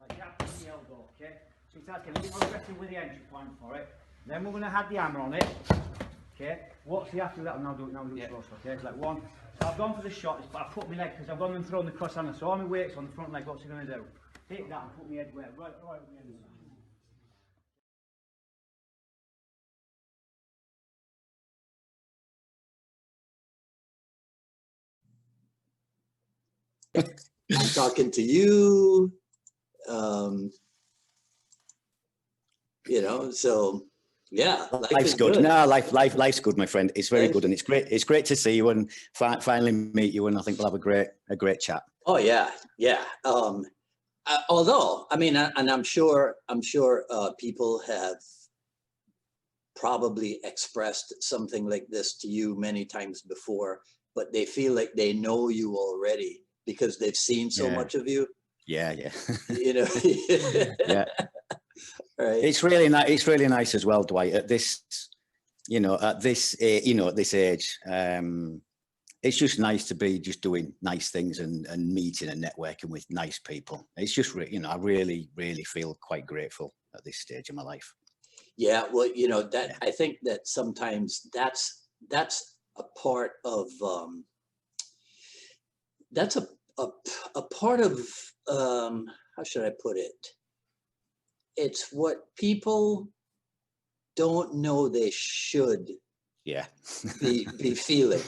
Like you have to put the elbow, okay? So it's asking a bit more aggressive with the entry point for it. Then we're going to have the hammer on it. Okay? Watch the after that. I'll now do it close, okay? It's like one. So I've gone for the shot, but I put my leg because I've gone and thrown the cross handle. So all my weight's on the front leg. What's he going to do? Take that and put my head right on the other side. I'm talking to you, you know, so yeah. Life's good. No, life's good, my friend. It's very good, and it's great. It's great to see you and finally meet you, and I think we'll have a great chat. Oh yeah, yeah. Although, I mean, and I'm sure people have probably expressed something like this to you many times before, but they feel like they know you already because they've seen so much of you. Yeah. You know. Yeah. Right. It's really nice. It's really nice as well, Dwight. At this, at this age, it's just nice to be just doing nice things and meeting and networking with nice people. It's just, I really, really feel quite grateful at this stage of my life. Yeah, well, I think that sometimes that's a part of that's a part of how should I put it? It's what people don't know they should be feeling,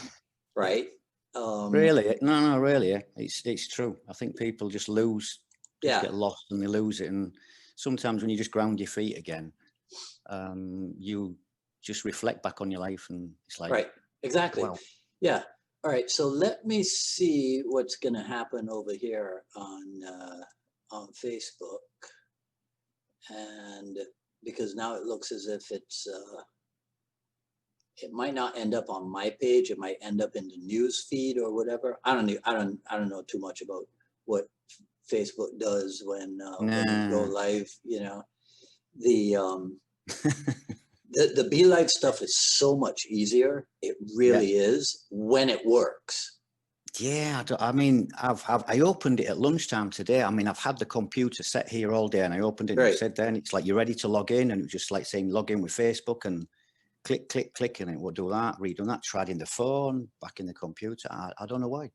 right? Really? No, really. It's true. I think people just get lost and they lose it. And sometimes when you just ground your feet again, you just reflect back on your life and it's like, right, exactly. Wow. Yeah. All right. So let me see what's going to happen over here on Facebook. And because now it looks as if it's, it might not end up on my page. It might end up in the news feed or whatever. I don't know too much about what Facebook does when you go live. The Be Live stuff is so much easier. It really is when it works. Yeah, I opened it at lunchtime today. I mean, I've had the computer set here all day and I opened it and it said then, it's like, you're ready to log in, and it was just like saying log in with Facebook and click, and it will do that, redo that, tried in the phone, back in the computer. I don't know why.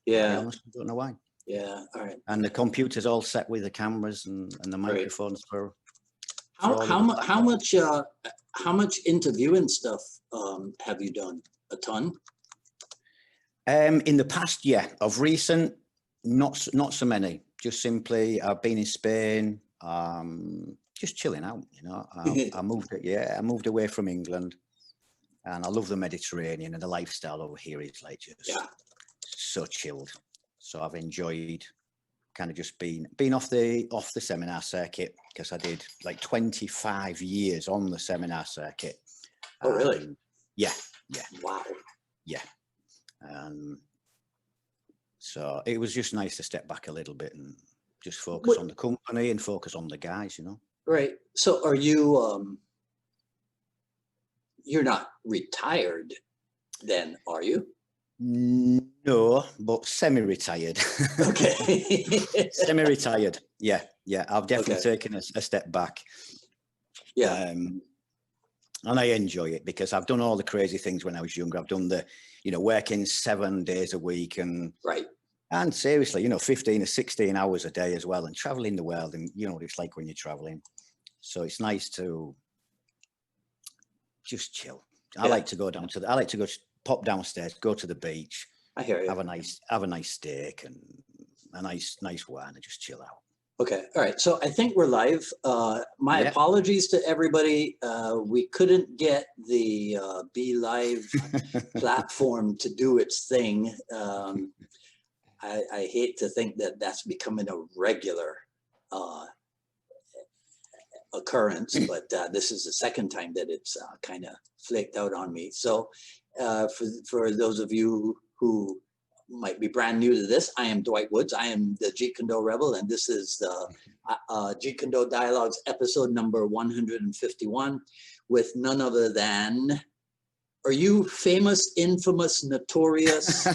Yeah. I honestly don't know why. Yeah, all right. And the computer's all set with the cameras and the microphones for how much interviewing stuff have you done? A ton? In the past, yeah. Of recent, not so many. Just simply, I've been in Spain, just chilling out. I moved away from England, and I love the Mediterranean, and the lifestyle over here is like just so chilled. So I've enjoyed kind of just being off the seminar circuit, because I did like 25 years on the seminar circuit. Oh, really? Yeah. Wow. Yeah. So it was just nice to step back a little bit and just focus on the company and focus on the guys, Right. So are you, you're not retired then, are you? No, but semi-retired. Okay. Semi-retired. Yeah. I've definitely taken a step back. Yeah. And I enjoy it because I've done all the crazy things when I was younger. I've done the, working 7 days a week and seriously, 15 or 16 hours a day as well, and traveling the world, and what it's like when you're traveling. So it's nice to just chill. I like to go pop downstairs, go to the beach. I hear you. Have a nice steak and a nice wine and just chill out. Okay. All right. So I think we're live. My apologies to everybody. We couldn't get the Be Live platform to do its thing. I hate to think that that's becoming a regular occurrence, but this is the second time that it's kind of flaked out on me. So for those of you who might be brand new to this, I am Dwight Woods. I am the Jeet Kune Do Rebel, and this is the Jeet Kune Do Dialogues episode number 151 with none other than, are you famous, infamous, notorious?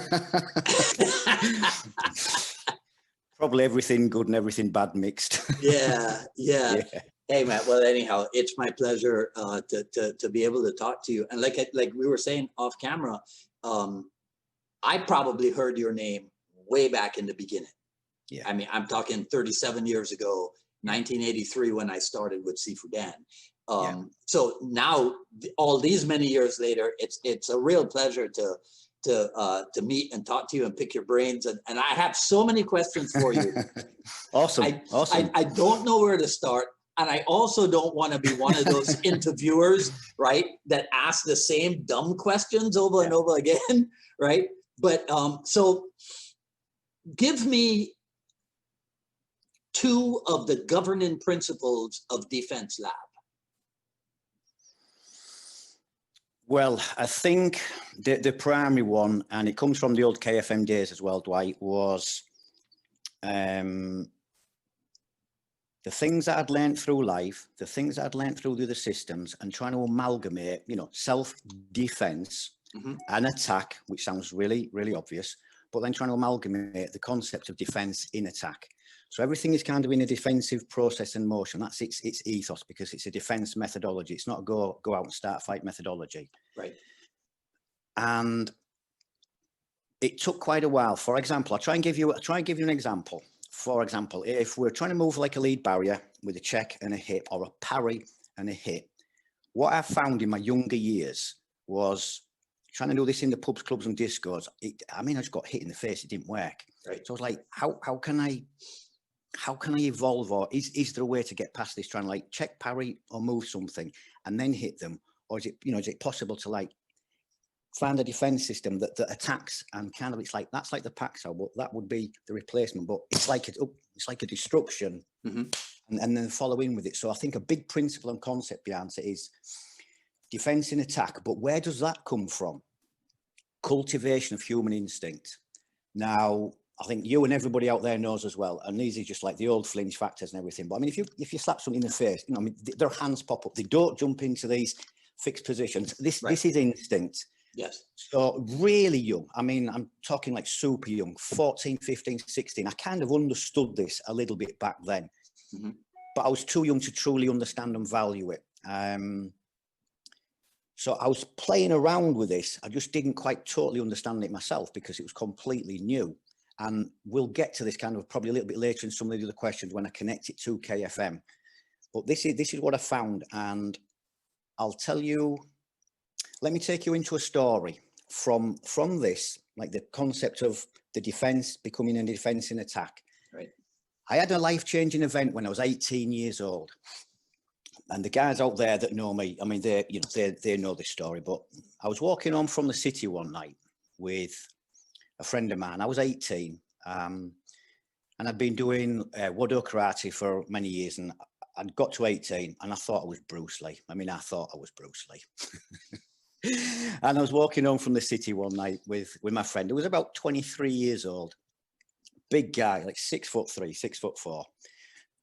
Probably everything good and everything bad mixed. Yeah. Yeah. Hey, Matt. Well, anyhow, it's my pleasure to be able to talk to you. And like we were saying off camera, I probably heard your name way back in the beginning. Yeah. I mean, I'm talking 37 years ago, 1983, when I started with Sifudan. So now, all these many years later, it's a real pleasure to meet and talk to you and pick your brains. And I have so many questions for you. Awesome. Awesome. I don't know where to start. And I also don't want to be one of those interviewers, right, that ask the same dumb questions over and over again, right? But so give me 2 of the governing principles of Defense Lab. Well, I think the primary one, and it comes from the old KFM days as well, Dwight, was the things that I'd learned through life, the things that I'd learned through the other systems, and trying to amalgamate, you know, self-defense and attack, which sounds really, really obvious, but then trying to amalgamate the concept of defense in attack. So everything is kind of in a defensive process and motion. That's its ethos, because it's a defense methodology. It's not a go out and start a fight methodology. Right. And it took quite a while. For example, I'll try and give you an example. For example, if we're trying to move like a lead barrier with a check and a hit, or a parry and a hit, what I found in my younger years was trying to do this in the pubs, clubs and discos. I mean, I just got hit in the face. It didn't work. Right. So I was like, how can I evolve, or is there a way to get past this, trying to like check, parry or move something and then hit them? Or is it, you know, is it possible to like find a defense system that attacks and kind of, it's like, that's like the Pacsowing, but that would be the replacement, but it's like a destruction and then follow in with it. So I think a big principle and concept behind it is defense and attack. But where does that come from? Cultivation of human instinct. Now, I think you and everybody out there knows as well, and these are just like the old flinch factors and everything. But I mean, if you slap something in the face, you know, I mean, their hands pop up. They don't jump into these fixed positions. This is instinct. Yes. So really young, I mean, I'm talking like super young, 14, 15, 16. I kind of understood this a little bit back then, but I was too young to truly understand and value it. So I was playing around with this. I just didn't quite totally understand it myself because it was completely new. And we'll get to this kind of probably a little bit later in some of the other questions when I connect it to KFM. But this is what I found, and I'll tell you. Let me take you into a story from this, like the concept of the defense becoming a defense in attack. Right. I had a life-changing event when I was 18 years old. And the guys out there that know me, I mean, they know this story, but I was walking home from the city one night with a friend of mine. I was 18, and I'd been doing Wado karate for many years, and I'd got to 18 and I thought I was Bruce Lee. I mean, I thought I was Bruce Lee. And I was walking home from the city one night with my friend who was about 23 years old. Big guy, like 6'3", 6'4".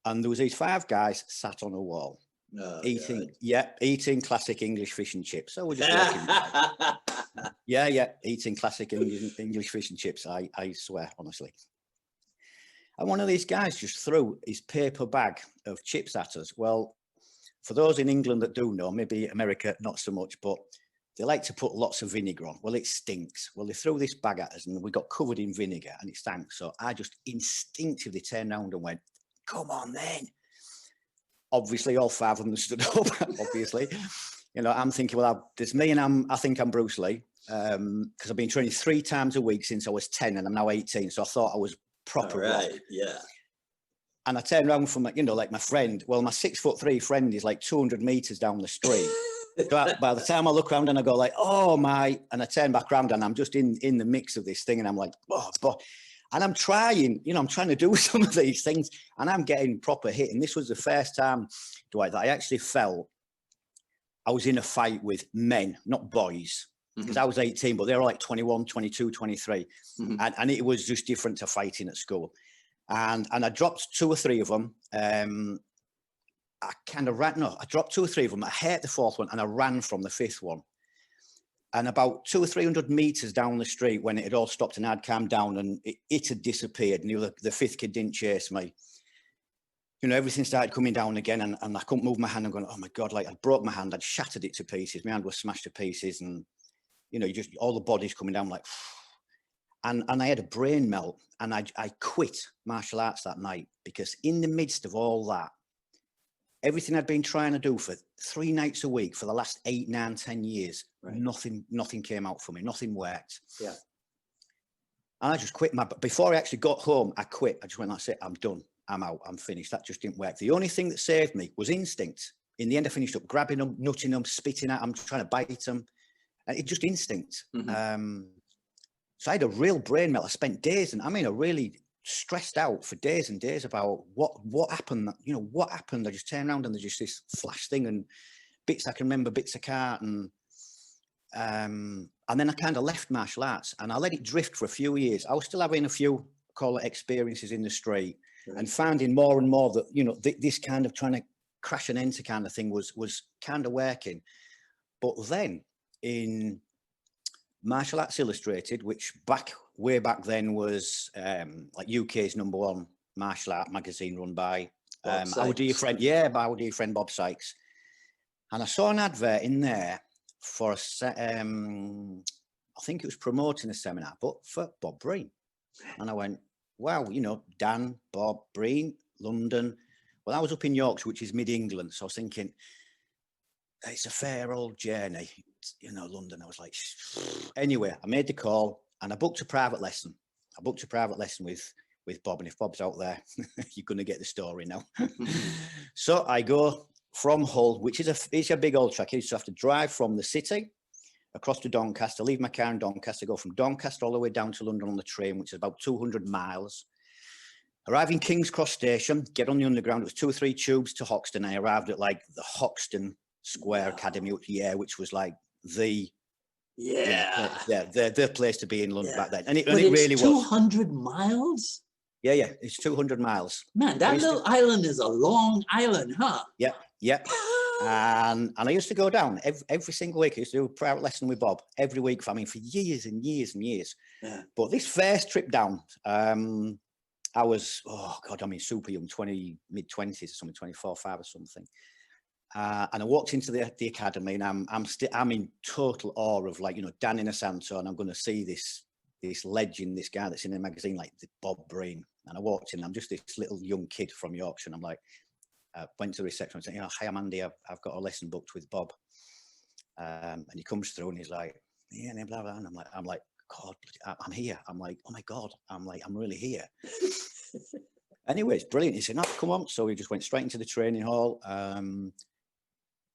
And there was these 5 guys sat on a wall, eating classic English fish and chips. So we're just walking. Eating classic English fish and chips, I swear, honestly. And one of these guys just threw his paper bag of chips at us. Well, for those in England that do know, maybe America not so much, but they like to put lots of vinegar on. Well, it stinks. Well, they threw this bag at us and we got covered in vinegar and it stank. So I just instinctively turned around and went, come on then. Obviously, all 5 of them stood up, obviously. You know, I'm thinking, well, there's me and I think I'm Bruce Lee, because I've been training 3 times a week since I was 10 and I'm now 18. So I thought I was proper. Right, yeah. And I turned around from, you know, like my friend. Well, my 6'3" friend is like 200 meters down the street. So by the time I look around and I go like, oh my, and I turn back around and I'm just in the mix of this thing and I'm like, oh, but, and I'm trying, you know, I'm trying to do some of these things and I'm getting proper hit. And this was the first time, Dwight, that I actually felt I was in a fight with men, not boys, because I was 18, but they were like 21, 22, 23. And it was just different to fighting at school. And I dropped 2 or 3 of them. I kind of ran, no, I dropped 2 or 3 of them. I hit the 4th one and I ran from the 5th one. And about 200 or 300 meters down the street, when it had all stopped and I'd calmed down and it had disappeared, and the fifth kid didn't chase me, you know, everything started coming down again, and I couldn't move my hand. I'm going, oh my God, like I broke my hand, I'd shattered it to pieces. My hand was smashed to pieces, and, you know, you just, all the body's coming down like, and I had a brain melt, and I quit martial arts that night, because in the midst of all that, everything I'd been trying to do for 3 nights a week for the last 8, 9, 10 years, Right. nothing came out for me. Nothing worked. Yeah. And I just quit before I actually got home, I quit. I just went, that's it. I'm done. I'm out. I'm finished. That just didn't work. The only thing that saved me was instinct. In the end, I finished up grabbing them, nutting them, spitting at them, trying to bite them. And it just instinct. Mm-hmm. So I had a real brain melt. I spent days, and I mean, I really stressed out for days and days about what happened. You know, what happened? I just turned around and there's just this flash thing, and bits I can remember, bits I can't. And then I kind of left martial arts, and I let it drift for a few years. I was still having a few, call it, experiences in the street, Right. and finding more and more that, you know, this kind of trying to crash and enter kind of thing was kind of working. But then in Martial Arts Illustrated, which way back then was like UK's #1 martial art magazine, run by our dear friend Bob Sykes. And I saw an advert in there for I think it was promoting a seminar, but for Bob Breen. And I went, wow, you know, Dan, Bob, Breen, London. Well, I was up in Yorkshire, which is mid-England. So I was thinking, it's a fair old journey, you know, London. I was like, anyway, I made the call and I booked a private lesson. With Bob. And if Bob's out there, you're going to get the story now. So I go from Hull, which is it's a big old track. You used to have to drive from the city across to Doncaster, leave my car in Doncaster, go from Doncaster all the way down to London on the train, which is about 200 miles. Arrive in King's Cross Station, get on the underground. It was 2 or 3 tubes to Hoxton. I arrived at like the Hoxton Square Academy, which was like the place to be in London back then. And it really was. 200 miles? Yeah, it's 200 miles. Man, that little island is a long island, huh? Yeah. And I used to go down every single week. I used to do a private lesson with Bob every week for years and years and years. Yeah. But this first trip down, I was, super young, mid-20s or something, 24, 5 or something. And I walked into the academy, and I'm in total awe of, like, you know, Dan Inosanto, and I'm going to see this legend, this guy that's in the magazine, like Bob Breen. And I walked in, I'm just this little young kid from Yorkshire, and I'm like, went to the reception and said, you know, hi, I'm Andy, I've got a lesson booked with Bob. And he comes through and he's like, yeah, blah, blah. And I'm like, God, I'm here. I'm like, oh my God, I'm really here. Anyway, it's brilliant. He said, no, come on. So we just went straight into the training hall. And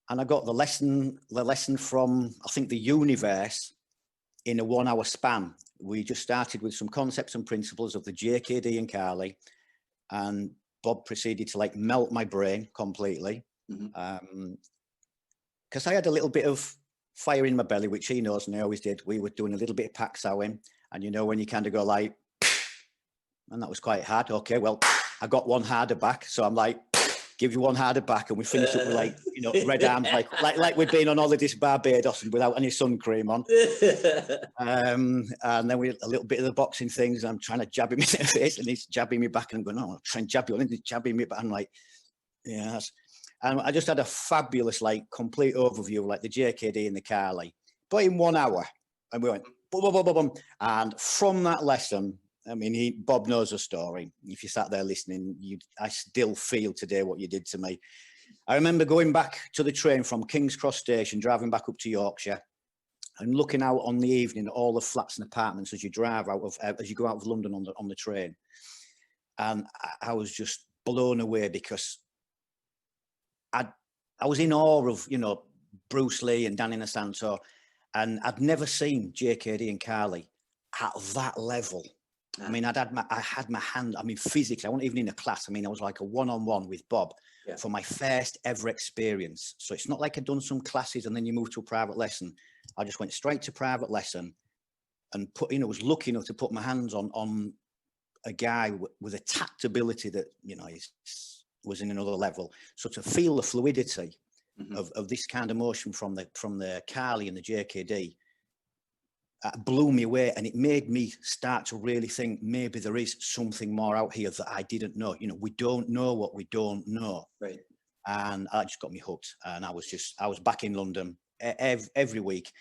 I got the lesson from, I think, the universe in a 1 hour span. We just started with some concepts and principles of the JKD and Carly, and Bob proceeded to like melt my brain completely. Because I had a little bit of fire in my belly, which he knows, and I always did. We were doing a little bit of Pacsowing, and you know when you kind of go like, and that was quite hard. Okay, well, I got one harder back, so I'm like, give you one harder back, and we finished up with, like, you know, red arms, like we'd been on holidays to Barbados and without any sun cream on. And then we had a little bit of the boxing things. And I'm trying to jab him in the face, and he's jabbing me back, and I'm going, oh, I'll try and jab you, and he's jabbing me back. I'm like, yes. And I just had a fabulous, like, complete overview of, like, the JKD and the Carly, but in 1 hour. And we went, boom, boom, boom, boom, boom. And from that lesson, I mean, Bob knows the story. If you sat there listening, I still feel today what you did to me. I remember going back to the train from King's Cross Station, driving back up to Yorkshire, and looking out on the evening at all the flats and apartments as you drive as you go out of London on the train. And I was just blown away, because I was in awe of, you know, Bruce Lee and Dan Inosanto, and I'd never seen JKD and Carly at that level. I mean, I had my hand, I mean, physically, I wasn't even in a class. I mean, I was like a one-on-one with Bob for my first ever experience. So it's not like I'd done some classes and then you move to a private lesson. I just went straight to private lesson and was lucky enough to put my hands on a guy with a tactability that, you know, was in another level. So to feel the fluidity of this kind of motion from the Carly and the JKD, blew me away, and it made me start to really think maybe there is something more out here that I didn't know. You know, we don't know what we don't know. Right. And that just got me hooked. And I was back in London every week.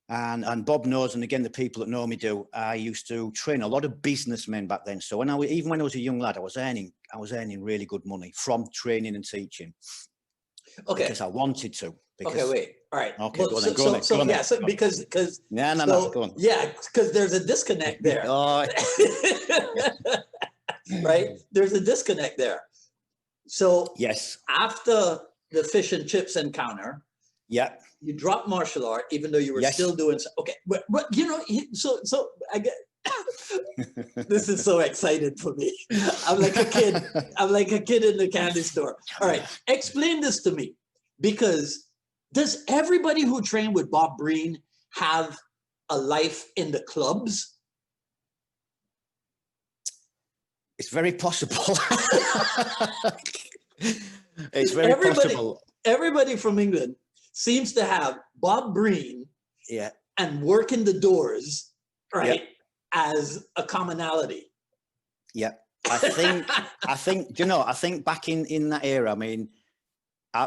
And Bob knows, and again, the people that know me do, I used to train a lot of businessmen back then. So even when I was a young lad, I was earning really good money from training and teaching. Okay. Because I wanted to. Okay, wait. All right. Okay, well, go on then. yeah, so because no, go on. Yeah, because there's a disconnect there. Oh. Right? There's a disconnect there. So yes, after the fish and chips encounter, yeah, you dropped martial art, even though you were yes. still doing. Okay, but you know, so I get. This is so excited for me. I'm like a kid. I'm like a kid in the candy store. All right, explain this to me, because does everybody who trained with Bob Breen have a life in the clubs? It's very possible. It's very possible. Everybody from England seems to have Bob Breen, yeah, and working the doors, right, yeah, as a commonality. Yeah, I think, you know, I think back in that era, I mean,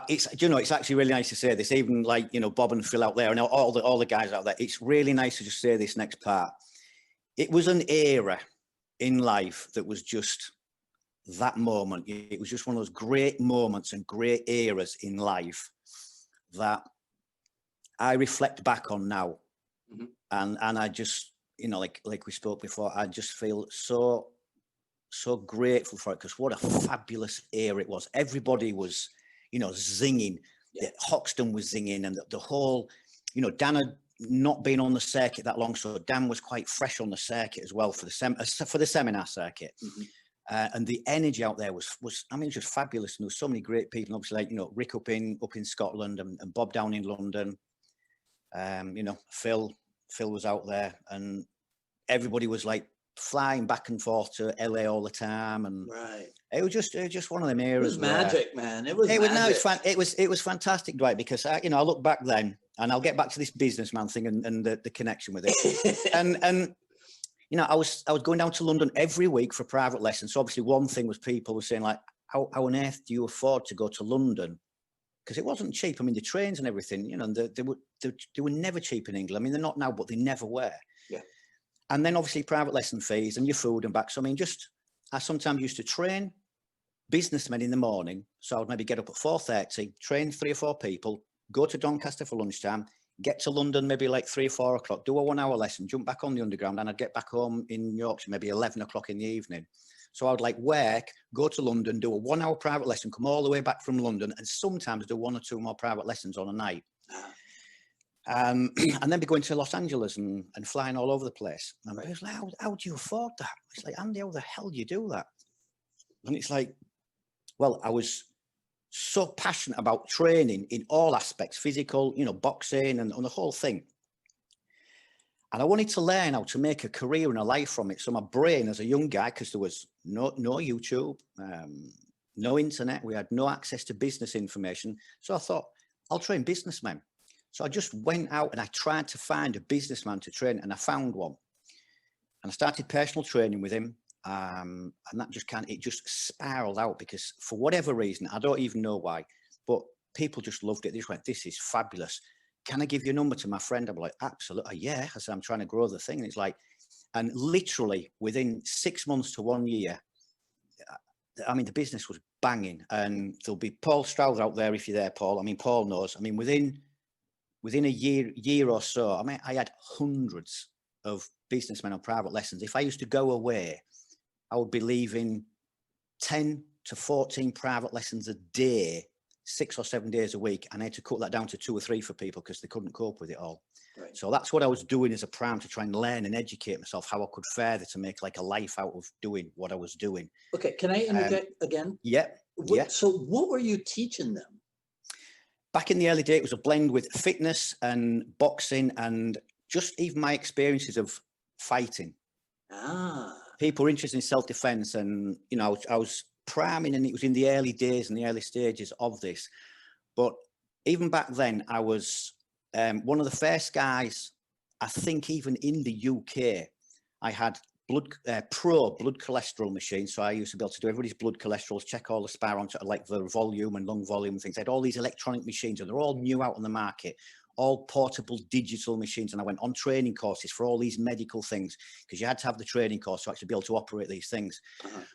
it's, you know, it's actually really nice to say this, even like, you know, Bob and Phil out there and all the guys out there. It's really nice to just say this next part. It was an era in life that was just that moment. It was just one of those great moments and great eras in life that I reflect back on now. Mm-hmm. And I just, you know, like we spoke before, I just feel so grateful for it, because what a fabulous era it was. Everybody was, you know, zinging. Yeah. Hoxton was zinging, and the whole, you know, Dan had not been on the circuit that long, so Dan was quite fresh on the circuit as well for the seminar circuit. Mm-hmm. And the energy out there was I mean, just fabulous. And there was so many great people, obviously, like, you know, Rick up in Scotland, and Bob down in London. You know, Phil was out there, and everybody was like flying back and forth to LA all the time, and right. It was just one of them eras. It was magic, man. It was fantastic, Dwight, because I look back then, and I'll get back to this businessman thing and the connection with it. and you know, I was going down to London every week for private lessons. So obviously one thing was people were saying, like, how on earth do you afford to go to London? Because it wasn't cheap. I mean, the trains and everything, you know, they were never cheap in England. I mean, they're not now, but they never were. Yeah. And then obviously private lesson fees and your food and back. So I mean, I sometimes used to train businessmen in the morning. So I would maybe get up at 4:30, train 3 or 4 people, go to Doncaster for lunchtime, get to London maybe like 3 or 4 o'clock, do a 1-hour lesson, jump back on the underground, and I'd get back home in Yorkshire maybe 11 o'clock in the evening. So I would like work, go to London, do a 1-hour private lesson, come all the way back from London, and sometimes do 1 or 2 more private lessons on a night. And then be going to Los Angeles and flying all over the place. And I was like, how do you afford that? It's like, Andy, how the hell do you do that? And it's like, well, I was so passionate about training in all aspects, physical, you know, boxing and the whole thing. And I wanted to learn how to make a career and a life from it. So my brain as a young guy, because there was no YouTube, no internet, we had no access to business information. So I thought, I'll train businessmen. So I just went out and I tried to find a businessman to train, and I found one. And I started personal training with him. And that it just spiraled out, because for whatever reason, I don't even know why, but people just loved it. They just went, this is fabulous. Can I give your number to my friend? I'm like, absolutely. Yeah. I said, I'm trying to grow the thing. And it's like, and literally within 6 months to 1 year, I mean, the business was banging. And there'll be Paul Stroud out there if you're there, Paul. I mean, Paul knows. I mean, within a year or so, I mean, I had hundreds of businessmen on private lessons. If I used to go away, I would be leaving 10 to 14 private lessons a day, 6 or 7 days a week. And I had to cut that down to 2 or 3 for people because they couldn't cope with it all. Right. So that's what I was doing as a prime, to try and learn and educate myself how I could further to make like a life out of doing what I was doing. Okay. Can I interject again? Yeah. So what were you teaching them? Back in the early day, it was a blend with fitness and boxing and just even my experiences of fighting. People were interested in self-defense, and, you know, I was priming, and it was in the early days and the early stages of this. But even back then, I was one of the first guys I think even in the UK, I had pro blood cholesterol machines. So I used to be able to do everybody's blood cholesterol, check all the spirometers, like the volume and lung volume and things. I had all these electronic machines, and they're all new out on the market, all portable digital machines. And I went on training courses for all these medical things, because you had to have the training course to actually be able to operate these things.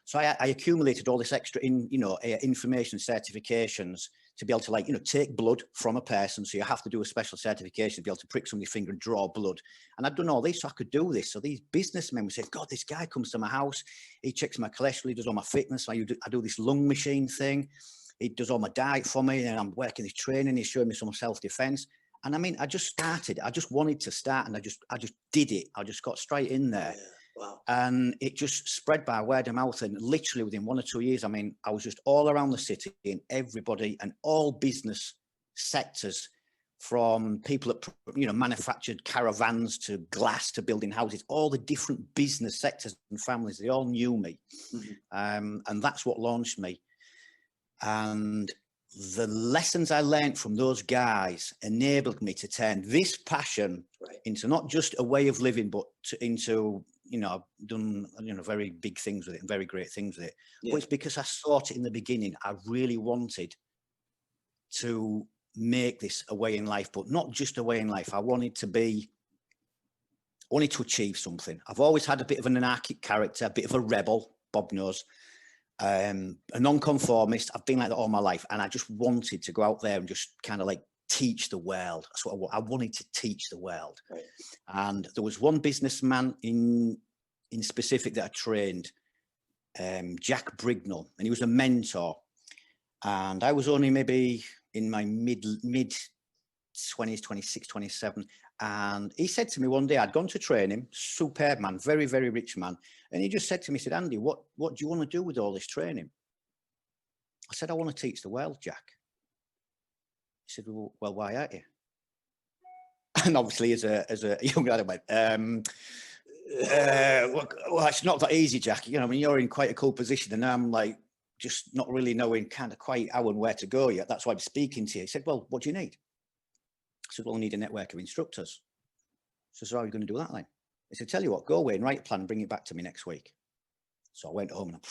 So I accumulated all this extra information, certifications, to be able to, like, take blood from a person. So you have to do a special certification to be able to prick somebody's finger and draw blood. And I'd done all this, so I could do this. So these businessmen would say, God, this guy comes to my house, he checks my cholesterol, he does all my fitness. I do this lung machine thing. He does all my diet for me, and I'm working this training. He's showing me some self-defense. And I mean, I just started. I just wanted to start, and I just did it. I just got straight in there. Yeah. Wow. And it just spread by word of mouth. And literally within 1 or 2 years, I mean, I was just all around the city, and everybody and all business sectors, from people that, manufactured caravans to glass to building houses, all the different business sectors and families, they all knew me. And that's what launched me. And the lessons I learned from those guys enabled me to turn this passion into not just a way of living, but into, I've done, very big things with it and very great things with it. Yeah. But it's because I thought it in the beginning, I really wanted to make this a way in life, but not just a way in life. I wanted to achieve something. I've always had a bit of an anarchic character, a bit of a rebel, Bob knows. A non-conformist. I've been like that all my life, and I just wanted to go out there and just kind of like teach the world. That's what I wanted to teach the world. Right. And there was one businessman in specific that I trained, Jack Brignall, and he was a mentor. And I was only maybe in my mid 20s, 26, 27. And he said to me one day, I'd gone to train him, superb man, very, very rich man. And he just said to me, he said, Andy, what do you want to do with all this training? I said, I want to teach the world, Jack. He said, well, why aren't you? And obviously as a young lad, I went, well, it's not that easy, Jack. You're in quite a cool position, and I'm like, just not really knowing kind of quite how and where to go yet. That's why I'm speaking to you. He said, well, what do you need? I said, well, I need a network of instructors. So how are you going to do that then? He said, tell you what, go away and write a plan and bring it back to me next week. So I went home and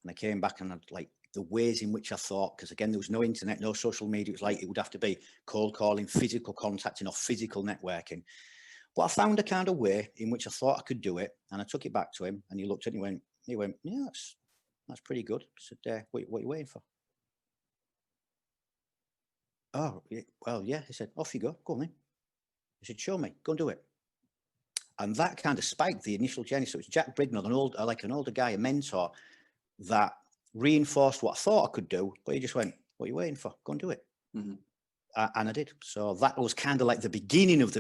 I came back, and I'd like the ways in which I thought, because again, there was no internet, no social media. It was like, it would have to be cold calling, physical contacting, or physical networking. But I found a kind of way in which I thought I could do it. And I took it back to him, and he looked at it and he went, yeah, that's pretty good. I said, what are you waiting for? Oh, well, yeah. He said, off you go. Go on then. He said, show me. Go and do it. And that kind of spiked the initial journey. So it's Jack Brignall, an older guy, a mentor, that reinforced what I thought I could do. But he just went, what are you waiting for? Go and do it. Mm-hmm. And I did. So that was kind of like the beginning of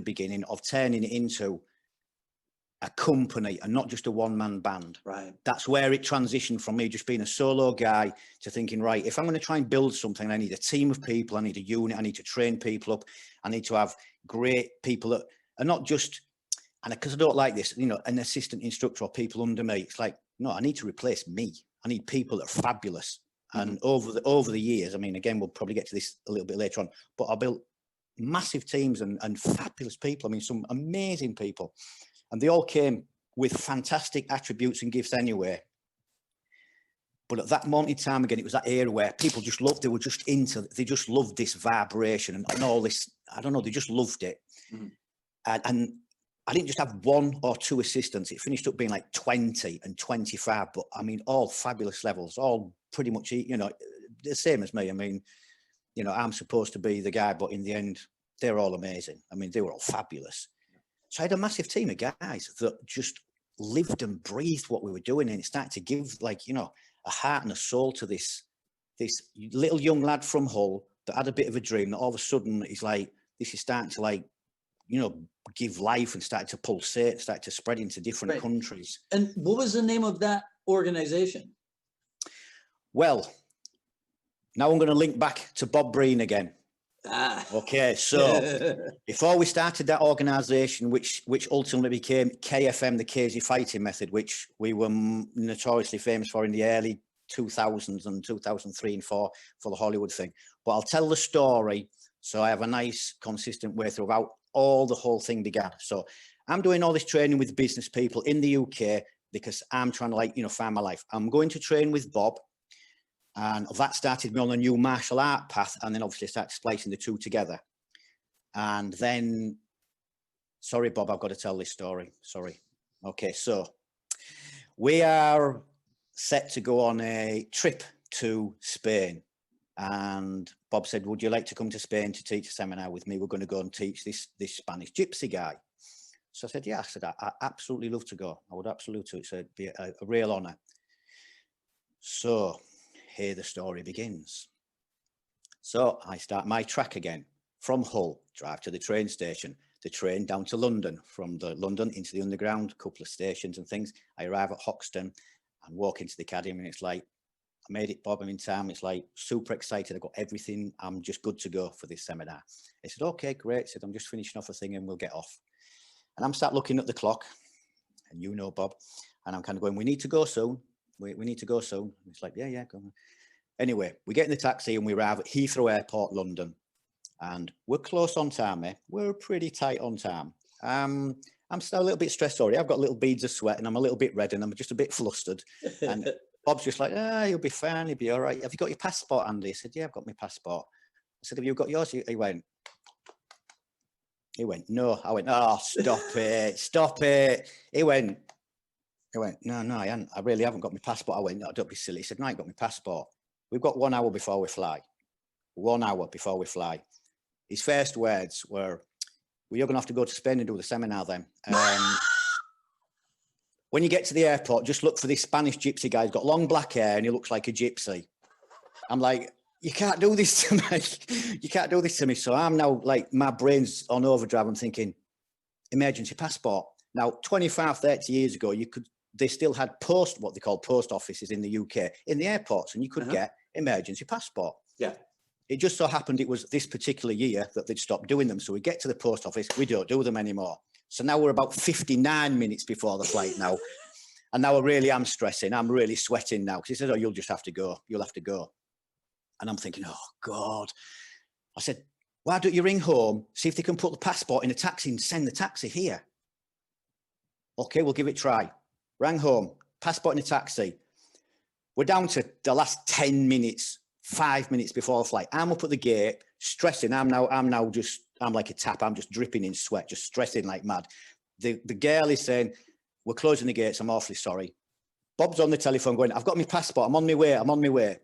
turning it into a company and not just a one-man band. Right. That's where it transitioned from me just being a solo guy to thinking, right, if I'm going to try and build something, I need a team of people, I need a unit, I need to train people up, I need to have great people that are not just, and because I don't like this, an assistant instructor or people under me. It's like, no, I need to replace me. I need people that are fabulous. And over the years, I mean, again, we'll probably get to this a little bit later on, but I built massive teams and fabulous people. I mean, some amazing people. And they all came with fantastic attributes and gifts anyway. But at that moment in time, again, it was that era where people just loved, they just loved this vibration and all this, I don't know, they just loved it. And I didn't just have 1 or 2 assistants. It finished up being like 20 and 25, but I mean, all fabulous levels, all pretty much, the same as me. I mean, I'm supposed to be the guy, but in the end, they're all amazing. I mean, they were all fabulous. So I had a massive team of guys that just lived and breathed what we were doing, and it started to give, like, a heart and a soul to this little young lad from Hull that had a bit of a dream that all of a sudden is like, this is starting to, like, give life and started to pulsate, started to spread into different countries. And what was the name of that organization? Well, now I'm going to link back to Bob Breen again. Okay, so before we started that organization, which ultimately became KFM, the Casey Fighting Method, which we were notoriously famous for in the early 2000s and 2003 and 4 for the Hollywood thing. But I'll tell the story so I have a nice consistent way throughout all the whole thing began. So I'm doing all this training with business people in the UK because I'm trying to, like, you know, find my life. I'm going to train with Bob, and that started me on a new martial art path. And then obviously I started splicing the two together. And then, sorry, Bob, I've got to tell this story. Sorry. Okay, so we are set to go on a trip to Spain. And Bob said, would you like to come to Spain to teach a seminar with me? We're going to go and teach this Spanish gypsy guy. So I said, yeah. I said, I absolutely love to go. I would absolutely. So it'd be a real honor. So here the story begins. So I start my track again from Hull, drive to the train station, the train down to London, from the London into the underground, couple of stations and things. I arrive at Hoxton and walk into the academy, and it's like, I made it, Bob, I'm in time. It's like super excited. I've got everything. I'm just good to go for this seminar. He said, okay, great. He said, I'm just finishing off a thing and we'll get off. And I'm start looking at the clock, and you know, Bob, and I'm kind of going, we need to go soon. We need to go soon. And it's like, yeah, go on. Anyway, we get in the taxi and we arrive at Heathrow Airport, London, and we're close on time, eh? We're pretty tight on time. I'm still a little bit stressed already. I've got little beads of sweat and I'm a little bit red and I'm just a bit flustered. And Bob's just like, you'll be fine, you'll be all right. Have you got your passport, Andy? He said, yeah, I've got my passport. I said, have you got yours? He went, no. I went, oh, stop it. He went, no, I haven't. I really haven't got my passport. I went, no, don't be silly. He said, no, I ain't got my passport. We've got 1 hour before we fly. 1 hour before we fly. His first words were, well, you're going to have to go to Spain and do the seminar then. When you get to the airport, just look for this Spanish gypsy guy. He's got long black hair and he looks like a gypsy. I'm like, you can't do this to me. You can't do this to me. So I'm now like, my brain's on overdrive. I'm thinking, emergency passport. Now, 25, 30 years ago, they still had what they call post offices in the UK, in the airports, and you could get emergency passport. Yeah. It just so happened it was this particular year that they'd stopped doing them. So we get to the post office, we don't do them anymore. So now we're about 59 minutes before the flight now. And now I really am stressing. I'm really sweating now. Because he said, oh, you'll just have to go. You'll have to go. And I'm thinking, oh, God. I said, why don't you ring home, see if they can put the passport in a taxi and send the taxi here? Okay, we'll give it a try. Rang home, passport in a taxi. We're down to the last 10 minutes, 5 minutes before the flight. I'm up at the gate, stressing. I'm like a tap. I'm just dripping in sweat, just stressing like mad. The girl is saying, we're closing the gates. I'm awfully sorry. Bob's on the telephone going, I've got my passport. I'm on my way.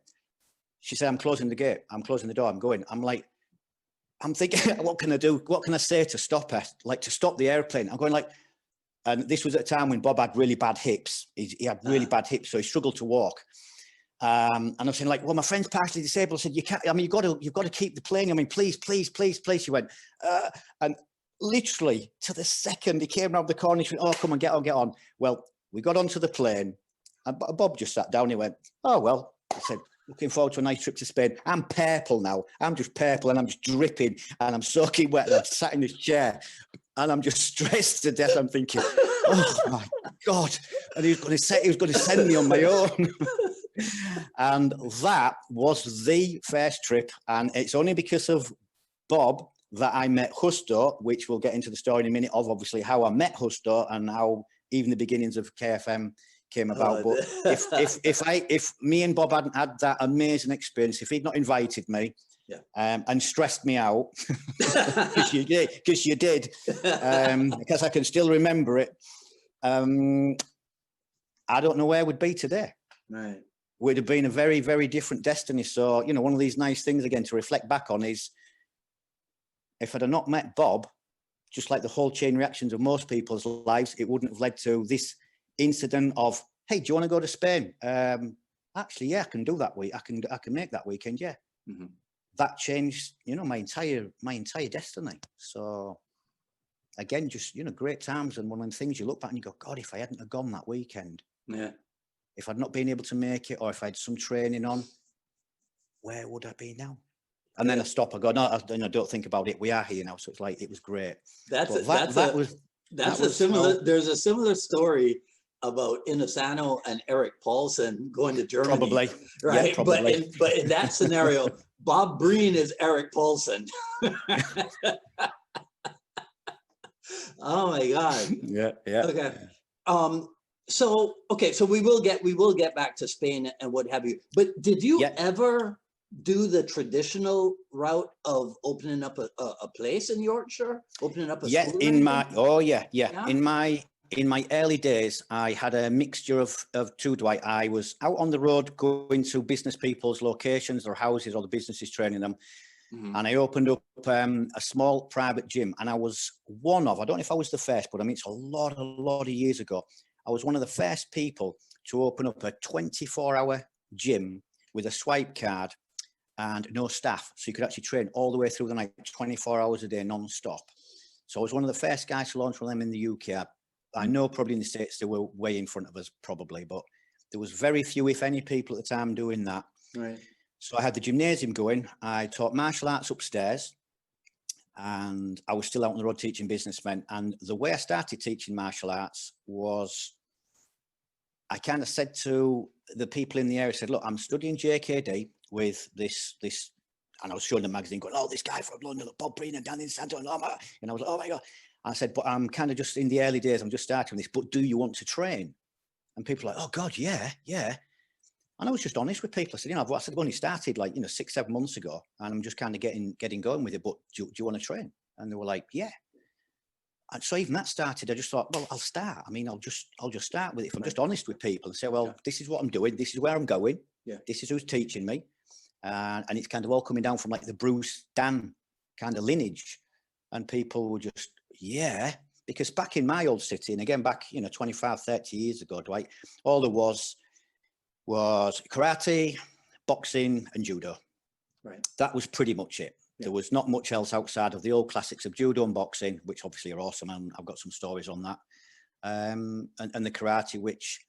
She said, I'm closing the gate. I'm closing the door. I'm going. I'm thinking, what can I do? What can I say to stop her? Like, to stop the airplane. I'm going like, and this was at a time when Bob had really bad hips. He had really bad hips, so he struggled to walk. And I'm saying like, well, my friend's partially disabled. I said, you can't, I mean, you've got to keep the plane. I mean, please. She went, and literally to the second he came around the corner, she went, oh, come on, get on. Well, we got onto the plane and Bob just sat down. He went, oh, well, I said, looking forward to a nice trip to Spain. I'm purple now. I'm just purple and I'm just dripping and I'm soaking wet. And I'm sat in this chair and I'm just stressed to death. I'm thinking, oh my God. And he was going to send me on my own. And that was the first trip. And it's only because of Bob that I met Justo, which we'll get into the story in a minute of obviously how I met Justo and how even the beginnings of KFM came about. But if me and Bob hadn't had that amazing experience, if he'd not invited me and stressed me out, because you did, because I can still remember it, I don't know where we'd be today. Right. Would have been a very, very different destiny. So, you know, one of these nice things again to reflect back on is if I'd have not met Bob, just like the whole chain reactions of most people's lives, it wouldn't have led to this incident of, hey, do you want to go to Spain? Actually, yeah, I can do that week. I can make that weekend. Yeah. Mm-hmm. That changed, you know, my entire destiny. So again, just, you know, great times. And one of the things you look back and you go, God, if I hadn't have gone that weekend, if I'd not been able to make it, or if I had some training on, where would I be now? And then I stop. I go, no, I don't think about it. We are here now. So it's like, it was great. There's a similar story about Inosano and Eric Paulson going to Germany. Probably. Right. Yeah, probably. But in that scenario, Bob Breen is Eric Paulson. Oh my God. Yeah, yeah. Okay. So okay, so we will get back to Spain and what have you. But did you Yeah. ever do the traditional route of opening up a place in Yorkshire, opening up a Yeah, school? in my yeah. Yeah? In my early days, I had a mixture of two, Dwight. I was out on the road going to business people's locations, their houses, or the businesses, training them. Mhm. And I opened up a small private gym, and I was one of, I don't know if I was the first, but I mean, it's a lot of years ago. I was one of the first people to open up a 24-hour gym with a swipe card and no staff. So you could actually train all the way through the night, 24 hours a day, non-stop. So I was one of the first guys to launch one of them in the UK. I know probably in the States they were way in front of us, probably, but there was very few, if any, people at the time doing that. Right. So I had the gymnasium going. I taught martial arts upstairs, and I was still out on the road teaching businessmen. And the way I started teaching martial arts was, I kind of said to the people in the area, I said, look, I'm studying JKD with this, and I was showing the magazine going, oh, this guy from London, Bob Breen and Danny Santo, and I was like, oh my God. And I said, but I'm kind of just in the early days, I'm just starting this, but do you want to train? And people are like, oh God, yeah. And I was just honest with people. I said, I've only started 6-7 months ago, and I'm just kind of getting going with it, but do you want to train? And they were like, yeah. And so even that started, I just thought, well, I'll start. I mean, I'll just start with it. If I'm just honest with people and say, well, this is what I'm doing. This is where I'm going. Yeah. This is who's teaching me. And it's kind of all coming down from like the Bruce Dan kind of lineage. And people were just, yeah, because back in my old city, and again, back, 25, 30 years ago, Dwight, all there was karate, boxing, and judo. Right. That was pretty much it. There was not much else outside of the old classics of judo and boxing, which obviously are awesome, and I've got some stories on that. And the karate, which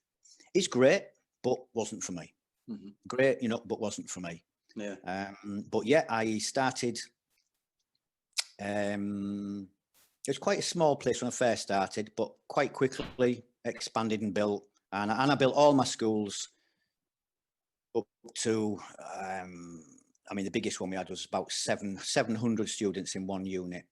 is great, but wasn't for me. Mm-hmm. Great, but wasn't for me. Yeah. But yeah, I started. It was quite a small place when I first started, but quite quickly expanded and built. And I built all my schools up to. The biggest one we had was about 700 students in one unit.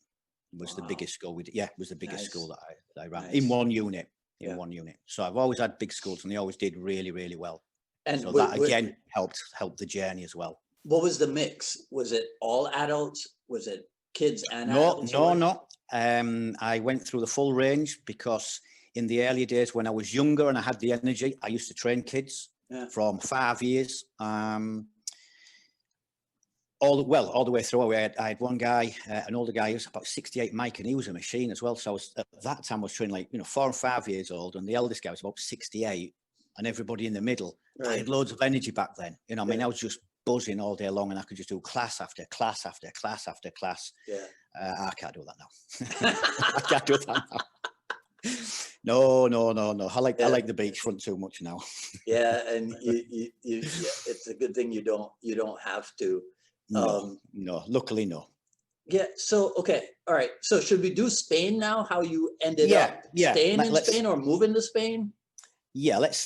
Was the biggest school we did. Yeah, it was the biggest school that I ran in one unit. One unit. So I've always had big schools, and they always did really, really well. And so that again helped the journey as well. What was the mix? Was it all adults? Was it kids and adults? No. I went through the full range, because in the early days when I was younger and I had the energy, I used to train kids from 5 years. All the way through. I had one guy, an older guy, he was about 68, Mike, and he was a machine as well. So at that time I was training 4 and 5 years old, and the eldest guy was about 68, and everybody in the middle. Right. I had loads of energy back then. I was just buzzing all day long, and I could just do class after class after class after class. Yeah. I can't do that now. I can't do that now. No. I like the beachfront too much now. Yeah, and you it's a good thing you don't have to. No, luckily no. Yeah. So okay, all right. So should we do Spain now? How you ended up staying in Spain or moving to Spain? Yeah, let's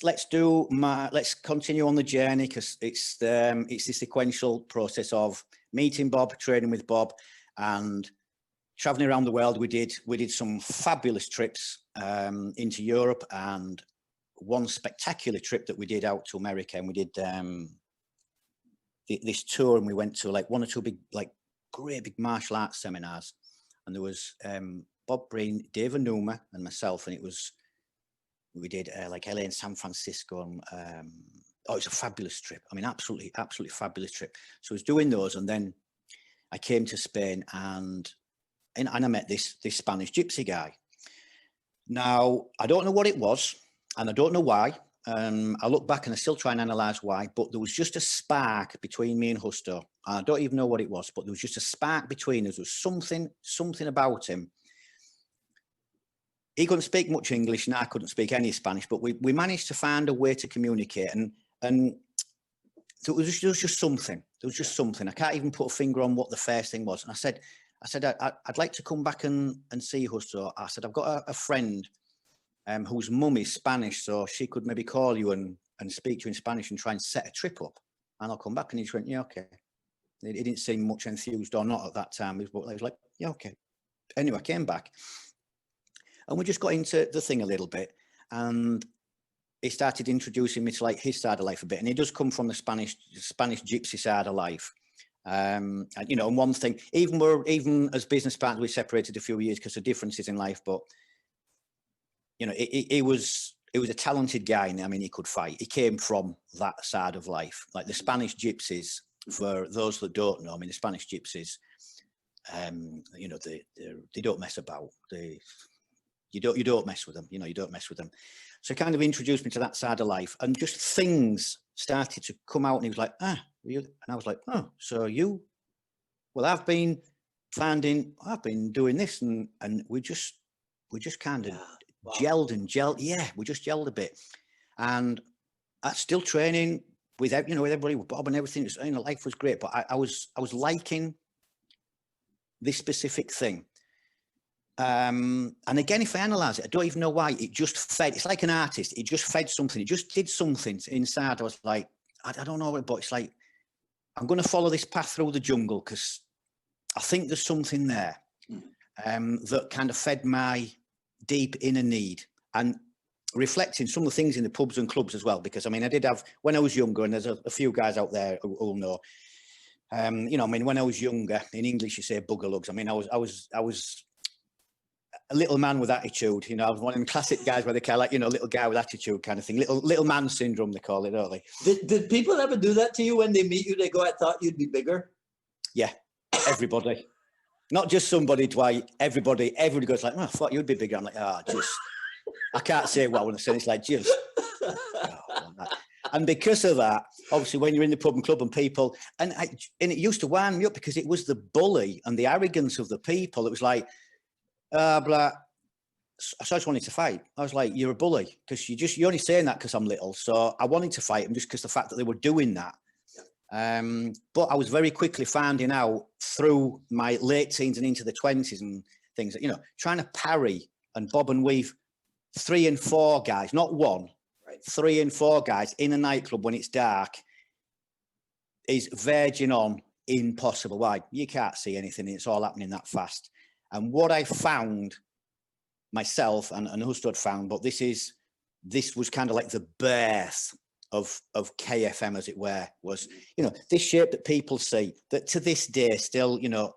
continue on the journey, because it's the sequential process of meeting Bob, training with Bob, and traveling around the world. We did some fabulous trips into Europe, and one spectacular trip that we did out to America, and we did this tour, and we went to one or two great big martial arts seminars, and there was Bob Breen, Dave Numa, and myself, and we did LA and San Francisco, and it was a fabulous trip. I mean, absolutely fabulous trip. So I was doing those, and then I came to Spain, and I met this Spanish gypsy guy. Now, I don't know what it was, and I don't know why. I look back and I still try and analyze why, but there was just a spark between me and Justo. I don't even know what it was, but there was just a spark between us. There was something about him. He couldn't speak much English, and I couldn't speak any Spanish, but we managed to find a way to communicate, and so there was just something. There was just something. I can't even put a finger on what the first thing was. And I said, I'd like to come back and see Justo. I said, I've got a friend whose mum is Spanish, so she could maybe call you and speak to you in Spanish and try and set a trip up, and I'll come back. And he just went, yeah, okay. He didn't seem much enthused or not at that time, but I was like, yeah, okay. Anyway, I came back, And we just got into the thing a little bit, and he started introducing me to like his side of life a bit. And he does come from the Spanish gypsy side of life. And, you know, and one thing, even as business partners, we separated a few years because of differences in life, but, you know, he was a talented guy. And I mean, he could fight. He came from that side of life, like the Spanish gypsies. For those that don't know, I mean, the Spanish gypsies, you know, they don't mess about. You don't mess with them. You know, you don't mess with them. So kind of introduced me to that side of life, and just things started to come out. And he was like, and I was like, oh, so you? Well, I've been doing this, and we just kind of gelled. Yeah, we just gelled a bit, and I'm still training with everybody, with Bob and everything. You know, life was great, but I was liking this specific thing. And again, if I analyze it, I don't even know why. It just fed. It's like an artist. It just fed something. It just did something inside. I was like, I don't know, but it's like, I'm going to follow this path through the jungle because I think there's something there that kind of fed my deep inner need, and reflecting some of the things in the pubs and clubs as well. Because I mean, I did have, when I was younger, and there's a few guys out there who'll know, you know, I mean, when I was younger, in English you say boogalugs. I mean, I was a little man with attitude, you know. I was one of them classic guys where they kind of like, you know, little guy with attitude kind of thing. Little man syndrome, they call it, don't they? Did people ever do that to you when they meet you? They go, I thought you'd be bigger. Yeah, everybody. Not just somebody, Dwight. Everybody goes like, oh, I thought you'd be bigger. I'm like, I can't say what I want to say. It's like, just. And because of that, obviously, when you're in the pub and club and people, and it used to wind me up because it was the bully and the arrogance of the people. It was like, blah. So I just wanted to fight. I was like, you're a bully because you're only saying that because I'm little. So I wanted to fight them just because the fact that they were doing that. But I was very quickly finding out through my late teens and into the 20s and things that, you know, trying to parry and bob and weave 3 and 4 guys, not one, right, 3 and 4 guys in a nightclub when it's dark is verging on impossible. Why? You can't see anything. It's all happening that fast. And what I found myself and Justo had found, but this was kind of like the birth of KFM, as it were, was, you know, this shape that people see that to this day still, you know,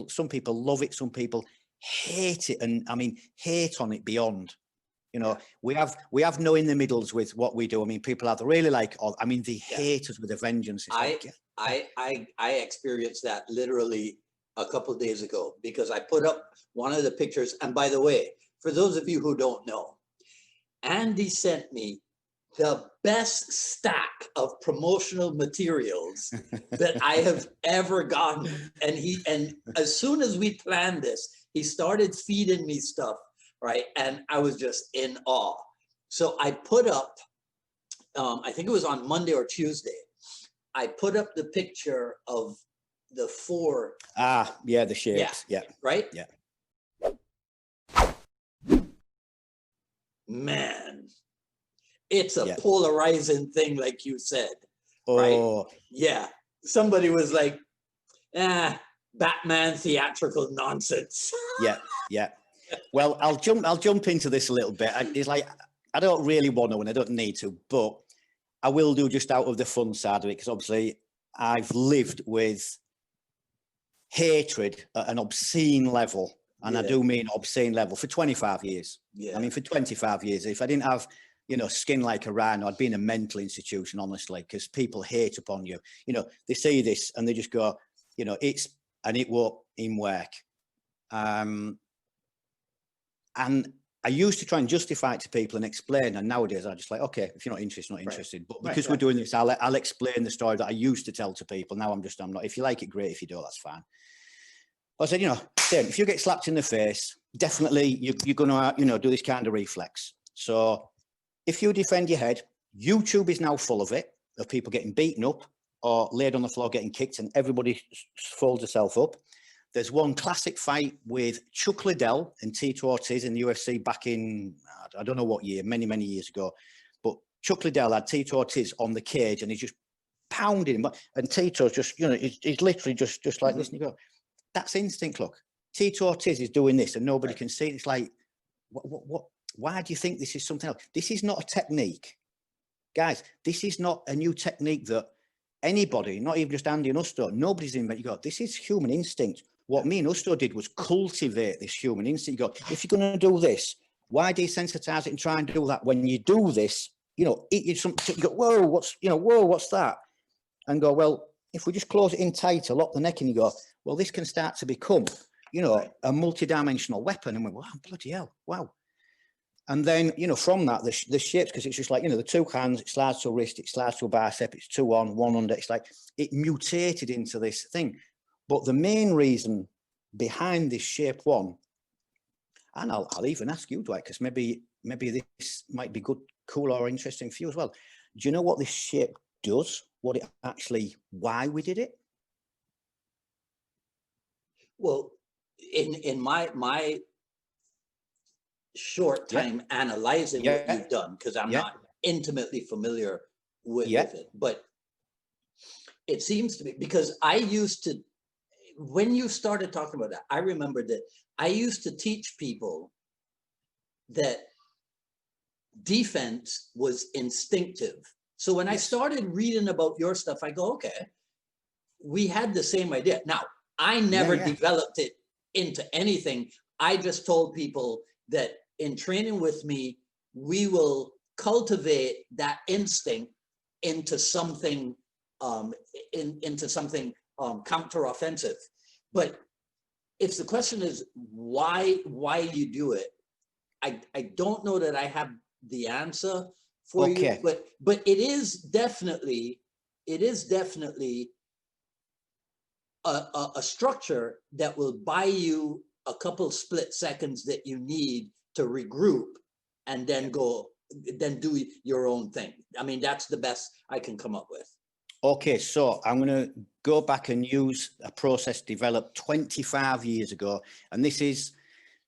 some people love it, some people hate it, and I mean hate on it beyond. You know, we have no in the middles with what we do. I mean, people either really like, or I mean, they hate us with a vengeance. I experienced that literally a couple of days ago because I put up one of the pictures. And by the way, for those of you who don't know, Andy sent me the best stack of promotional materials that I have ever gotten. And as soon as we planned this, he started feeding me stuff, right? And I was just in awe. So I put up, I think it was on Monday or Tuesday, I put up the picture of the 4. Yeah, the shapes. Yeah. Right? Yeah. Man, it's a polarizing thing, like you said. Oh. Right? Yeah. Somebody was like, Batman theatrical nonsense. Yeah. Well, I'll jump into this a little bit. It's like, I don't really want to and I don't need to, but I will do just out of the fun side of it, because obviously I've lived with hatred at an obscene level. And I do mean obscene level for 25 years. Yeah. I mean, for 25 years, if I didn't have, you know, skin like a rhino, I'd be in a mental institution, honestly, because people hate upon you. You know, they see this and they just go, you know, it won't even work. And I used to try and justify it to people and explain. And nowadays I just like, okay, if you're not interested, not interested. But because we're doing this, I'll explain the story that I used to tell to people. Now I'm not. If you like it, great. If you don't, that's fine. I said, you know, if you get slapped in the face, definitely you're going to, you know, do this kind of reflex. So if you defend your head, YouTube is now full of it, of people getting beaten up or laid on the floor getting kicked, and everybody folds herself up. There's one classic fight with Chuck Liddell and Tito Ortiz in the UFC back in, I don't know what year, many, many years ago. But Chuck Liddell had Tito Ortiz on the cage and he's just pounding him. And Tito's just, you know, he's literally just like this. And you go, that's instinct, look. Tito Ortiz is doing this and nobody can see it. It's like, why do you think this is something else? This is not a technique. Guys, this is not a new technique that anybody, not even just Andy and Usto, nobody's invented. You go, this is human instinct. What me and Usto did was cultivate this human instinct. You go, if you're going to do this, why desensitize it and try and do that? When you do this, you know, you go, whoa, what's that? And go, well, if we just close it in tighter, lock the neck, and you go, well, this can start to become, you know, a multi-dimensional weapon. And we went, wow, bloody hell, wow. And then, you know, from that, the shapes, because it's just like, you know, the two hands, it slides to a wrist, it slides to a bicep, it's 2 on, 1 under. It's like, it mutated into this thing. But the main reason behind this shape 1, and I'll even ask you, Dwight, because maybe this might be good, cool, or interesting for you as well. Do you know what this shape does? What it actually, why we did it? Well, in my short time analyzing what you've done, because I'm not intimately familiar with it, but it seems to be, because I used to, when you started talking about that, I remember that I used to teach people that defense was instinctive. So when I started reading about your stuff, I go, okay, we had the same idea. Now, I never developed it into anything. I just told people that in training with me, we will cultivate that instinct into something counter-offensive. But if the question is why you do it, I don't know that I have the answer for you. But it is definitely a structure that will buy you a couple split seconds that you need to regroup and then do your own thing. I mean, that's the best I can come up with. Okay, so I'm going to go back and use a process developed 25 years ago. And this is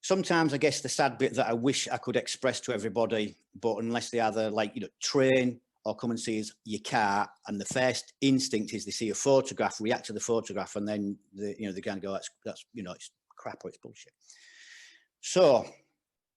sometimes, I guess, the sad bit that I wish I could express to everybody, but unless they either, like, you know, train or come and see us, you can't. And the first instinct is they see a photograph, react to the photograph, and then they're going to go, that's, you know, it's crap or it's bullshit. So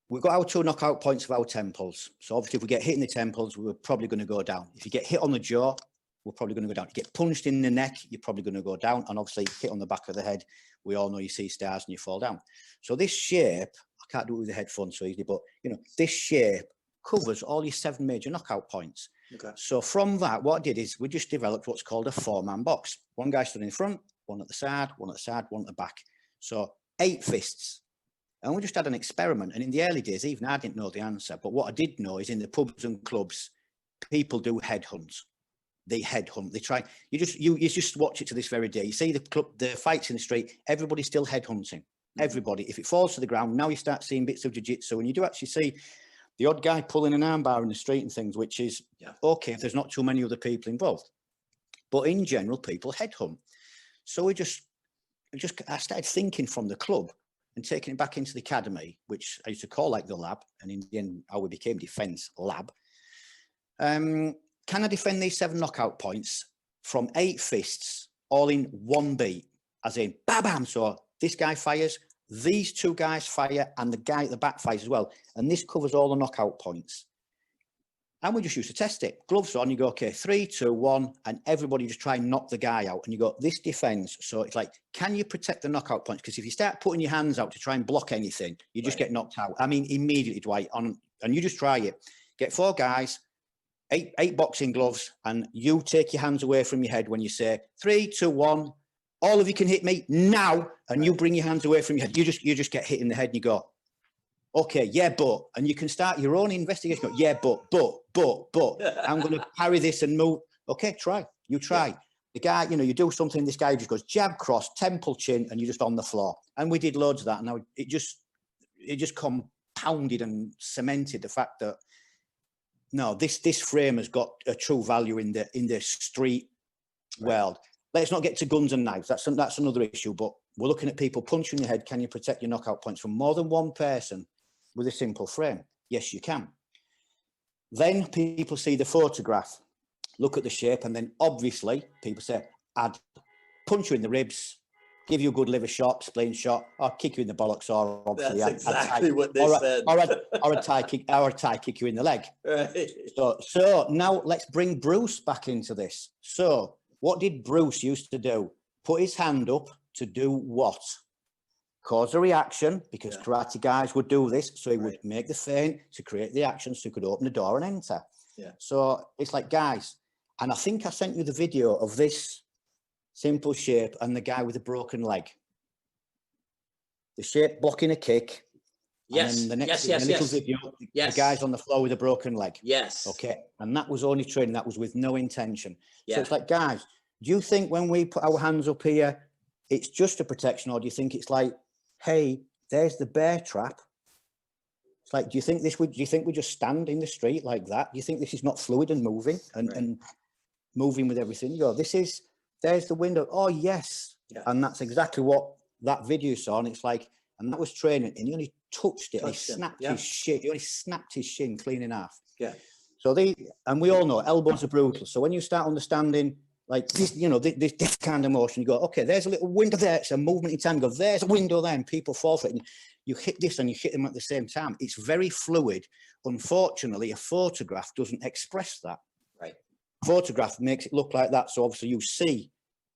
we've got our 2 knockout points of our temples. So obviously if we get hit in the temples, we're probably going to go down. If you get hit on the jaw, we're probably going to go down. If you get punched in the neck, you're probably going to go down. And obviously hit on the back of the head, we all know you see stars and you fall down. So this shape, I can't do it with the headphones so easily, but, you know, this shape covers all your 7 major knockout points. Okay. So from that, what I did is we just developed what's called a 4-man box. 1 guy stood in front, 1 at the side, 1 at the side, 1 at the back. So 8 fists. And we just had an experiment. And in the early days, even I didn't know the answer. But what I did know is in the pubs and clubs, people do headhunts. They headhunt. They try. You just watch it to this very day. You see the fights in the street. Everybody's still headhunting. Everybody. If it falls to the ground, now you start seeing bits of jiu-jitsu, and you do actually see the odd guy pulling an armbar in the street and things, which is okay if there's not too many other people involved. But in general, people headhunt. So I started thinking from the club and taking it back into the academy, which I used to call like the lab, and in the end, how we became Defence Lab. Can I defend these 7 knockout points from 8 fists, all in 1 beat? As in, bam, bam. So this guy fires, these 2 guys fire, and the guy at the back fires as well. And this covers all the knockout points. And we just used to test it. Gloves on, you go, okay, 3, 2, 1, and everybody just try and knock the guy out. And you go, this defends. So it's like, can you protect the knockout points? Because if you start putting your hands out to try and block anything, you just get knocked out. I mean, immediately, Dwight, and you just try it. Get 4 guys, 8 boxing gloves, and you take your hands away from your head when you say 3, 2, 1. All of you can hit me now, and you bring your hands away from your head. You just get hit in the head, and you go, okay, yeah, but, and you can start your own investigation. Yeah, but, I'm going to parry this and move. Okay, try. You try. Yeah. The guy, you do something. This guy just goes jab, cross, temple, chin, and you're just on the floor. And we did loads of that. And now it just compounded and cemented the fact that no, this frame has got a true value in the street world. Let's not get to guns and knives. That's another issue. But we're looking at people punching your head. Can you protect your knockout points from more than one person with a simple frame? Yes, you can. Then people see the photograph, look at the shape, and then obviously people say, I'd punch you in the ribs, give you a good liver shot, spleen shot, or kick you in the bollocks, or obviously That's exactly what they said. Or a tie kick you in the leg. Right. So now let's bring Bruce back into this. So what did Bruce used to do? Put his hand up to do what? Cause a reaction, because karate guys would do this. So he would make the feint to create the action so he could open the door and enter. Yeah. So it's like, guys, and I think I sent you the video of this simple shape and the guy with a broken leg. The shape blocking a kick. Yes. And then the next Yes. video, the guy's on the floor with a broken leg. Yes. Okay. And that was only training. That was with no intention. Yeah. So it's like, guys, do you think when we put our hands up here, it's just a protection, or do you think it's like, hey, there's the bear trap? It's like, do you think we just stand in the street like that? Do you think this is not fluid and moving and moving with everything? You go, there's the window. Oh, yes. Yeah. And that's exactly what that video saw. And it's like, and that was training, and he only touched it. He snapped his shin. He only snapped his shin clean in half. Yeah. So and we all know elbows are brutal. So when you start understanding like this, this kind of motion, you go, okay, there's a little window there. It's a movement in time. You go, there's a window there, and people fall for it. And you hit this and you hit them at the same time. It's very fluid. Unfortunately, a photograph doesn't express that. Right. Photograph makes it look like that. So obviously you see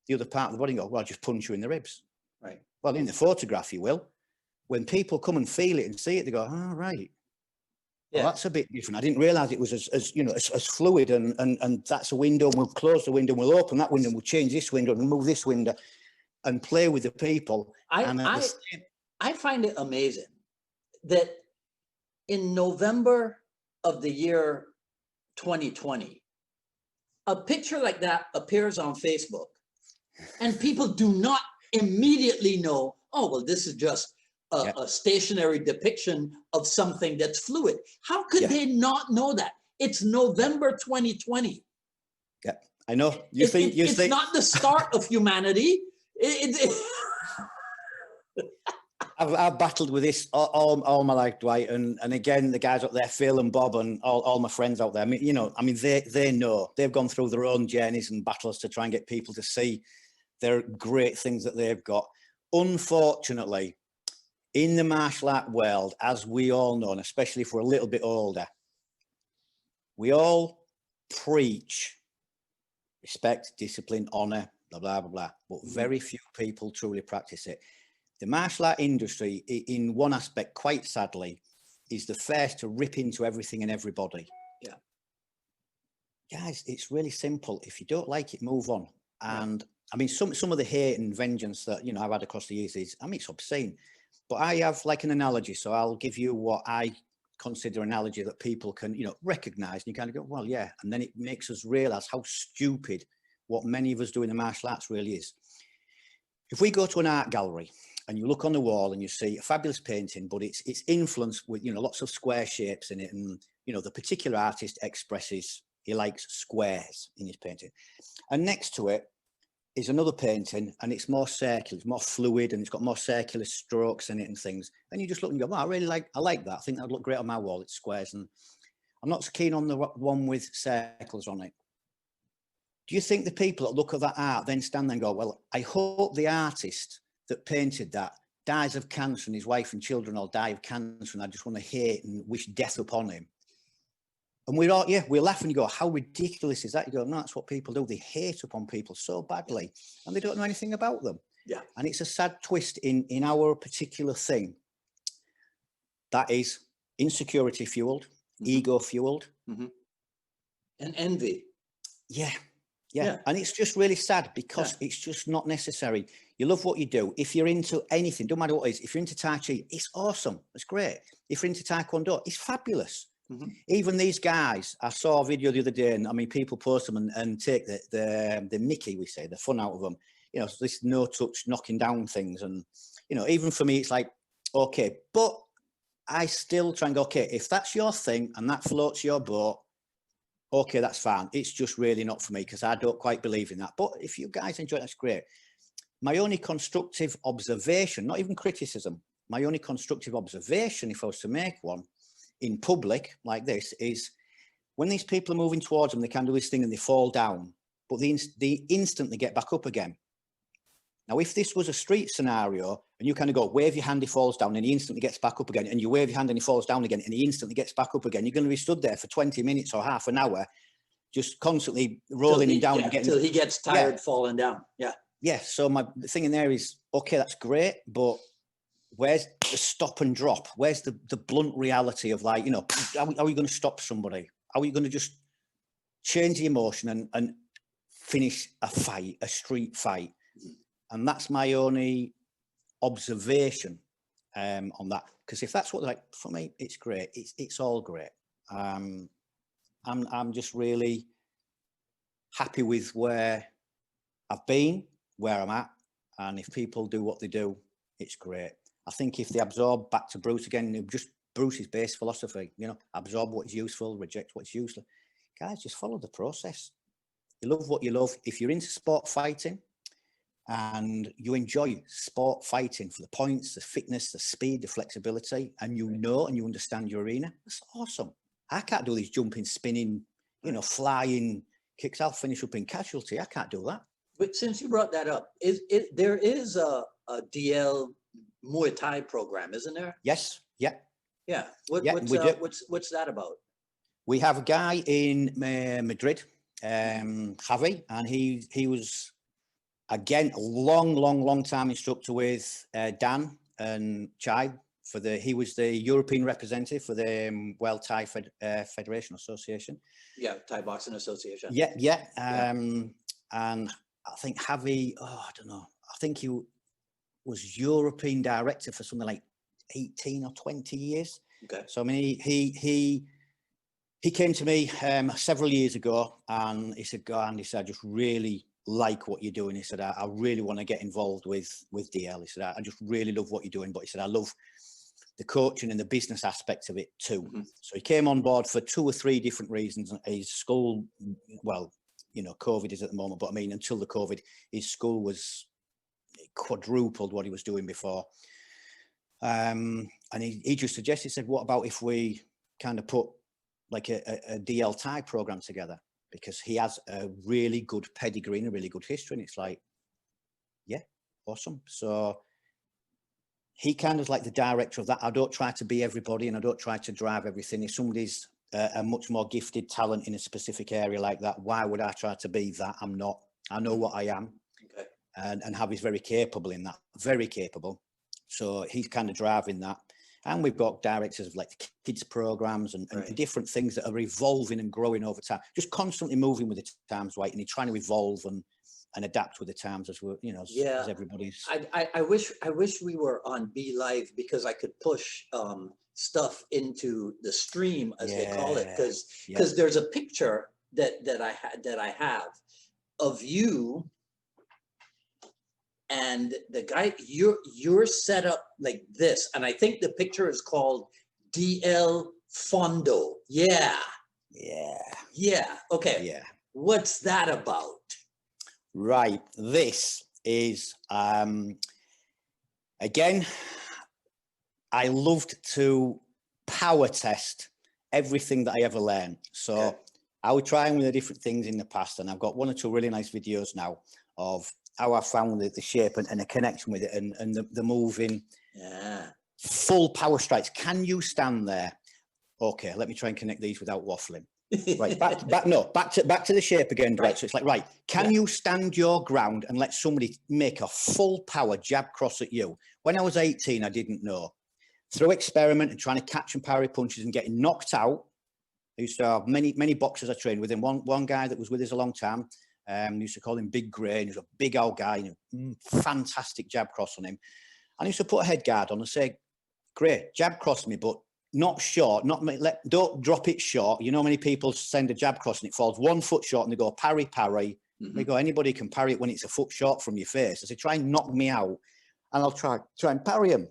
the other part of the body and go, well, I'll just punch you in the ribs. Right. Well, in the photograph, you will. When people come and feel it and see it, they go, oh, right. Yeah. Well, that's a bit different. I didn't realize it was as fluid and that's a window, and we'll close the window, and we'll open that window, and we'll change this window and move this window and play with the people. I find it amazing that in November of the year 2020, a picture like that appears on Facebook and people do not immediately know, oh, well, this is just a stationary depiction of something that's fluid. How could they not know that? It's November 2020. Yeah, I know. It's not the start of humanity. I've battled with this all my life, Dwight, and again, the guys up there, Phil and Bob, and all my friends out there. They know. They've gone through their own journeys and battles to try and get people to see their great things that they've got. Unfortunately, in the martial art world, as we all know, and especially if we're a little bit older, we all preach respect, discipline, honor, blah, blah, blah, blah, but very few people truly practice it. The martial art industry, in one aspect, quite sadly, is the first to rip into everything and everybody. Yeah. Guys, it's really simple. If you don't like it, move on. And I mean, some of the hate and vengeance that, I've had across the years is, it's obscene. But I have like an analogy. So I'll give you what I consider an analogy that people can, recognize. And you kind of go, well, yeah. And then it makes us realize how stupid what many of us do in the martial arts really is. If we go to an art gallery and you look on the wall and you see a fabulous painting, but it's influenced with, lots of square shapes in it. And, the particular artist expresses, he likes squares in his painting. And next to it is another painting, and it's more circular, it's more fluid, and it's got more circular strokes in it and things. And you just look and you go, oh, I like that. I think that'd look great on my wall. It's squares. And I'm not so keen on the one with circles on it. Do you think the people that look at that art then stand there and go, well, I hope the artist that painted that dies of cancer and his wife and children all die of cancer, and I just want to hate and wish death upon him? And we're all, we laugh and you go, how ridiculous is that? You go, no, that's what people do. They hate upon people so badly and they don't know anything about them. Yeah. And it's a sad twist in our particular thing. That is insecurity fueled, ego fueled. And envy. Yeah. And it's just really sad because it's just not necessary. You love what you do. If you're into anything, don't matter what it is, if you're into Tai Chi, it's awesome. It's great. If you're into Taekwondo, it's fabulous. Even these guys, I saw a video the other day, and people post them and take the Mickey, we say, the fun out of them. This no touch knocking down things. And, even for me, it's like, okay, but I still try and go, okay, if that's your thing and that floats your boat, okay, that's fine. It's just really not for me because I don't quite believe in that. But if you guys enjoy it, that's great. My only constructive observation, not even criticism, my only constructive observation, if I was to make one in public like this, is when these people are moving towards them, they can do this thing and they fall down, but they instantly get back up again. Now, if this was a street scenario and you kind of go, wave your hand, he falls down and he instantly gets back up again, and you wave your hand and he falls down again and he instantly gets back up again, you're going to be stood there for 20 minutes or half an hour, just constantly rolling him down and getting until he gets tired falling down. Yeah. Yeah. So the thing in there is, okay, that's great, but where's the stop and drop? Where's the blunt reality of, like, you know, how are you going to stop somebody? How are you going to just change the emotion and finish a fight, a street fight? And that's my only observation on that. Because if that's what, like, for me, it's great. It's all great. I'm just really happy with where I've been, where I'm at, and if people do what they do, it's great. I think if they absorb, back to Bruce again, just Bruce's base philosophy, you know, absorb what is useful, reject what's useless. Guys, just follow the process. You love what you love. If you're into sport fighting and you enjoy sport fighting for the points, the fitness, the speed, the flexibility, and you know and you understand your arena, that's awesome. I can't do these jumping, spinning, you know, flying kicks. I'll finish up in casualty. I can't do that. But since you brought that up, there is a DL Muay Thai program, isn't there? Yes. Yeah. Yeah. What's that about? We have a guy in Madrid, Javi, and he was, again, a long time instructor with Dan and Chai he was the European representative for the World Thai Federation Association. Yeah, Thai Boxing Association. Yeah. And I think Javi, I don't know, I think he was European director for something like 18 or 20 years. Okay. So I mean, he came to me several years ago, and he said, "Go," and he said, "I just really like what you're doing." He said, I really want to get involved with DL. He said, I just really love what you're doing, but he said, I love the coaching and the business aspect of it too. Mm-hmm. So he came on board for 2 or 3 different reasons. His school, well, you know, COVID is at the moment, but I mean, until the COVID, his school was quadrupled what he was doing before. And he just suggested, said, what about if we kind of put like a DL Thai program together? Because he has a really good pedigree and a really good history. And it's like, yeah, awesome. So he kind of like the director of that. I don't try to be everybody and I don't try to drive everything. If somebody's a much more gifted talent in a specific area like that, why would I try to be that? I'm not. I know what I am. Okay. And Javi's very capable in that, very capable. So he's kind of driving that. And we've got directors of like kids programs and different things that are evolving and growing over time, just constantly moving with the times, right? And you're trying to evolve and adapt with the times as we're, you know, as everybody's. I wish we were on Be Live, because I could push stuff into the stream, as they call it, because there's a picture that I have of you. And the guy, you're set up like this. And I think the picture is called DL Fondo. Yeah. Okay. Yeah. What's that about? Right. This is, again, I loved to power test everything that I ever learned. So I would try with the different things in the past. And I've got 1 or 2 really nice videos now of how I found the shape and a connection with it and the moving. Yeah. Full power strikes. Can you stand there? Okay, let me try and connect these without waffling. Right, back to the shape again, Dwight. Right. So it's like, right, can you stand your ground and let somebody make a full power jab cross at you? When I was 18, I didn't know. Through experiment and trying to catch and parry punches and getting knocked out, I used to have many boxers I trained with him. One guy that was with us a long time, used to call him Big Grey. He was a big old guy, you know, fantastic jab cross on him. And I used to put a head guard on and say, "Great, jab cross me, but not short, don't drop it short." You know, many people send a jab cross and it falls 1 foot short and they go parry. Mm-hmm. They go, anybody can parry it when it's a foot short from your face. I say, try and knock me out and I'll try and parry him.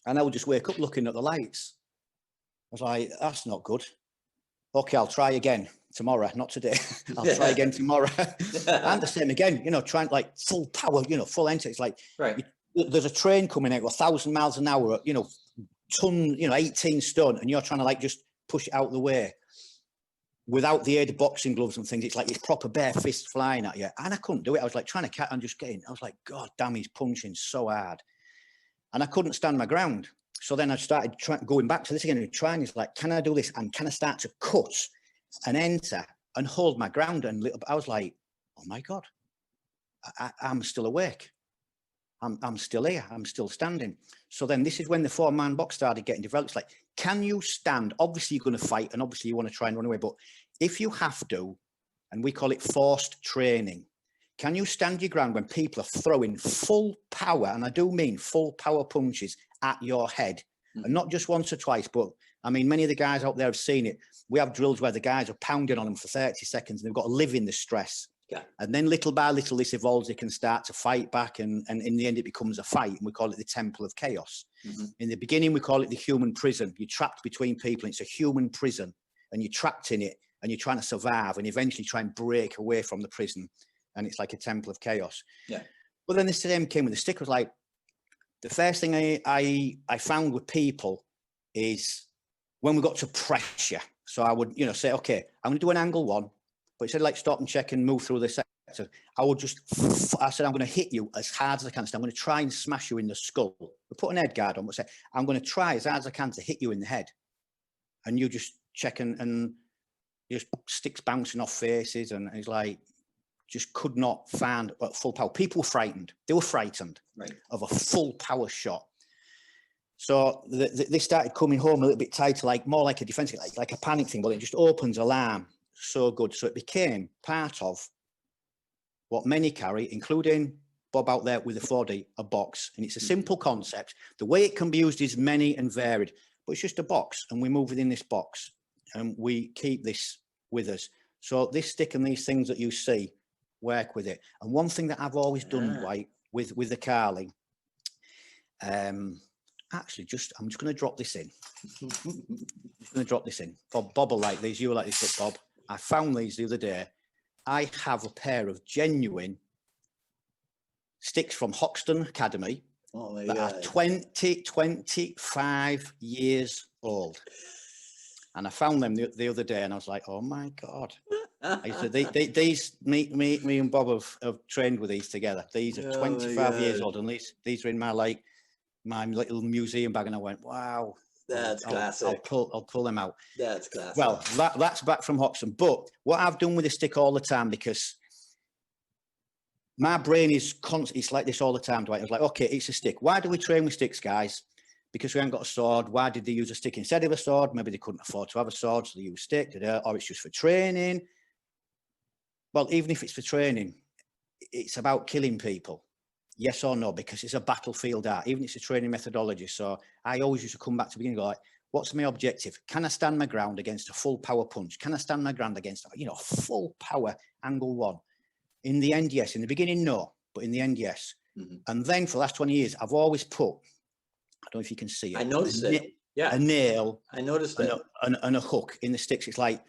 And I would just wake up looking at the lights. I was like, that's not good. Okay, I'll try again tomorrow, not today. I'll try again tomorrow. And the same again, you know, trying like full power, you know, full enter. It's like, there's a train coming out 1,000 miles an hour, you know, 18 stone, and you're trying to like just push it out of the way. without the aid of boxing gloves and things, it's like it's proper bare fist flying at you. And I couldn't do it. I was like trying to catch and just getting, I was like, God damn, he's punching so hard. And I couldn't stand my ground. So then I started going back to this again and trying, it's like, can I do this? And can I start to cut and enter and hold my ground? And I was like, oh my God, I'm still awake. I'm still here. I'm still standing. So then this is when the 4-man box started getting developed. It's like, can you stand? Obviously you're going to fight and obviously you want to try and run away. But if you have to, and we call it forced training, can you stand your ground when people are throwing full power, and I do mean full power punches at your head, and not just once or twice, but I mean, many of the guys out there have seen it. We have drills where the guys are pounding on them for 30 seconds and they've got to live in the stress. Yeah. And then little by little, this evolves. They can start to fight back. And in the end, it becomes a fight. And we call it the temple of chaos. In the beginning, we call it the human prison. You're trapped between people. And it's a human prison. And you're trapped in it. And you're trying to survive and eventually try and break away from the prison. And it's like a temple of chaos. Yeah. But then this time came with the stick. Was like, the first thing I found with people is when we got to pressure. So I would, say, okay, I'm going to do an angle one. But instead of like stop and check and move through the sector, I said, I'm going to hit you as hard as I can. So I'm going to try and smash you in the skull. We put an head guard on, but say, I'm going to try as hard as I can to hit you in the head. And you just check and just sticks bouncing off faces. And it's like, just could not find full power. People were frightened. They were frightened of a full power shot. So they started coming home a little bit tighter, like more like a defensive, like a panic thing, but it just opens alarm. So good. So it became part of what many carry, including Bob out there with the 4D, a box. And it's a simple concept. The way it can be used is many and varied, but it's just a box and we move within this box and we keep this with us. So this stick and these things that you see, work with it. And one thing that I've always done, Dwight, with the Carling, actually, I'm just going to drop this in. Bob will like these. You will like this, Bob. I found these the other day. I have a pair of genuine sticks from Hoxton Academy that are 25 years old. And I found them the other day and I was like, oh my God. These, me and Bob have trained with these together. These are 25 years old and these are in my little museum bag. And I went, wow. That's classic. I'll pull them out. That's classic. Well, that's back from Hoxton. But what I've done with the stick all the time, because my brain is constant, it's like this all the time, Dwight. I was like, okay, it's a stick. Why do we train with sticks, guys? Because we haven't got a sword. Why did they use a stick instead of a sword? Maybe they couldn't afford to have a sword, so they use a stick, or it's just for training. Well, even if it's for training, it's about killing people. Yes or no, because it's a battlefield art, even if it's a training methodology. So I always used to come back to the beginning and go like, what's my objective? Can I stand my ground against a full power punch? Can I stand my ground against, full power angle one? In the end, yes. In the beginning, no. But in the end, yes. And then for the last 20 years, I've always put, I don't know if you can see it. I noticed it. Yeah. A nail. I noticed it. And a hook in the sticks. It's like,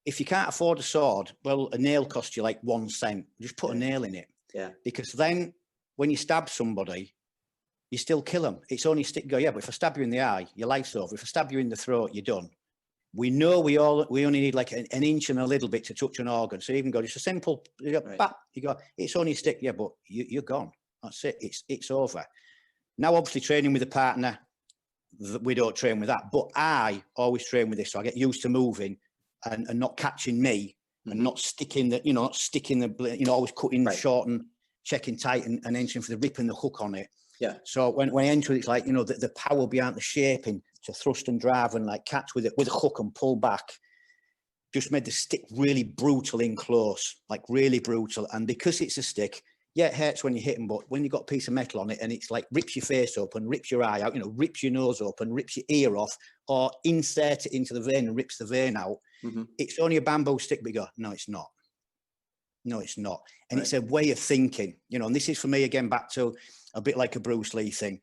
if you can't afford a sword, well, a nail costs you like 1 cent. Just put a nail in it. Yeah. Because then when you stab somebody, you still kill them. It's only stick go, but if I stab you in the eye, your life's over. If I stab you in the throat, you're done. We know we only need like an inch and a little bit to touch an organ. So even go, just a simple, bap, you go, it's only a stick, but you're gone. That's it. It's over. Now, obviously, training with a partner, we don't train with that. But I always train with this, so I get used to moving and not catching me and not sticking the, always cutting short and checking tight and entering for the rip and the hook on it. Yeah. So when I enter, it's like, the power behind the shaping to thrust and drive and like catch with a hook and pull back. Just made the stick really brutal in close, like really brutal. And because it's a stick, it hurts when you hit them, but when you've got a piece of metal on it and it's like rips your face open, rips your eye out, rips your nose open, rips your ear off, or insert it into the vein and rips the vein out, it's only a bamboo stick. We go, no, it's not. No, it's not. And it's a way of thinking, and this is for me, again, back to a bit like a Bruce Lee thing.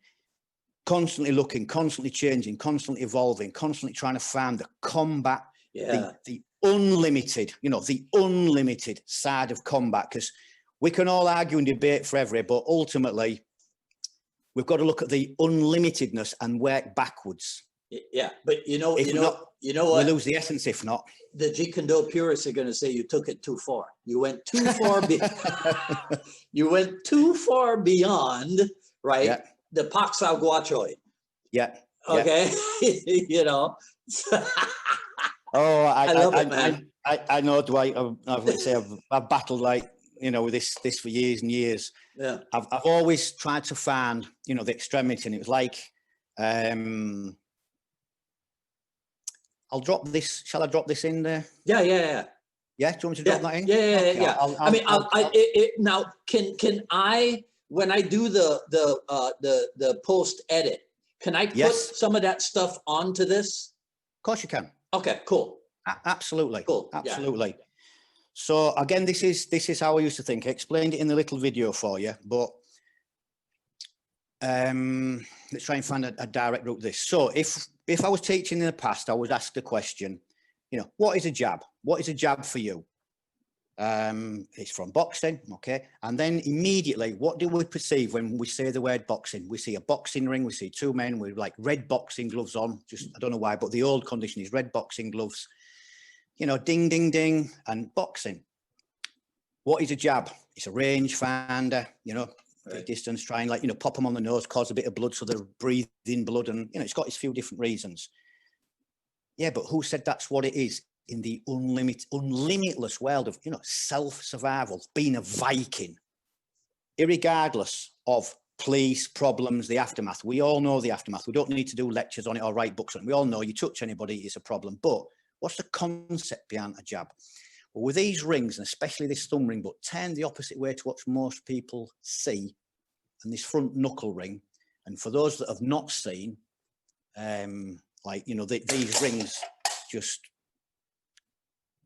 Constantly looking, constantly changing, constantly evolving, constantly trying to find the combat, the unlimited, the unlimited side of combat. Because we can all argue and debate forever, but ultimately, we've got to look at the unlimitedness and work backwards. Yeah, but You know we what? lose the essence if not. The Jeet Kune Do purists are going to say you took it too far. You went too far. You went too far beyond, right? Yeah. The Pacsowing. Yeah. Okay. You know. Oh, I love it, man. I know, Dwight. I've battled like, you know, with this for years and years. Yeah. I've always tried to find, you know, the extremity, and it was like, I'll drop this. Shall I drop this in there? Yeah, yeah, yeah. Yeah, do you want me to drop that in? Yeah, Okay, yeah. Now, can I, when I do the post edit, can I put some of that stuff onto this? Of course you can. Okay, cool. Absolutely. Cool. Absolutely. Yeah. So again, this is how I used to think. I explained it in the little video for you, but let's try and find a direct route to this. So if I was teaching in the past, I was asked the question, you know, what is a jab? What is a jab for you? It's from boxing, okay? And then immediately, what do we perceive when we say the word boxing? We see a boxing ring, we see two men with like red boxing gloves on, just, I don't know why, but the old condition is red boxing gloves, you know, ding, ding, ding, and boxing. What is a jab? It's a range finder, you know, right. Distance, try and like, you know, pop them on the nose, cause a bit of blood so they're breathing blood, and, you know, it's got its few different reasons. Yeah, but who said that's what it is in the unlimitless world of, you know, self-survival, being a Viking, irregardless of police, problems, the aftermath. We all know the aftermath. We don't need to do lectures on it or write books on it. We all know you touch anybody, it's a problem. But what's the concept behind a jab? Well, with these rings, and especially this thumb ring, but turn the opposite way to what most people see, and this front knuckle ring. And for those that have not seen, like, you know, these rings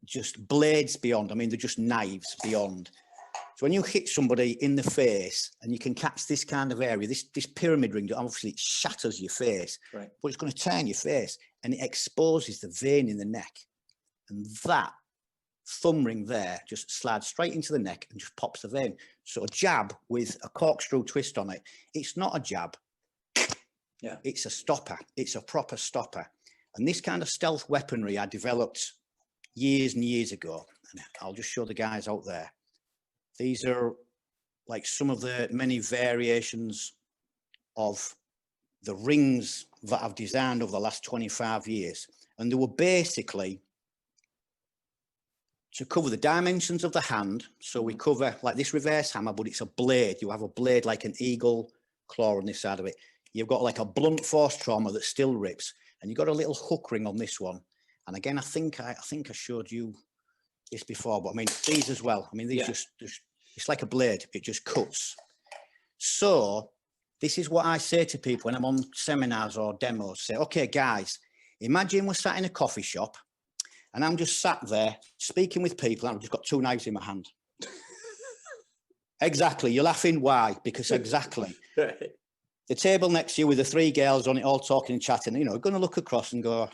just blades beyond. I mean, they're just knives beyond. So when you hit somebody in the face and you can catch this kind of area, this pyramid ring, obviously it shatters your face, right, but it's going to turn your face and it exposes the vein in the neck. And that thumb ring there just slides straight into the neck and just pops the vein. So a jab with a corkscrew twist on it, it's not a jab. Yeah, it's a stopper. It's a proper stopper. And this kind of stealth weaponry I developed years and years ago. And I'll just show the guys out there. These are like some of the many variations of the rings that I've designed over the last 25 years. And they were basically to cover the dimensions of the hand. So we cover like this reverse hammer, but it's a blade. You have a blade like an eagle claw on this side of it. You've got like a blunt force trauma that still rips, and you've got a little hook ring on this one. And again, I think I showed you this before, but I mean, these as well. I mean, these just it's like a blade. It just cuts. So this is what I say to people when I'm on seminars or demos. Say, okay, guys, imagine we're sat in a coffee shop and I'm just sat there speaking with people and I've just got two knives in my hand. Exactly. You're laughing. Why? Because exactly. Right. The table next to you with the three girls on it, all talking and chatting, you know, going to look across and go,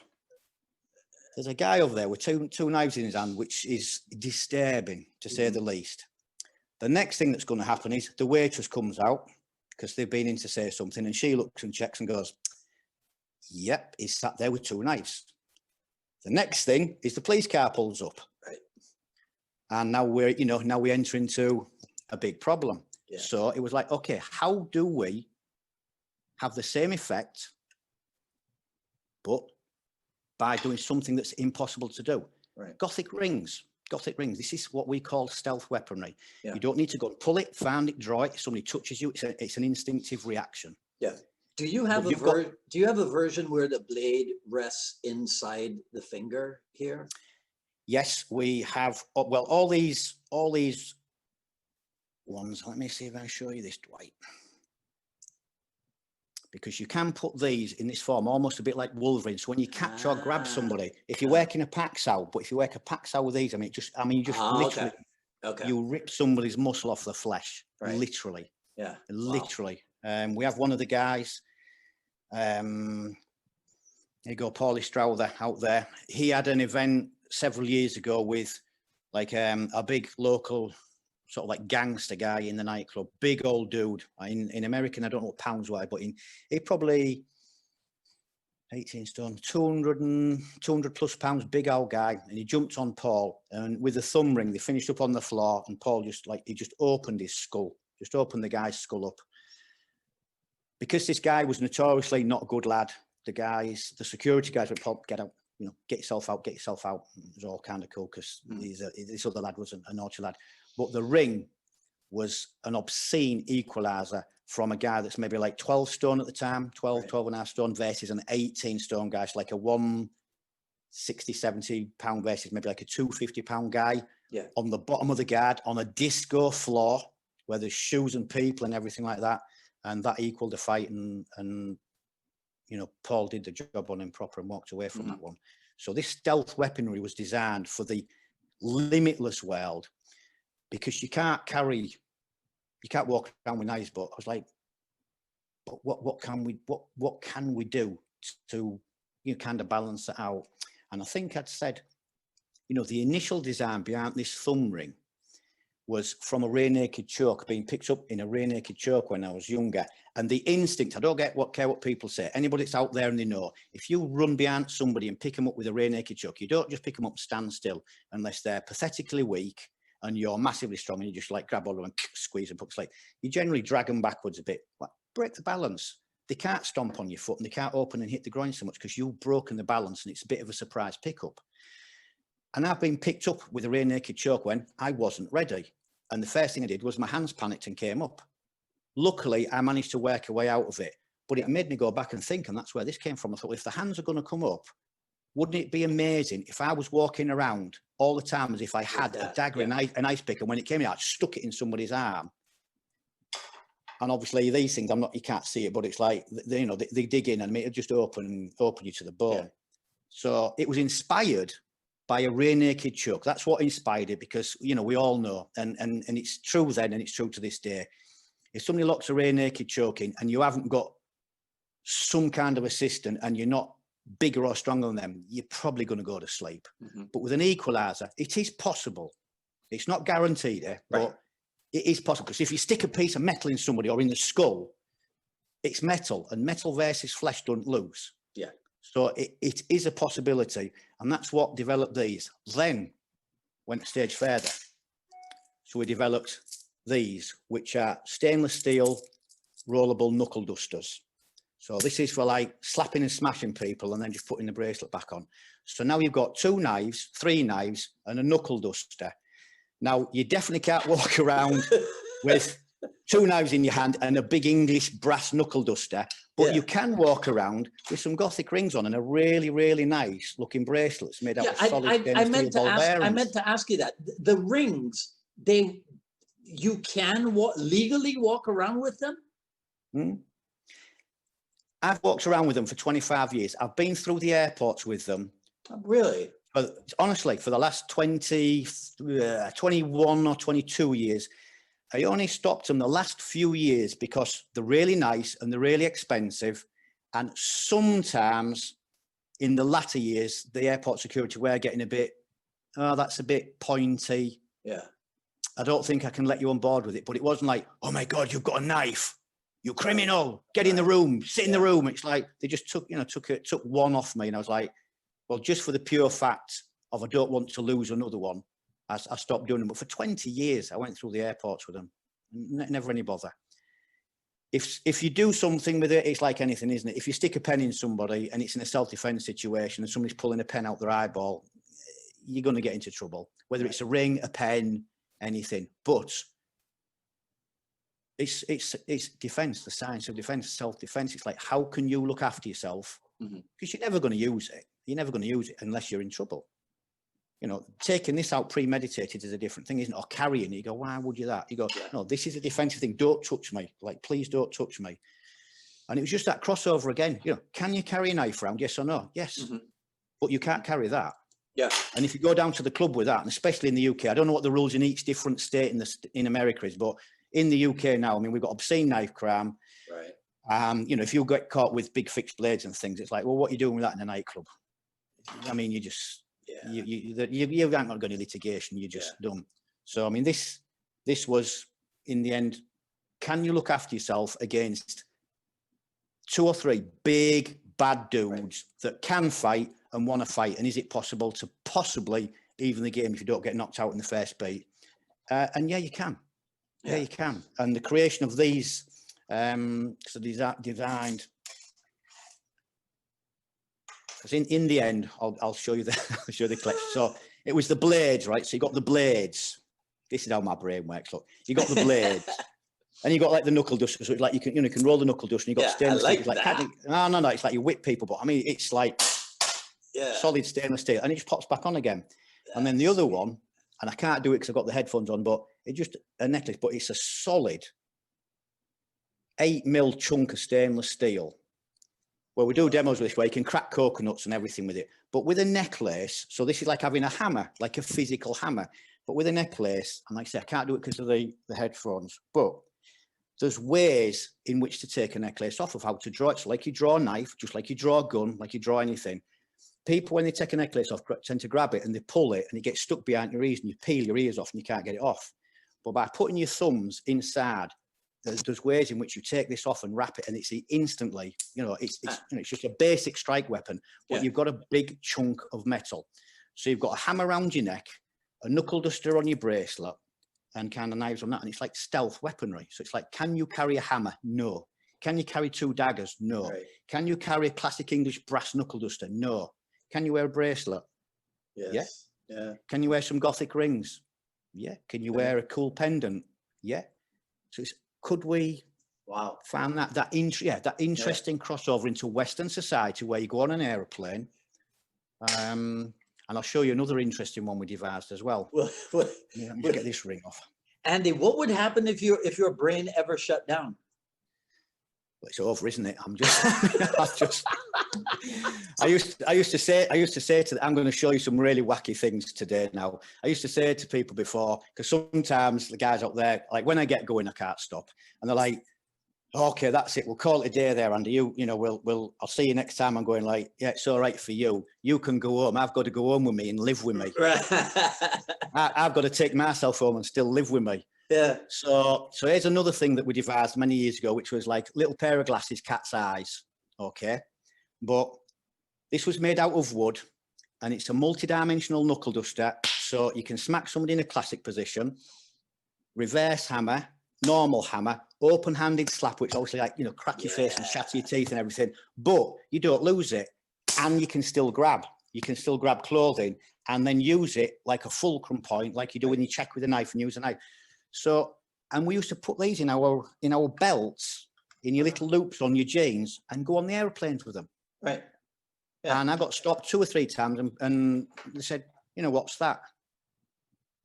there's a guy over there with two knives in his hand, which is disturbing, to say the least. The next thing that's going to happen is the waitress comes out because they've been in to say something, and she looks and checks and goes, yep, he's sat there with two knives. The next thing is the police car pulls up. Right. And now we enter into a big problem. Yeah. So it was like, okay, how do we have the same effect, but by doing something that's impossible to do? Right. Gothic rings. This is what we call stealth weaponry. Yeah. You don't need to go and pull it, find it, draw it. If somebody touches you, it's an instinctive reaction. Yeah. Do you have a version where the blade rests inside the finger here? Yes, we have. Well, all these ones. Let me see if I show you this, Dwight. Because you can put these in this form, almost a bit like Wolverine. So when you catch or grab somebody, if you're working a Pacsow, but if you work a Pacsow with these, you just literally, you rip somebody's muscle off the flesh, right. Literally. Yeah. Literally. Wow. We have one of the guys, there you go, Paulie Strowther out there. He had an event several years ago with like a big local sort of like gangster guy in the nightclub, big old dude. In American, I don't know what pounds were, but he probably 18 stone, 200 plus pounds, big old guy. And he jumped on Paul, and with a thumb ring, they finished up on the floor, and Paul he just opened his skull, just opened the guy's skull up. Because this guy was notoriously not a good lad, the security guys went, Paul, get out, get yourself out, get yourself out. It was all kind of cool because this other lad was a naughty lad. But the ring was an obscene equaliser from a guy that's maybe like 12 stone at the time, 12 and a half stone versus an 18 stone guy. So like a 160, 70 pound versus maybe like a 250 pound guy on the bottom of the guard on a disco floor where there's shoes and people and everything like that. And that equaled the fight. And Paul did the job on him proper and walked away from that one. So this stealth weaponry was designed for the limitless world because you can't walk around with knives. But I was like, but what can we do to kind of balance it out? And I think I'd said, the initial design behind this thumb ring was from a rear naked choke, being picked up in a rear naked choke when I was younger. And the instinct, I don't care what people say. Anybody that's out there and they know, if you run behind somebody and pick them up with a rear naked choke, you don't just pick them up and stand still unless they're pathetically weak and you're massively strong and you just like grab hold of them and squeeze and put like, you generally drag them backwards a bit, break the balance. They can't stomp on your foot and they can't open and hit the groin so much because you've broken the balance and it's a bit of a surprise pickup. And I've been picked up with a rear naked choke when I wasn't ready. And the first thing I did was my hands panicked and came up. Luckily, I managed to work a way out of it, but it made me go back and think, and that's where this came from. I thought, well, if the hands are going to come up, wouldn't it be amazing if I was walking around all the time as if I had a dagger and an ice pick, and when it came out, I stuck it in somebody's arm. And obviously these things, you can't see it, but it's like, they dig in and it'll just open you to the bone. Yeah. So it was inspired by a rear naked choke. That's what inspired it because, we all know, and it's true then and it's true to this day. If somebody locks a rear naked choke in and you haven't got some kind of assistant and you're not bigger or stronger than them, you're probably going to go to sleep. But with an equaliser, it is possible. It's not guaranteed, but it is possible. Because if you stick a piece of metal in somebody or in the skull, it's metal, and metal versus flesh don't lose. Yeah. So it is a possibility, and that's what developed these. Then went a stage further. So we developed these, which are stainless steel rollable knuckle dusters. So this is for like slapping and smashing people and then just putting the bracelet back on. So now you've got 2 knives, 3 knives and a knuckle duster. Now you definitely can't walk around with 2 knives in your hand and a big English brass knuckle duster, but you can walk around with some gothic rings on and a really, really nice looking bracelets made out of solid stainless steel ball bearings. I meant to ask you that. The rings, you can legally walk around with them? I've walked around with them for 25 years. I've been through the airports with them. Oh, really? But honestly, for the last 21 or 22 years, I only stopped them the last few years because they're really nice and they're really expensive. And sometimes in the latter years, the airport security were getting a bit, that's a bit pointy. Yeah. I don't think I can let you on board with it. But it wasn't like, oh my God, you've got a knife. You criminal, get in the room, sit in the room. It's like they just took one off me, and I was like, well, just for the pure fact of I don't want to lose another one, I stopped doing them. But for 20 years, I went through the airports with them, never any bother. If you do something with it, it's like anything, isn't it? If you stick a pen in somebody and it's in a self-defense situation and somebody's pulling a pen out their eyeball, you're going to get into trouble. Whether it's a ring, a pen, anything, but. It's defense, the science of defense, self-defense. It's like, how can you look after yourself? Because you're never going to use it. You're never going to use it unless you're in trouble. Taking this out premeditated is a different thing, isn't it? Or carrying it. You go, why would you that? You go, no, this is a defensive thing. Don't touch me. Like, please don't touch me. And it was just that crossover again. Can you carry a knife around? Yes or no? Yes. But you can't carry that. Yeah. And if you go down to the club with that, and especially in the UK, I don't know what the rules in each different state in America is, but in the UK now, I mean, we've got obscene knife crime. Right. If you get caught with big fixed blades and things, it's like, well, what are you doing with that in a nightclub? I mean, you just, you haven't got any litigation, you're just done. So, I mean, this was, in the end, can you look after yourself against 2 or 3 big, bad dudes that can fight and want to fight? And is it possible to possibly even the game if you don't get knocked out in the first beat? And yeah, you can. Yeah, you can. And the creation of these, so designed. Because in the end, I'll show you the I'll show you the collection. So it was the blades, right? So you got the blades. This is how my brain works. Look, you got the blades, and you got like the knuckle duster. So it's like you can roll the knuckle duster. And you got stainless steel. It's like no. It's like you whip people, but I mean it's like solid stainless steel, and it just pops back on again. And then the other one, and I can't do it because I've got the headphones on, but it's just a necklace, but it's a solid 8mm chunk of stainless steel. Well, we do demos with this where you can crack coconuts and everything with it, but with a necklace. So this is like having a hammer, like a physical hammer, but with a necklace. And like I say, I can't do it because of the headphones, but there's ways in which to take a necklace off of how to draw it. So like you draw a knife, just like you draw a gun, like you draw anything. People, when they take a necklace off, tend to grab it and they pull it and it gets stuck behind your ears and you peel your ears off and you can't get it off. But by putting your thumbs inside, there's ways in which you take this off and wrap it, and it's instantly, it's just a basic strike weapon, but you've got a big chunk of metal. So you've got a hammer around your neck, a knuckle duster on your bracelet, and kind of knives on that, and it's like stealth weaponry. So it's like, can you carry a hammer? No. Can you carry 2 daggers? No. Right. Can you carry a classic English brass knuckle duster? No. Can you wear a bracelet? Yes. Yeah. Can you wear some gothic rings? Yeah. Can you wear a cool pendant? Yeah. So could we find that interesting crossover into Western society where you go on an aeroplane? And I'll show you another interesting one we devised as well. Let me get this ring off. Andy, what would happen if your brain ever shut down? Well, it's over, isn't it? I used to say to them, I'm going to show you some really wacky things today. Now, I used to say to people before, because sometimes the guys out there, like when I get going, I can't stop, and they're like, "Okay, that's it. We'll call it a day there, Andy. I'll see you next time." I'm going like, "Yeah, it's all right for you. You can go home. I've got to go home with me and live with me. I've got to take myself home and still live with me." Yeah. So here's another thing that we devised many years ago, which was like little pair of glasses, cat's eyes. Okay. But this was made out of wood, and it's a multi-dimensional knuckle duster. So you can smack somebody in a classic position, reverse hammer, normal hammer, open-handed slap, which obviously like, crack your face and shatter your teeth and everything, but you don't lose it. And you can still grab clothing and then use it like a fulcrum point, like you do when you check with a knife and use a knife. So, and we used to put these in our belts, in your little loops on your jeans, and go on the airplanes with them. Right. Yeah. And I got stopped 2 or 3 times, and they said, what's that?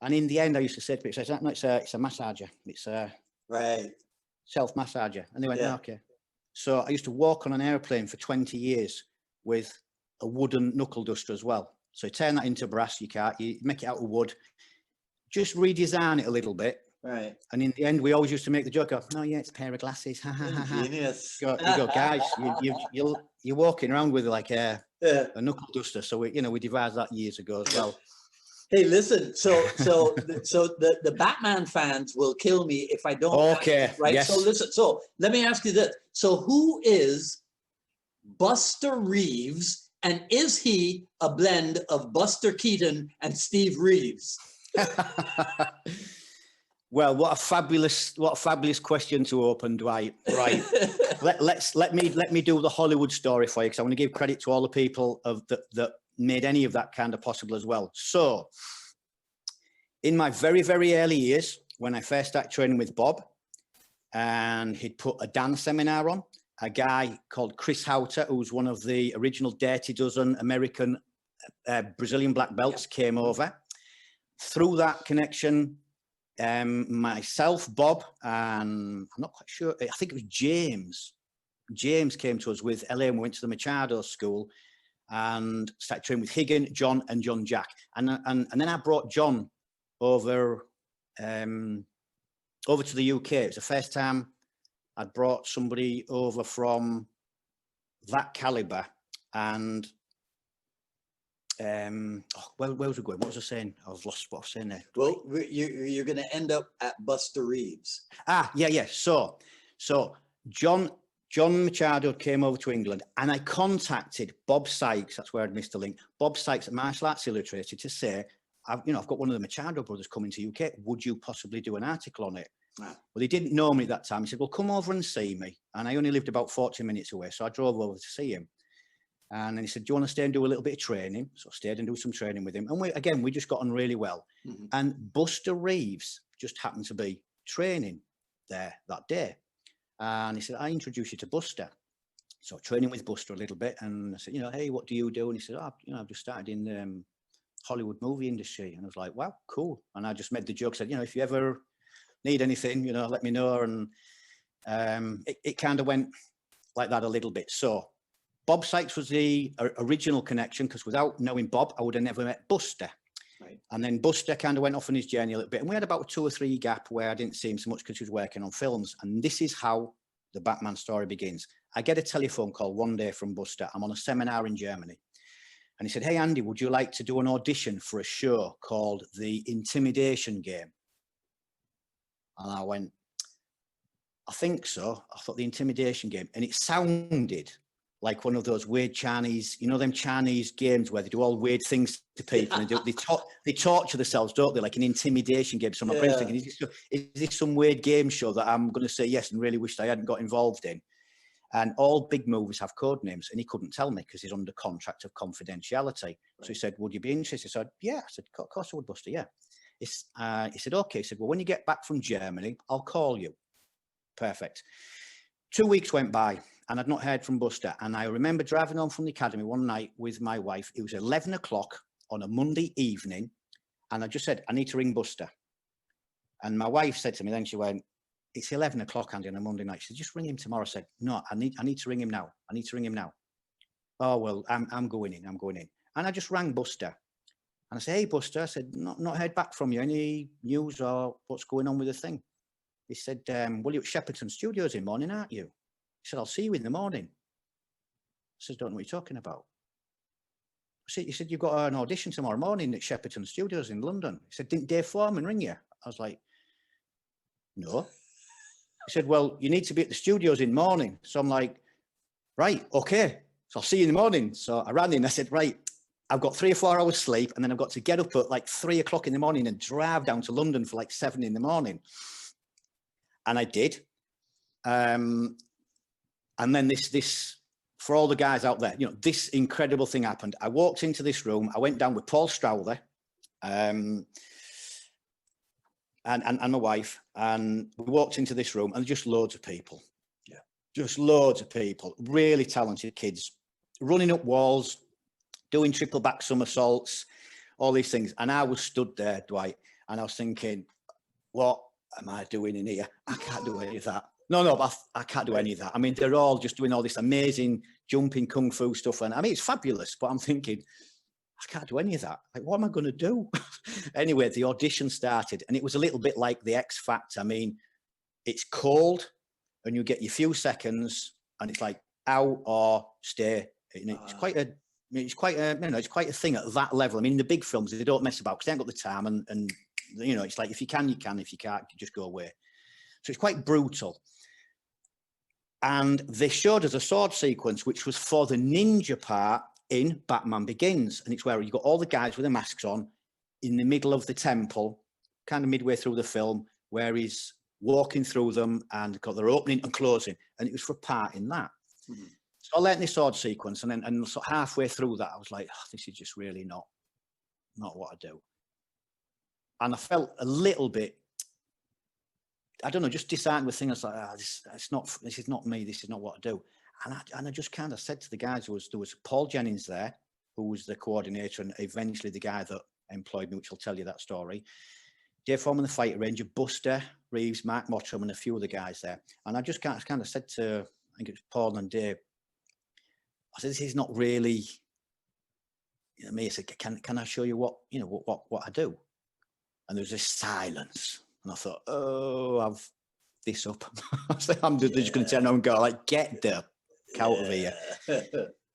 And in the end, I used to say to people, no, it's a massager. It's a self-massager. And they went, okay. So I used to walk on an airplane for 20 years with a wooden knuckle duster as well. So you turn that into brass, you make it out of wood, just redesign it a little bit. Right. And in the end, we always used to make the joke of, "Oh yeah, it's a pair of glasses." Genius. You go, guys. You're walking around with like a knuckle duster. So we devised that years ago as well. Hey, listen. So the Batman fans will kill me if I don't. Okay. Right. Yes. So listen. So let me ask you this. So who is Buster Reeves, and is he a blend of Buster Keaton and Steve Reeves? Well, what a fabulous question to open, Dwight. Right. let me do the Hollywood story for you, because I want to give credit to all the people that made any of that kind of possible as well. So in my very, very early years, when I first started training with Bob, and he'd put a dance seminar on, a guy called Chris Houter, who was one of the original Dirty Dozen American Brazilian black belts, came over. Through that connection, myself, Bob, and I'm not quite sure, I think it was James. James came to us with LA, and we went to the Machado school and started training with Higgin, John, and John Jack. And then I brought John over to the UK. It was the first time I'd brought somebody over from that caliber. And where was we going? What was I saying? I've lost what I was saying there. Well, you're going to end up at Buster Reeves. Yeah. So John John Machado came over to England, and I contacted Bob Sykes. That's where I'd missed the link. Bob Sykes at Martial Arts Illustrated to say, I've got one of the Machado brothers coming to UK. Would you possibly do an article on it? Wow. Well, he didn't know me at that time. He said, well, come over and see me. And I only lived about 40 minutes away. So I drove over to see him. And then he said, do you want to stay and do a little bit of training? So I stayed and do some training with him. And we just got on really well. Mm-hmm. And Buster Reeves just happened to be training there that day. And he said, I introduced you to Buster. So training with Buster a little bit. And I said, hey, what do you do? And he said, I've just started in the Hollywood movie industry. And I was like, wow, cool. And I just made the joke, said, if you ever need anything, let me know. And it kind of went like that a little bit. So Bob Sykes was the original connection, because without knowing Bob, I would have never met Buster. Right. And then Buster kind of went off on his journey a little bit. And we had about a 2 or 3 gap where I didn't see him so much because he was working on films. And this is how the Batman story begins. I get a telephone call one day from Buster. I'm on a seminar in Germany. And he said, hey, Andy, would you like to do an audition for a show called The Intimidation Game? And I went, I think so. I thought The Intimidation Game. And it sounded like one of those weird Chinese, them Chinese games where they do all weird things to people. And they torture themselves, don't they? Like an intimidation game. So my brain's thinking, is this some weird game show that I'm going to say yes and really wished I hadn't got involved in? And all big movies have code names, and he couldn't tell me because he's under contract of confidentiality. Right. So he said, would you be interested? So I said, yeah. I said, of course I would, Buster, yeah. He said, okay. He said, well, when you get back from Germany, I'll call you. Perfect. 2 weeks went by, and I'd not heard from Buster. And I remember driving home from the academy one night with my wife. It was 11 o'clock on a Monday evening. And I just said, I need to ring Buster. And my wife said to me, then she went, it's 11 o'clock, Andy, on a Monday night. She said, just ring him tomorrow. I said, no, I need to ring him now. I need to ring him now. Oh, well, I'm going in. And I just rang Buster. And I said, hey, Buster, I said, not heard back from you. Any news or what's going on with the thing? He said, well, you're at Shepperton Studios in the morning, aren't you? He said, I'll see you in the morning. I said, don't know what you're talking about. He said, you've got an audition tomorrow morning at Shepperton Studios in London. He said, didn't Dave Foreman ring you? I was like, no. He said, well, you need to be at the studios in the morning. So I'm like, right, okay. So I'll see you in the morning. So I ran in, I said, right, I've got 3 or 4 hours sleep, and then I've got to get up at like 3 o'clock in the morning and drive down to London for like 7 in the morning. And I did. And then this, for all the guys out there, this incredible thing happened. I walked into this room. I went down with Paul Strowther and my wife, and we walked into this room, and just loads of people. Yeah. Just loads of people, really talented kids, running up walls, doing triple back somersaults, all these things. And I was stood there, Dwight, and I was thinking, what am I doing in here? I can't do any of that. No, I can't do any of that. I mean, they're all just doing all this amazing jumping kung fu stuff. And I mean, it's fabulous, but I'm thinking, I can't do any of that. Like, what am I going to do? Anyway, the audition started, and it was a little bit like the X Factor. I mean, it's cold, and you get your few seconds, and it's like out or stay. It's quite a thing at that level. I mean, in the big films, they don't mess about because they ain't got the time, and it's like if you can, you can. If you can't, you just go away. So it's quite brutal. And they showed us a sword sequence, which was for the ninja part in Batman Begins. And it's where you got all the guys with the masks on in the middle of the temple, kind of midway through the film, where he's walking through them and got their opening and closing. And it was for a part in that. Mm-hmm. So I learned this sword sequence, and so halfway through that, I was like, this is just really not what I do. And I felt a little bit, I don't know, just disheartened with things like, this is not me, this is not what I do. And I just kind of said to the guys, there was Paul Jennings there, who was the coordinator and eventually the guy that employed me, which I'll tell you that story. Dave Foreman, the fighter ranger, Buster Reeves, Mark Mottram, and a few of the guys there. And I just kind of said to, I think it was Paul and Dave, I said, this is not really me. I said, can I show you what I do? And there was this silence. And I thought, I've this up. I'm just going to turn around and go, like, get the out of here.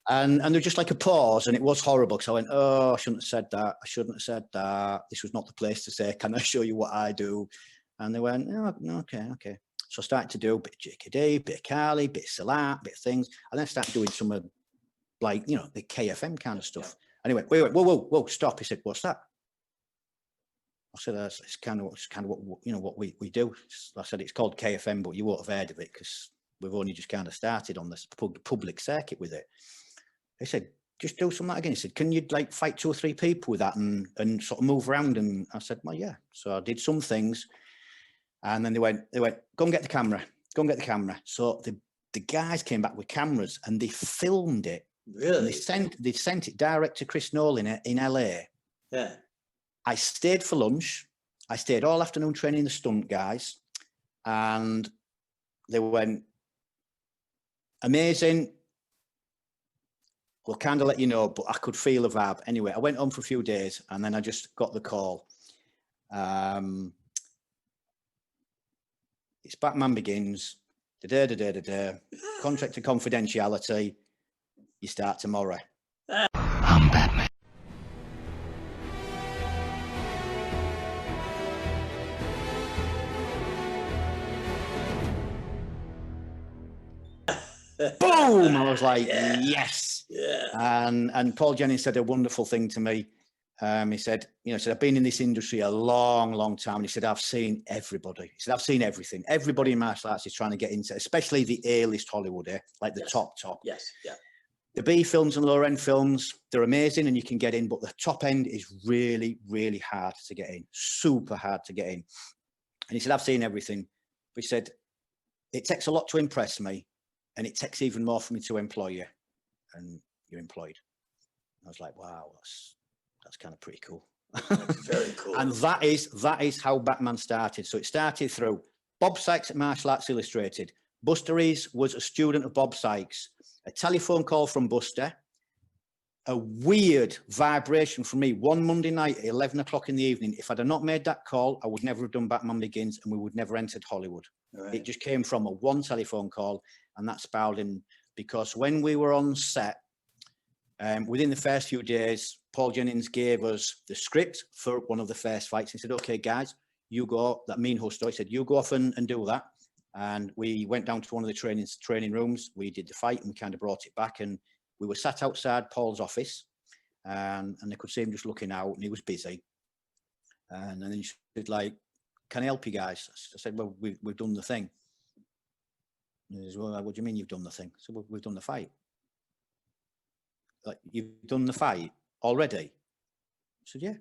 And there was just like a pause, and it was horrible because I went, I shouldn't have said that. I shouldn't have said that. This was not the place to say, can I show you what I do? And they went, okay. So I started to do a bit of JKD, bit of Carly, bit of Salat, bit of things. And then I started doing some of, like, you know, the KFM kind of stuff. And he went, wait, whoa, stop. He said, what's that? I said, it's kind of what you know, what we do. I said, it's called KFM, but you won't have heard of it because we've only just kind of started on this public circuit with it. He said, just do something like that again. He said, can you like fight 2 or 3 people with that and sort of move around? And I said, well, yeah. So I did some things, and then they went, go and get the camera, So the guys came back with cameras and they filmed it. Really? And they sent it direct to Chris Nolan in LA. Yeah. I stayed for lunch. I stayed all afternoon training the stunt guys, and they went, amazing. We'll kind of let you know, but I could feel a vibe. Anyway, I went home for a few days, and then I just got the call. It's Batman Begins. Contract to confidentiality. You start tomorrow. I'm Batman. Boom! I was like, yes. Yeah. And Paul Jennings said a wonderful thing to me. He said, I've been in this industry a long, long time. And he said, I've seen everybody. He said, I've seen everything. Everybody in martial arts is trying to get into, especially the A-list Hollywood, like the top. Yes. Yeah. The B films and lower end films, they're amazing and you can get in, but the top end is really, really hard to get in. Super hard to get in. And he said, I've seen everything. But he said, it takes a lot to impress me. And it takes even more for me to employ you, and you're employed. I was like, wow, that's kind of pretty cool. Very cool. And that is how Batman started. So it started through Bob Sykes at Martial Arts Illustrated. Buster Rees was a student of Bob Sykes. A telephone call from Buster. A weird vibration from me one Monday night at 11 o'clock in the evening. If I'd have not made that call, I would never have done Batman Begins, and we would never entered Hollywood. Right. It just came from a one telephone call, and that spiraled in, because when we were on set, within the first few days, Paul Jennings gave us the script for one of the first fights. He said, okay, guys, you go, that mean Husto, he said, you go off and do that. And we went down to one of the training rooms. We did the fight and we kind of brought it back, and we were sat outside Paul's office, and I could see him just looking out, and he was busy. And then he said, like, can I help you guys? I said, well, we've done the thing. And he said, well, what do you mean you've done the thing? I said, well, we've done the fight. Like, you've done the fight already? I said, yeah.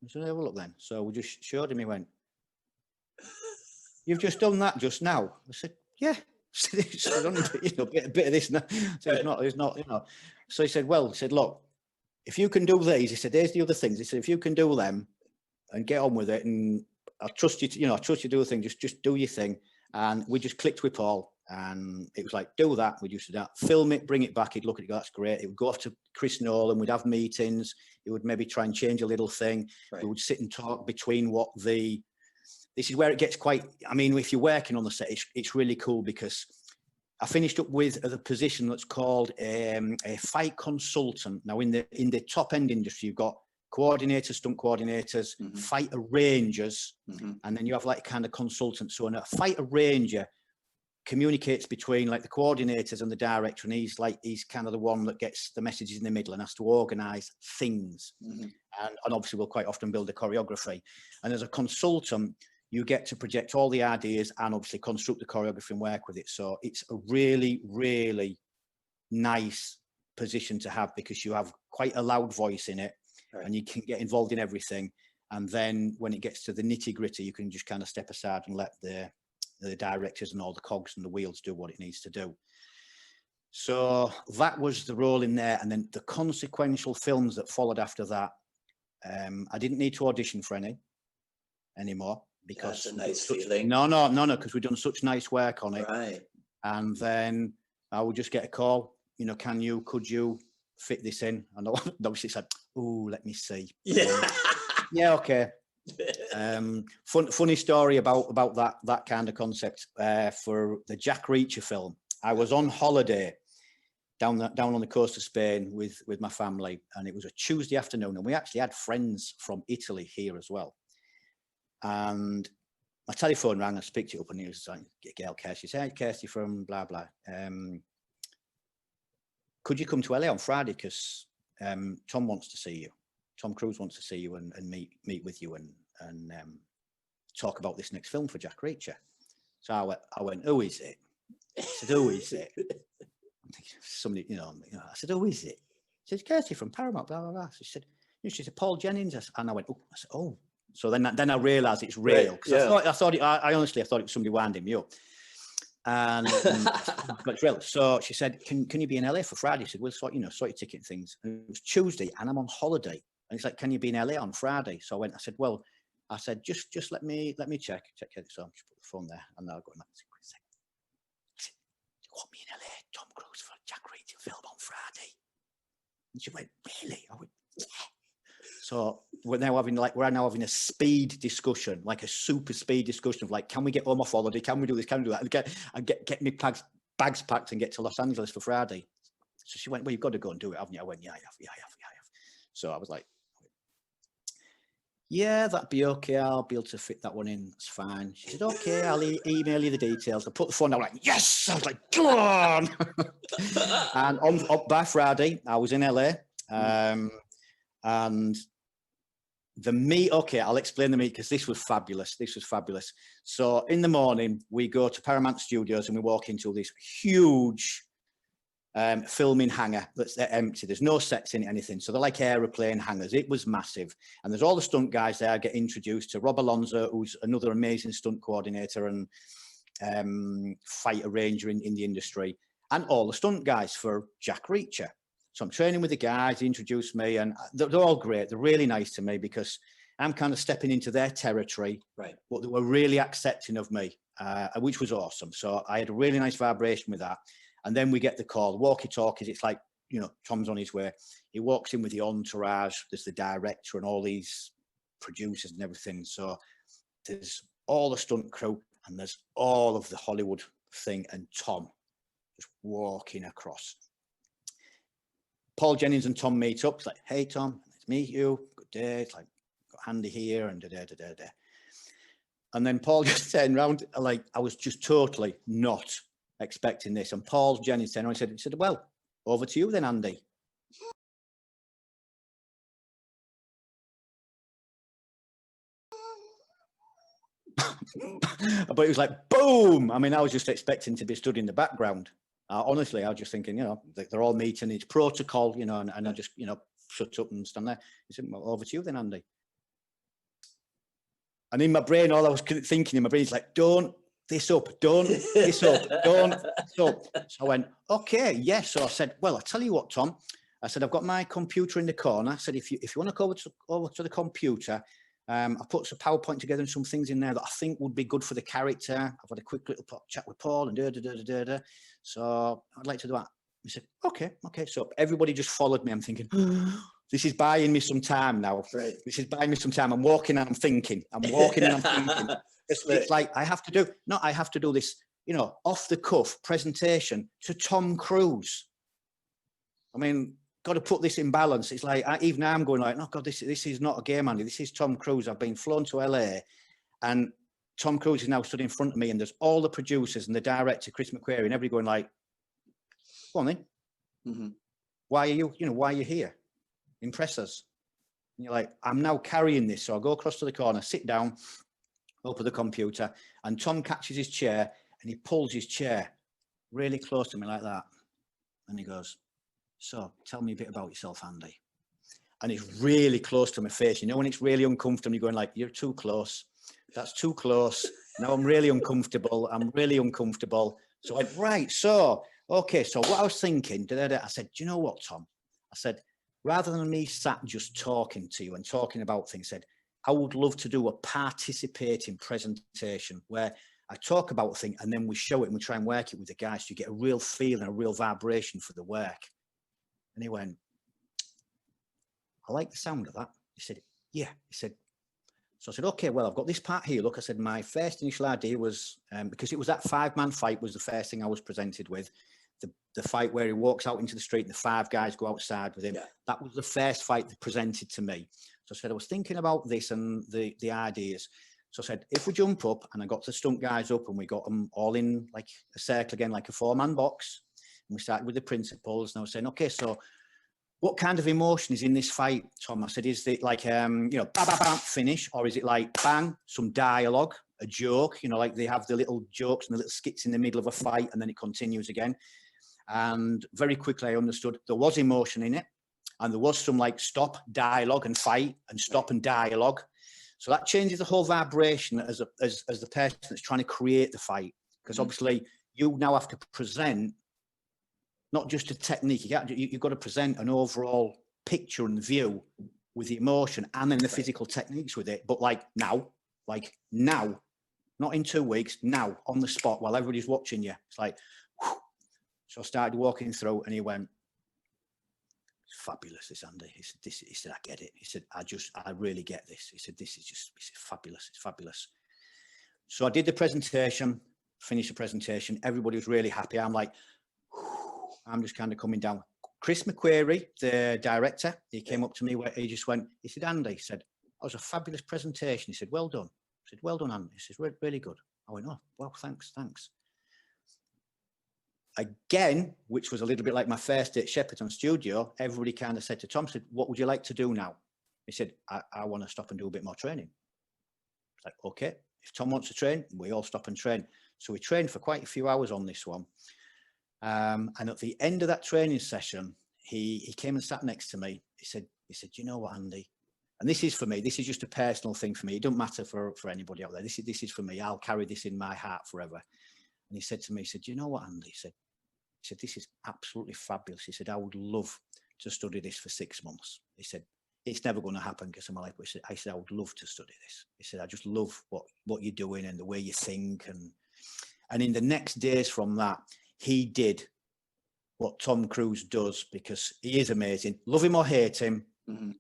I said, have a look then. So we just showed him. He went, you've just done that just now? I said, yeah. It's only, a bit of this now. So it's not. So he said, well, look, if you can do these, he said, there's the other things. He said, if you can do them and get on with it, and I trust you to, I trust you to do the thing, just do your thing. And we just clicked with Paul, and it was like, do that. We just did that, film it, bring it back. He'd look at it, go, that's great. It would go off to Chris Nolan. We'd have meetings. He would maybe try and change a little thing. Right. We would sit and talk between this is where it gets quite, I mean, if you're working on the set, it's really cool, because I finished up with the position that's called a fight consultant. Now, in the top end industry, you've got coordinators, stunt coordinators, fight arrangers, and then you have like kind of consultants. So a fight arranger communicates between like the coordinators and the director, and he's kind of the one that gets the messages in the middle and has to organize things. And obviously will quite often build a choreography. And as a consultant, you get to project all the ideas and obviously construct the choreography and work with it. So it's a really, really nice position to have, because you have quite a loud voice in it, right, and you can get involved in everything. And then when it gets to the nitty gritty, you can just kind of step aside and let the directors and all the cogs and the wheels do what it needs to do. So that was the role in there. And then the consequential films that followed after that, I didn't need to audition for any anymore, because that's a nice feeling. No, because we've done such nice work on it. Right. And then I would just get a call, could you fit this in? And obviously it's like, oh, let me see. Yeah. Yeah, okay. Funny story about that kind of concept. For the Jack Reacher film, I was on holiday down on the coast of Spain with my family, and it was a Tuesday afternoon, and we actually had friends from Italy here as well. And my telephone rang, I picked it up, and he was like, Gail Kirsty. She said, hey, Kirsty from blah, blah. Could you come to LA on Friday? Because Tom wants to see you. Tom Cruise wants to see you and meet with you and talk about this next film for Jack Reacher. So I went, who is it? I said, who is it? I'm thinking, somebody, I said, who is it? She said, Kirsty from Paramount, blah, blah, blah. So she said, Paul Jennings. And I went, oh. I said, oh. So then I realised it's real. Right, yeah. I honestly thought it was somebody winding me up. And but it's real. So she said, can you be in LA for Friday? I said, we'll sort your ticket and things. And it was Tuesday and I'm on holiday. And he's like, can you be in LA on Friday? So I said, just let me check it. So I just put the phone there and I'll go in. You want me in LA, Tom Cruise for Jack Reacher film on Friday? And she went, really? I went, yeah. So we're now having a speed discussion, like a super speed discussion of like, can we get home off holiday? Can we do this? Can we do that? And get me bags packed and get to Los Angeles for Friday. So she went, well, you've got to go and do it, haven't you? I went, yeah, I have. So I was like, yeah, that'd be okay. I'll be able to fit that one in. It's fine. She said, okay, I'll email you the details. I put the phone down, like, yes! I was like, come on! And by Friday, I was in LA. And the meet, okay, I'll explain the meet because this was fabulous. So in the morning, we go to Paramount Studios and we walk into this huge filming hangar that's empty. There's no sets in it, anything. So they're like aeroplane hangars. It was massive. And there's all the stunt guys there, get introduced to Rob Alonso, who's another amazing stunt coordinator and fight arranger in the industry, and all the stunt guys for Jack Reacher. So I'm training with the guys, they introduced me, and they're all great. They're really nice to me because I'm kind of stepping into their territory, right? But they were really accepting of me, which was awesome. So I had a really nice vibration with that. And then we get the call, walkie-talkies. It's like, Tom's on his way. He walks in with the entourage. There's the director and all these producers and everything. So there's all the stunt crew and there's all of the Hollywood thing and Tom just walking across. Paul Jennings and Tom meet up. It's like, hey, Tom, nice to meet you. Good day. It's like, got Andy here and da-da-da-da-da. And then Paul just turned around, like, I was just totally not expecting this. And Paul Jennings turned around and he said, well, over to you then, Andy. But it was like, boom. I mean, I was just expecting to be stood in the background. Honestly, I was just thinking, they're all meeting, it's protocol, and I just, shut up and stand there. He said, well, over to you then, Andy. And in my brain, all I was thinking in my brain is like, don't this up. So I went, okay, yes. So I said, well, I'll tell you what, Tom. I said, I've got my computer in the corner. I said, if you want to go over to the computer, I put some PowerPoint together and some things in there that I think would be good for the character. I've had a quick little chat with Paul and so I'd like to do that. He said, okay. So everybody just followed me. I'm thinking, this is buying me some time now. Right. This is buying me some time. I'm walking and I'm thinking. It's like I have to do this, off the cuff presentation to Tom Cruise. I mean, got to put this in balance. It's like, even now I'm going like, oh God, this is not a game, Andy. This is Tom Cruise. I've been flown to LA and Tom Cruise is now stood in front of me and there's all the producers and the director, Chris McQuarrie, and everybody going like, go on then. Mm-hmm. Why are you here? Impress us. And you're like, I'm now carrying this. So I go across to the corner, sit down, open the computer, and Tom catches his chair and he pulls his chair really close to me like that. And he goes, so tell me a bit about yourself, Andy. And it's really close to my face. When it's really uncomfortable, you're going like, you're too close. That's too close. Now I'm really uncomfortable. So I went, right. So, okay. So what I was thinking, I said, do you know what, Tom? I said, rather than me sat just talking to you and talking about things, I said, I would love to do a participating presentation where I talk about a thing and then we show it and we try and work it with the guys so you get a real feel and a real vibration for the work. And he went, I like the sound of that. He said, yeah. He said, so I said, okay, well, I've got this part here. Look, I said, my first initial idea was, because it was that 5-man fight was the first thing I was presented with. The fight where he walks out into the street and the 5 guys go outside with him. Yeah. That was the first fight that presented to me. So I said, I was thinking about this and the ideas. So I said, if we jump up, and I got the stunt guys up and we got them all in like a circle again, like a 4-man box. And we started with the principals, and I was saying, okay, so what kind of emotion is in this fight, Tom? I said, is it like, you know, bam, bam, bam, finish, or is it like bang, some dialogue, a joke, you know, like they have the little jokes and the little skits in the middle of a fight, and then it continues again. And very quickly I understood there was emotion in it, and there was some like stop, dialogue and fight, and stop and dialogue. So that changes the whole vibration as the person that's trying to create the fight, because obviously you now have to present not just a technique, you've got to present an overall picture and view with the emotion and then the physical techniques with it. But like now, not in 2 weeks, now on the spot while everybody's watching you. It's like, whew. So I started walking through, and he went, "It's fabulous, this, Andy." He said, "I get it." He said, I really get this." He said, "This is just, he said, fabulous. It's fabulous." So I did the presentation, finished the presentation. Everybody was really happy. I'm like, I'm just kind of coming down. Chris McQuarrie, the director, he came up to me where he just went, he said, "Andy," he said, "that was a fabulous presentation." He said, "Well done." I said, "Well done, Andy." He says, "Really good." I went, "Oh, well, thanks. Again, which was a little bit like my first day at Shepperton Studio, everybody kind of said to Tom, said, "What would you like to do now?" He said, I want to stop and do a bit more training. It's like, okay, if Tom wants to train, we all stop and train. So we trained for quite a few hours on this one. And at the end of that training session, he came and sat next to me. He said, "You know what, Andy?" And this is for me. This is just a personal thing for me. It doesn't matter for anybody out there. This is for me. I'll carry this in my heart forever. And he said to me, he said, "You know what, Andy?" He said, "This is absolutely fabulous." He said, "I would love to study this for 6 months." He said, "It's never going to happen because of my life." But I said, "I would love to study this." He said, "I just love what you're doing and the way you think." And in the next days from that, he did what Tom Cruise does, because he is amazing. Love him or hate him,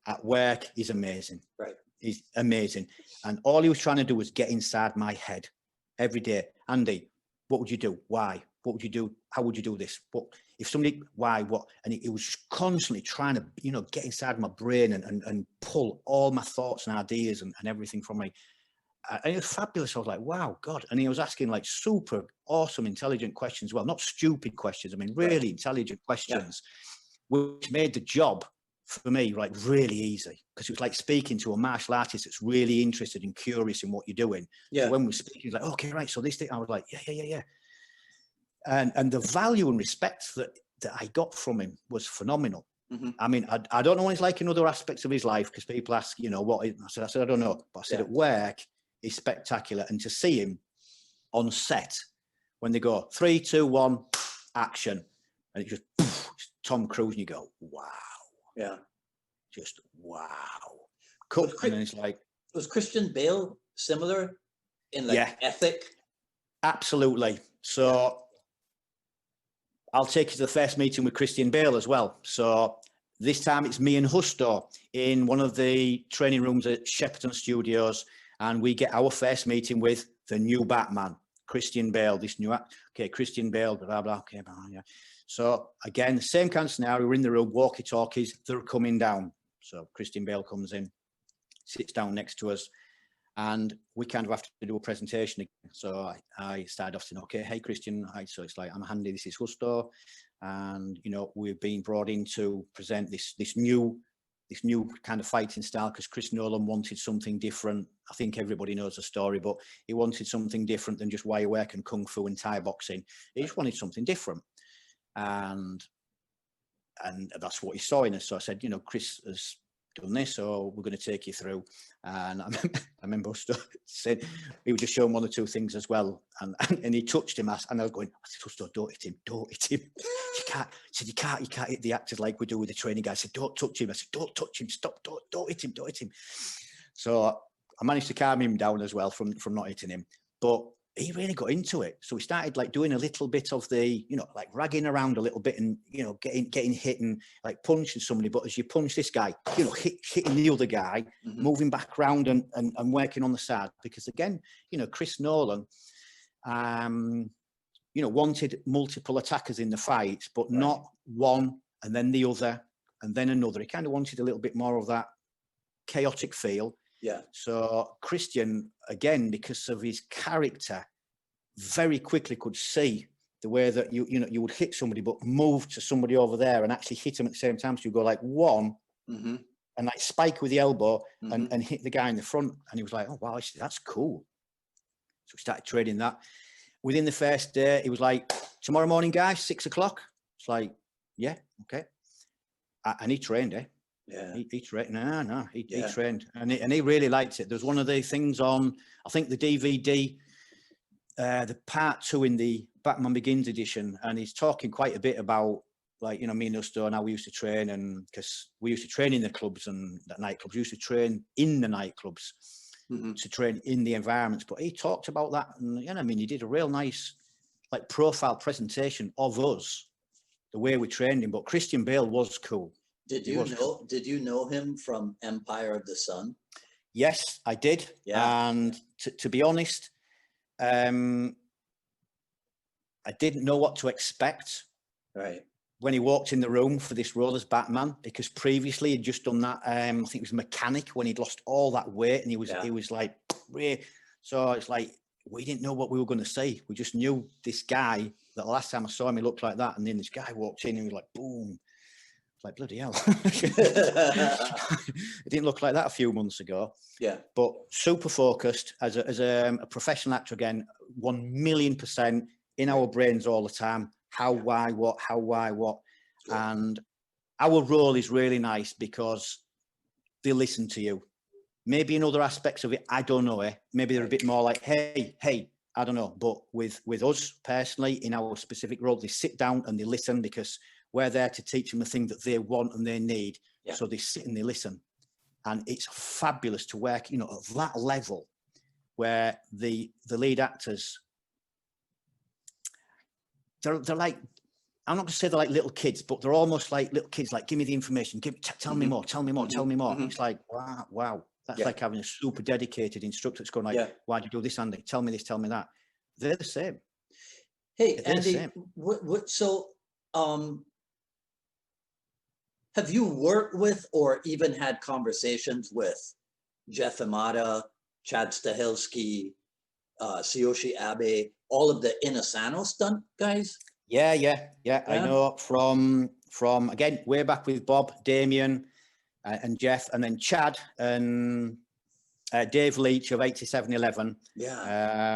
at work, he's amazing. Right. He's amazing. And all he was trying to do was get inside my head every day. "Andy, what would you do? Why? What would you do? How would you do this? What if somebody, why, what?" And he was just constantly trying to, you know, get inside my brain and pull all my thoughts and ideas and everything from me. And it was fabulous. I was like, wow, God. And he was asking like super awesome, intelligent questions. Well, not stupid questions. I mean, really intelligent questions, which made the job for me like really easy, because it was like speaking to a martial artist that's really interested and curious in what you're doing. So when we were speaking, he's like, "Okay, right. So this thing," I was like, yeah. And the value and respect that I got from him was phenomenal. I mean, I don't know what he's like in other aspects of his life, because people ask, you know, what I said, I don't know. But I said at work, he's spectacular. And to see him on set when they go 3, 2, 1, action, and it just Tom Cruise, and you go, wow. Yeah. Just wow. Cool. And then it's like, was Christian Bale similar in like ethic? Absolutely. So I'll take you to the first meeting with Christian Bale as well. So this time it's me and Justo in one of the training rooms at Shepperton Studios, and we get our first meeting with the new Batman, Christian Bale, this new Christian Bale, blah, blah, okay, yeah. So again, the same kind of scenario. We're in the room, walkie-talkies, they're coming down. So Christian Bale comes in, sits down next to us, and we kind of have to do a presentation again. So I started off saying, "Okay, hey Christian, hi." So it's like, "I'm Handy, this is Justo, and you know, we've been brought in to present this new kind of fighting style, because Chris Nolan wanted something different. I think everybody knows the story, but he wanted something different than just wire work and kung fu and Thai boxing. He just wanted something different." And that's what he saw in us. So I said, "You know, Chris has done this, so we're going to take you through." And I remember saying, he was just showing 1 or 2 things as well, and he touched him, and I was going, "I said, don't hit him. You can't." He said, you can't hit the actors like we do with the training guys." I said, "Don't touch him." I said, "Don't touch him. Stop. Don't hit him." So I managed to calm him down as well from not hitting him, but he really got into it. So we started like doing a little bit of the, you know, like ragging around a little bit, and, you know, getting hit and like punching somebody. But as you punch this guy, you know, hitting the other guy, moving back around and working on the side. Because again, you know, Chris Nolan, you know, wanted multiple attackers in the fight, but not one and then the other and then another. He kind of wanted a little bit more of that chaotic feel. Yeah. So Christian, again, because of his character, very quickly could see the way that you would hit somebody, but move to somebody over there and actually hit them at the same time. So you go like one and like spike with the elbow and hit the guy in the front. And he was like, oh, wow, that's cool. So we started trading that. Within the first day, he was like, tomorrow morning, guys, 6 o'clock. It's like, yeah, okay. And he trained, eh? Yeah. He trained. He trained. And he really liked it. There's one of the things on, I think, the DVD, the part 2 in the Batman Begins edition. And he's talking quite a bit about, like, me and Justo and how we used to train. And because we used to train in the clubs and the nightclubs, we used to train in the nightclubs. To train in the environments, but he talked about that, and he did a real nice like profile presentation of us, the way we trained him. But Christian Bale was cool. Did you know him from Empire of the Sun? Yes, I did. Yeah. And to be honest, I didn't know what to expect. Right. When he walked in the room for this role as Batman, because previously he'd just done that. I think it was Mechanic, when he'd lost all that weight, and he was like, so it's like, we didn't know what we were going to see. We just knew this guy, that the last time I saw him, he looked like that. And then this guy walked in and he was like, boom. It's like, bloody hell. It didn't look like that a few months ago. Yeah. But super focused as a professional actor again, 1,000,000% in our brains all the time. How, why, what, Yeah. and our role is really nice because they listen to you. Maybe in other aspects of it, I don't know. Maybe they're a bit more like, hey, I don't know. But with us personally, in our specific role, they sit down and they listen, because we're there to teach them the thing that they want and they need. Yeah. So they sit and they listen, and it's fabulous to work, at that level where the lead actors. They're like, I'm not going to say they're like little kids, but they're almost like little kids. Like, give me the information. Tell me more. Tell me more. It's like, wow. That's like having a super dedicated instructor that's going like, why do you do this, Andy? Tell me this, tell me that. They're the same. Hey, Andy, so have you worked with or even had conversations with Jeff Imada, Chad Stahelski, Tsuyoshi Abe, all of the Inasano stunt guys? Yeah. I know from again, way back with Bob, Damien, and Jeff, and then Chad and Dave Leach of 8711. Yeah.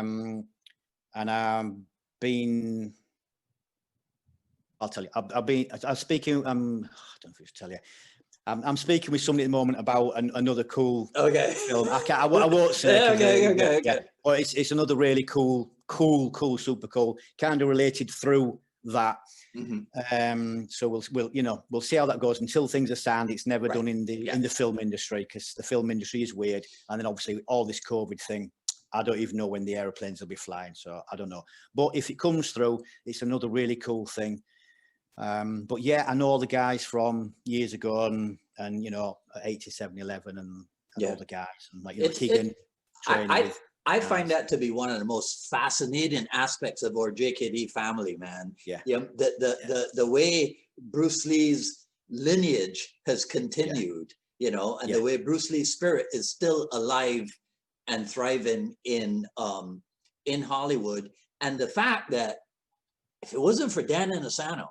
And I'll tell you, I'm speaking, I don't know if I should tell you. I'm speaking with somebody at the moment about another cool film. I won't say. Okay. But it's another really cool, super cool, kind of related through that. So we'll see how that goes. Until things are signed, it's never done in the film industry, because the film industry is weird. And then obviously all this COVID thing, I don't even know when the airplanes will be flying, so I don't know. But if it comes through, it's another really cool thing. But yeah, I know all the guys from years ago, and 8711 and all the guys, and like Keegan. I find that to be one of the most fascinating aspects of our JKD family, man. Yeah. The way Bruce Lee's lineage has continued, and the way Bruce Lee's spirit is still alive and thriving in Hollywood, and the fact that if it wasn't for Dan Inasano,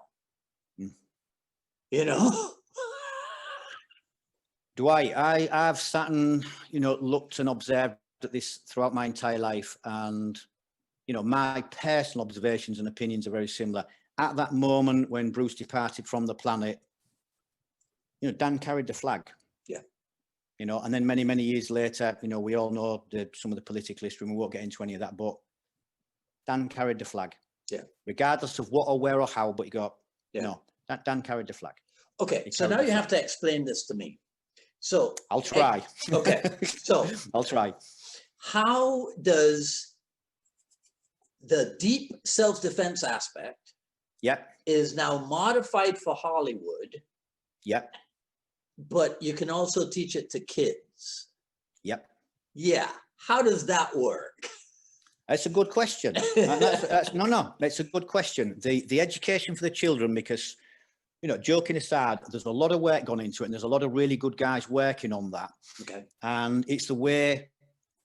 Dwight, I've sat and looked and observed at this throughout my entire life, and my personal observations and opinions are very similar. At that moment when Bruce departed from the planet, Dan carried the flag. And then many years later, we all know some of the political history, and we won't get into any of that, but Dan carried the flag. Regardless of what or where or how, but Dan carried the flag. Okay, so now you have to explain this to me. So I'll try. So I'll try. How does the deep self-defense aspect is now modified for Hollywood? But you can also teach it to kids. Yeah. How does that work? That's a good question. That's a good question. The education for the children, because you know, joking aside, there's a lot of work gone into it, and there's a lot of really good guys working on that. Okay. And it's the way,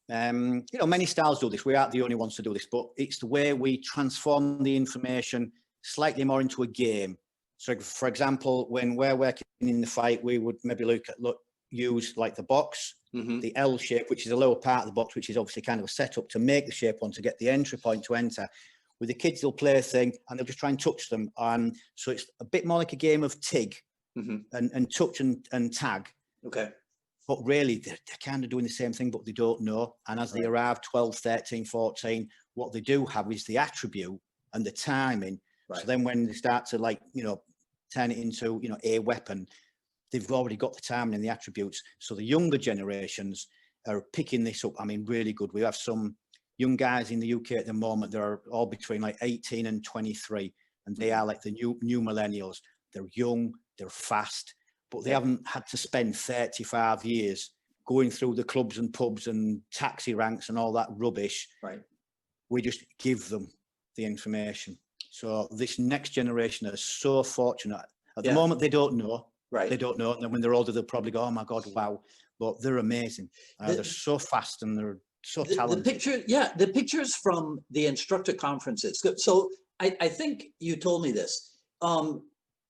you know, many styles do this. We aren't the only ones to do this, but it's the way we transform the information slightly more into a game. So, for example, when we're working in the fight, we would maybe use like the box, the L shape, which is a lower part of the box, which is obviously kind of a setup to make the shape one to get the entry point to enter. With the kids, they'll play a thing and they'll just try and touch them. So it's a bit more like a game of TIG and touch and tag. Okay. But really, they're kind of doing the same thing, but they don't know. And as they arrive 12, 13, 14, what they do have is the attribute and the timing. Right. So then when they start to, like, you know, turn it into, you know, a weapon, they've already got the timing and the attributes. So the younger generations are picking this up. I mean, really good. We have some young guys in the UK at the moment that are all between like 18 and 23, and they are like the new millennials. They're young, they're fast, but they haven't had to spend 35 years going through the clubs and pubs and taxi ranks and all that rubbish. Right. We just give them the information. So this next generation is so fortunate. At the moment, they don't know. Right. They don't know. And then when they're older, they'll probably go, oh my God, wow. But they're amazing. They're so fast and they're so talented. The pictures from the instructor conferences. So I think you told me this.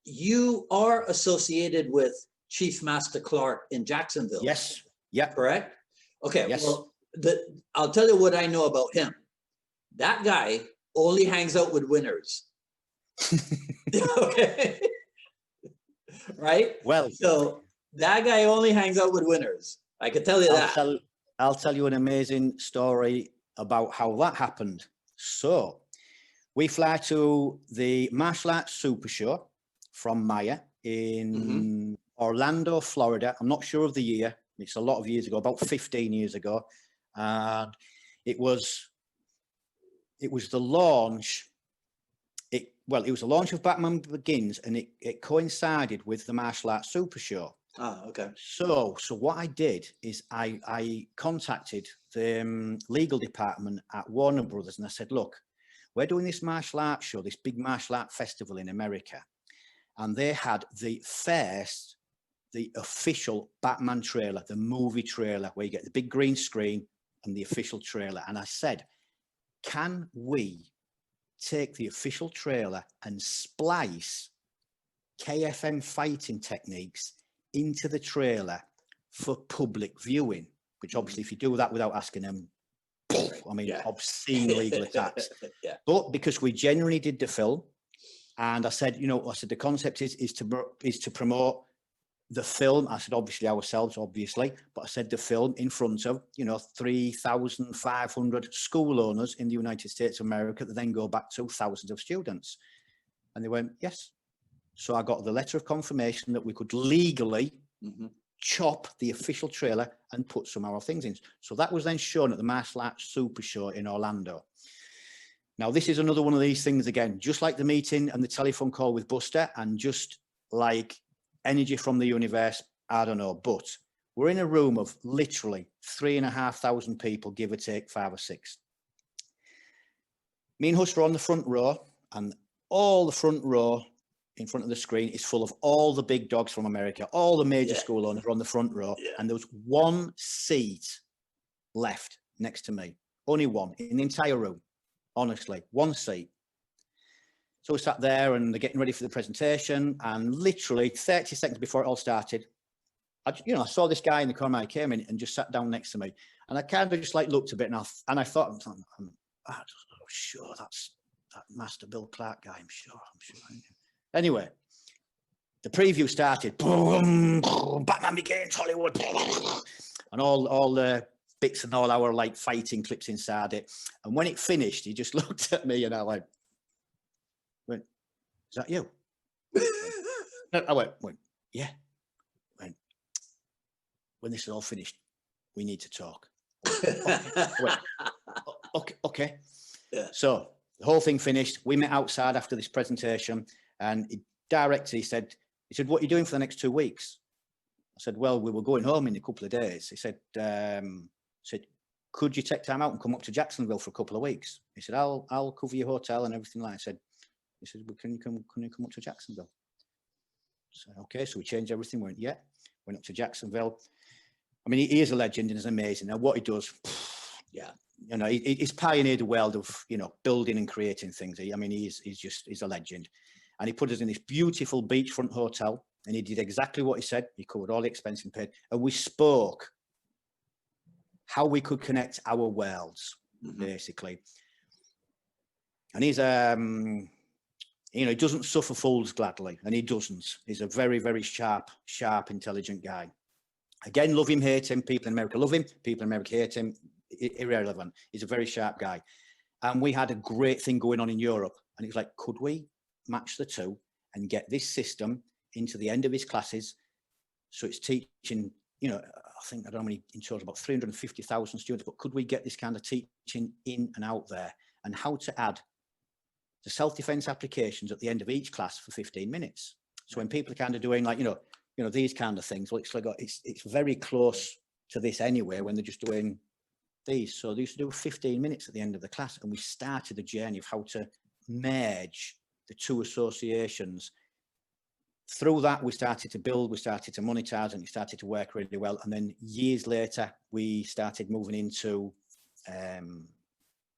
You are associated with Chief Master Clark in Jacksonville. Yes. Yeah. Correct? Okay. Yes. Well, I'll tell you what I know about him. That guy only hangs out with winners. Okay. Right? Well, so that guy only hangs out with winners. I can tell you that. I'll tell you an amazing story about how that happened. So we fly to the Martial Arts Super Show from Maya in Orlando, Florida. I'm not sure of the year. It's a lot of years ago, about 15 years ago. And it was the launch. It was the launch of Batman Begins, and it coincided with the Martial Arts Super Show. Ah, okay. So what I did is I contacted the legal department at Warner Brothers, and I said, look, we're doing this martial arts show, this big martial art festival in America. And they had the official Batman trailer, the movie trailer, where you get the big green screen and the official trailer. And I said, can we take the official trailer and splice KFM fighting techniques into the trailer for public viewing? Which obviously, if you do that without asking them, I mean, obscene legal attacks. But because we genuinely did the film, and I said, the concept is to promote the film. I said, obviously ourselves, but I said the film in front of 3,500 school owners in the United States of America that then go back to thousands of students. And they went, yes. So I got the letter of confirmation that we could legally chop the official trailer and put some of our things in. So that was then shown at the Martial Arts Super Show in Orlando. Now, this is another one of these things again, just like the meeting and the telephone call with Buster, and just like energy from the universe, I don't know, but we're in a room of literally 3,500 people, give or take 5 or 6. Me and Huss are on the front row, and all the front row in front of the screen is full of all the big dogs from America. All the major school owners are on the front row, and there was one seat left next to me. Only one in the entire room, honestly, one seat. So we sat there and they're getting ready for the presentation, and literally 30 seconds before it all started, I saw this guy in the corner. I came in and just sat down next to me, and I kind of just like looked a bit, and I thought, I'm sure that's that Master Bill Clark guy. I'm sure. Anyway, the preview started. Boom, Batman Begins, Hollywood, and all the bits and all our like fighting clips inside it. And when it finished, he just looked at me, and I went, "Is that you?" I went, "Yeah." When this is all finished, we need to talk. Okay. Yeah. So the whole thing finished. We met outside after this presentation, and he said, "What are you doing for the next 2 weeks?" I said, "Well, we were going home in a couple of days." He said, "Could you take time out and come up to Jacksonville for a couple of weeks?" He said, "I'll cover your hotel and everything like that." He said, "Well, can you come up to Jacksonville?" So, okay, so we changed everything. Went up to Jacksonville. I mean, he is a legend and is amazing. Now, what he does, Yeah. you know, he's pioneered the world of, you know, building and creating things. I mean, he's a legend. And he put us in this beautiful beachfront hotel, and he did exactly what he said. He covered all the expenses and paid. And we spoke how we could connect our worlds, basically. And he's, you know, he doesn't suffer fools gladly, and he doesn't. He's a very, very sharp, intelligent guy. Again, love him, hate him. People in America love him. People in America hate him. Irrelevant. He's a very sharp guy. And we had a great thing going on in Europe. And he's like, could we match the two and get this system into the end of his classes? So it's teaching, you know, I think, I don't know how many in total, about 350,000 students, but could we get this kind of teaching in and out there, and how to add the self-defense applications at the end of each class for 15 minutes. So when people are kind of doing like, you know, these kind of things, well, it's like, it's very close to this anyway, when they're just doing these. So they used to do 15 minutes at the end of the class, and we started the journey of how to merge the two associations. Through that, we started to build, we started to monetize, and it started to work really well. And then years later, we started moving into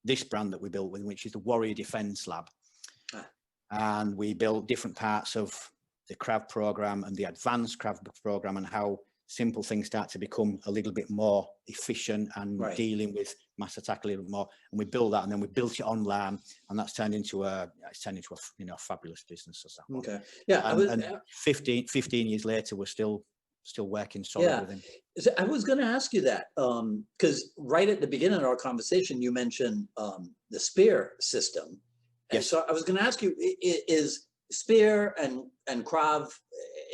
this brand that we built with, which is the Warrior Defense Lab. And we built different parts of the Krav program and the advanced Krav program, and how simple things start to become a little bit more efficient and dealing with mass attack a little bit more. And we built that, and then we built it online, and that's turned into a you know, fabulous business. Okay. Yeah. And 15 years later, we're still working solid with him. So I was going to ask you that, because right at the beginning of our conversation, you mentioned the spear system. And Yes. so I was going to ask you, is spear and Krav,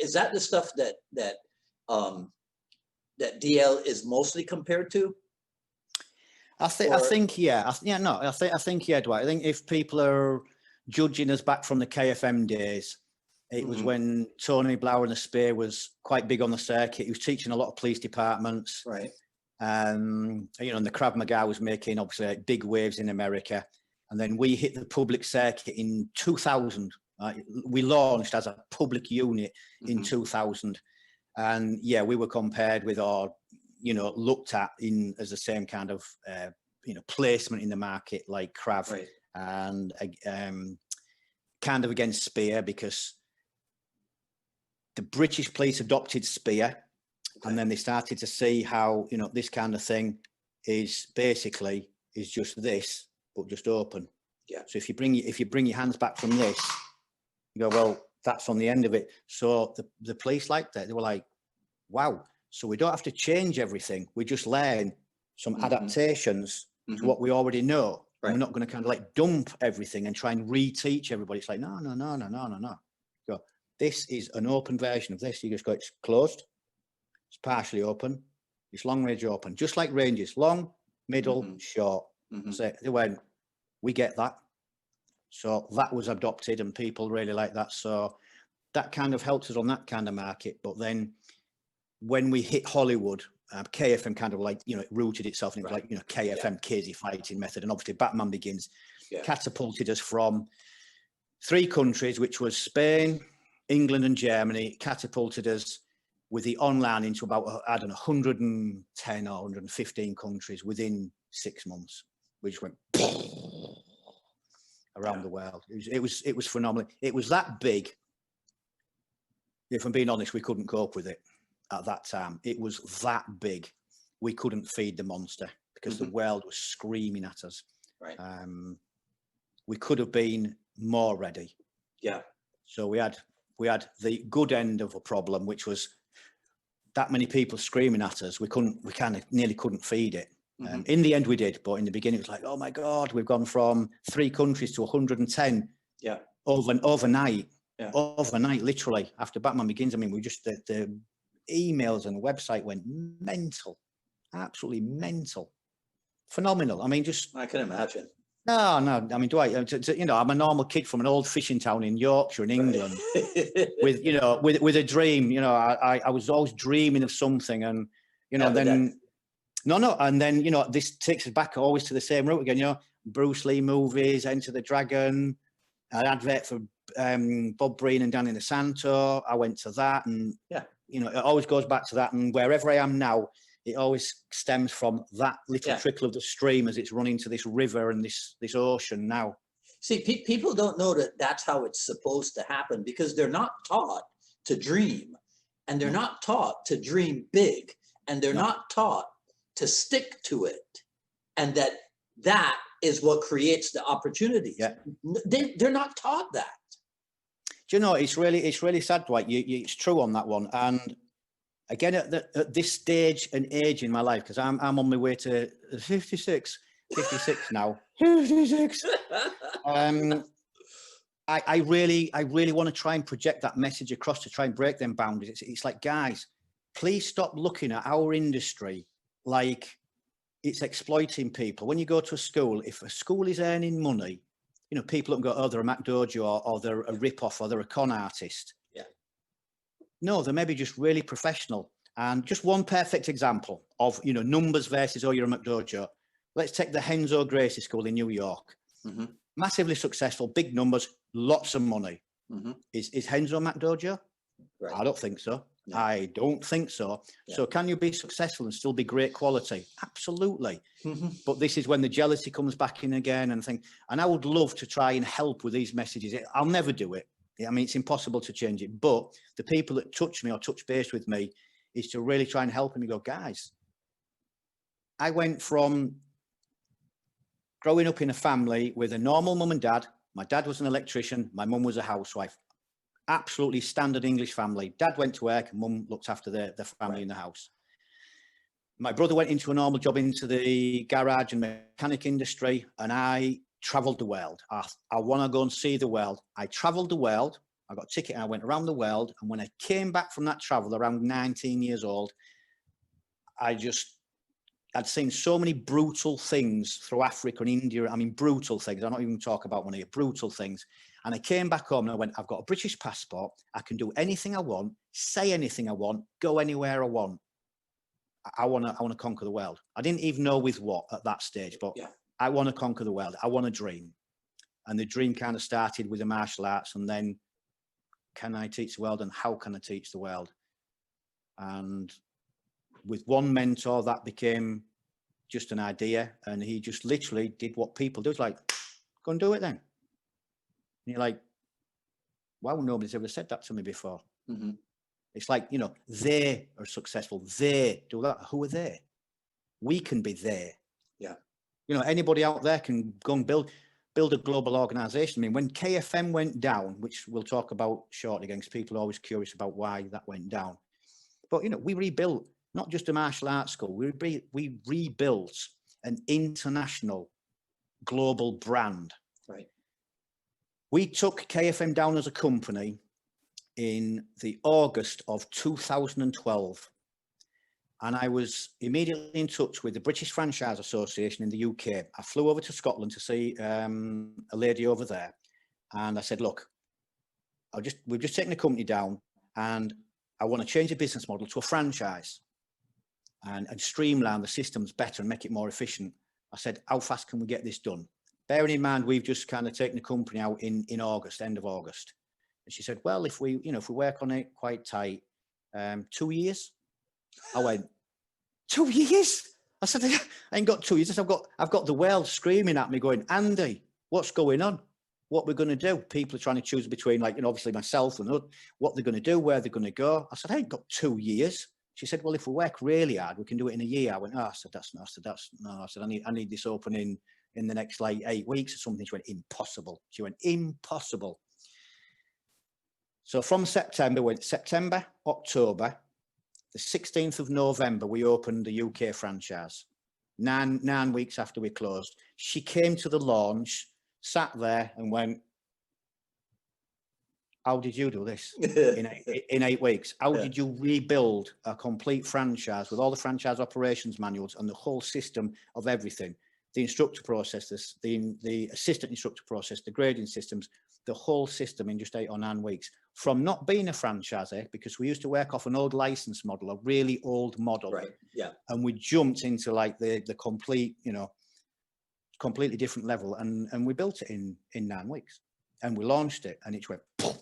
is that the stuff that DL is mostly compared to? I think, yeah, Dwight. I think if people are judging us back from the KFM days, it was when Tony Blauer and the Spear was quite big on the circuit. He was teaching a lot of police departments. Right. You know, and the Krav Maga was making obviously like big waves in America. And then we hit the public circuit in 2000. We launched as a public unit in 2000. And yeah, we were compared with, or, you know, looked at in as the same kind of, you know, placement in the market like Krav, and kind of against Spear, because the British police adopted Spear, and then they started to see how, you know, this kind of thing is basically just this, but just open. Yeah. So if you bring your hands back from this, you go, well, that's on the end of it. So the police liked that. They were like, wow. So we don't have to change everything. We just learn some adaptations to what we already know. Right. And we're not going to kind of like dump everything and try and reteach everybody. It's like, no. Go, this is an open version of this. You just go, it's closed, it's partially open, it's long range open, just like ranges, long, middle, short. So they went, we get that. So that was adopted, and people really like that. So that kind of helped us on that kind of market. But then when we hit Hollywood, KFM kind of like, you know, it rooted itself, and it was like, you know, KFM, crazy fighting method. And obviously Batman Begins catapulted us from 3 countries, which was Spain, England and Germany, catapulted us with the online into about, I don't know, 110 or 115 countries within 6 months. We just went around the world. It was phenomenal. It was that big. If I'm being honest, we couldn't cope with it at that time. It was that big. We couldn't feed the monster because the world was screaming at us. Right. We could have been more ready. Yeah. So we had the good end of a problem, which was that many people screaming at us. We kind of nearly couldn't feed it. In the end we did, but in the beginning it was like, oh my God, we've gone from 3 countries to 110 overnight. Overnight, literally, after Batman Begins. I mean, we just, the emails and the website went mental, absolutely mental, phenomenal. I mean, just, I can imagine. No, I mean, Dwight, you know, I'm a normal kid from an old fishing town in Yorkshire in England with, you know, with a dream. You know, I was always dreaming of something, and, you know, and then, you know, this takes us back always to the same route again, you know, Bruce Lee movies, Enter the Dragon, an advert for Bob Breen and Danny DeSanto. I went to that, and Yeah. you know, it always goes back to that. And wherever I am now, it always stems from that little trickle of the stream as it's running to this river and this ocean now. See, people don't know that that's how it's supposed to happen, because they're not taught to dream, and they're not taught to dream big, and they're not taught to stick to it, and that is what creates the opportunities. Yeah. They're not taught that. Do you know, it's really sad, Dwight. It's true on that one. And again, at this stage and age in my life, because I'm on my way to 56 now. 56. I really want to try and project that message across to try and break them boundaries. It's like, guys, please stop looking at our industry like it's exploiting people. When you go to a school, if a school is earning money, you know, people don't go, oh, they're a MacDojo, or they're a rip-off, or they're a con artist. Yeah. No, they're maybe just really professional. And just one perfect example of, you know, numbers versus, oh, you're a MacDojo. Let's take the Henzo Gracie School in New York. Mm-hmm. Massively successful, big numbers, lots of money. Mm-hmm. Is Henzo MacDojo? Right. I don't think so. No. I don't think so. Yeah. So can you be successful and still be great quality? Absolutely. Mm-hmm. But this is when the jealousy comes back in again and and I would love to try and help with these messages. I'll never do it. I mean, it's impossible to change it. But the people that touch me or touch base with me is to really try and help them and go, guys, I went from growing up in a family with a normal mum and dad. My dad was an electrician. My mum was a housewife. Absolutely standard English family. Dad went to work and mum looked after the family in the house. My brother went into a normal job into the garage and mechanic industry, and I traveled the world. I want to go and see the world. I traveled the world. I got a ticket and I went around the world. And when I came back from that travel around 19 years old, I'd seen so many brutal things through Africa and India. I mean, brutal things. I'm not even talking about one here, brutal things. And I came back home and I went, I've got a British passport. I can do anything I want, say anything I want, go anywhere I want. I want to conquer the world. I didn't even know with what at that stage, but I want to conquer the world. I want to dream. And the dream kind of started with the martial arts, and then can I teach the world, and how can I teach the world? And with one mentor, that became just an idea, and he just literally did what people do. It's like, go and do it then. And you're like, wow, nobody's ever said that to me before. Mm-hmm. It's like, you know, they are successful. They do that. Who are they? We can be there. Yeah. You know, anybody out there can go and build a global organization. I mean, when KFM went down, which we'll talk about shortly again, because people are always curious about why that went down. But, you know, we rebuilt not just a martial arts school, we rebuilt an international global brand. Right. We took KFM down as a company in the August of 2012. And I was immediately in touch with the British Franchise Association in the UK. I flew over to Scotland to see a lady over there. And I said, look, we've just taken the company down, and I want to change the business model to a franchise and streamline the systems better and make it more efficient. I said, how fast can we get this done? Bearing in mind, we've just kind of taken the company out in August, end of August. And she said, well, if we work on it quite tight, 2 years. I went, 2 years? I said, I ain't got 2 years. I said, I've got the world screaming at me going, Andy, what's going on? What we're going to do? People are trying to choose between, like, you know, obviously myself and what they're going to do, where they're going to go. I said, I ain't got 2 years. She said, well, if we work really hard, we can do it in a year. I went, oh, I said, that's no. I said, I need this opening in the next like 8 weeks or something. She went, impossible. She went, impossible. So from September, October, the 16th of November, we opened the UK franchise. 9 weeks after we closed, she came to the launch, sat there and went, how did you do this in 8 weeks? How did you rebuild a complete franchise with all the franchise operations manuals and the whole system of everything? The instructor process, the assistant instructor process, the grading systems, the whole system in just 8 or 9 weeks. From not being a franchisee, because we used to work off an old license model, a really old model. Right. Yeah. And we jumped into like the complete, you know, completely different level, and we built it in 9 weeks. and we launched it, and it went poof.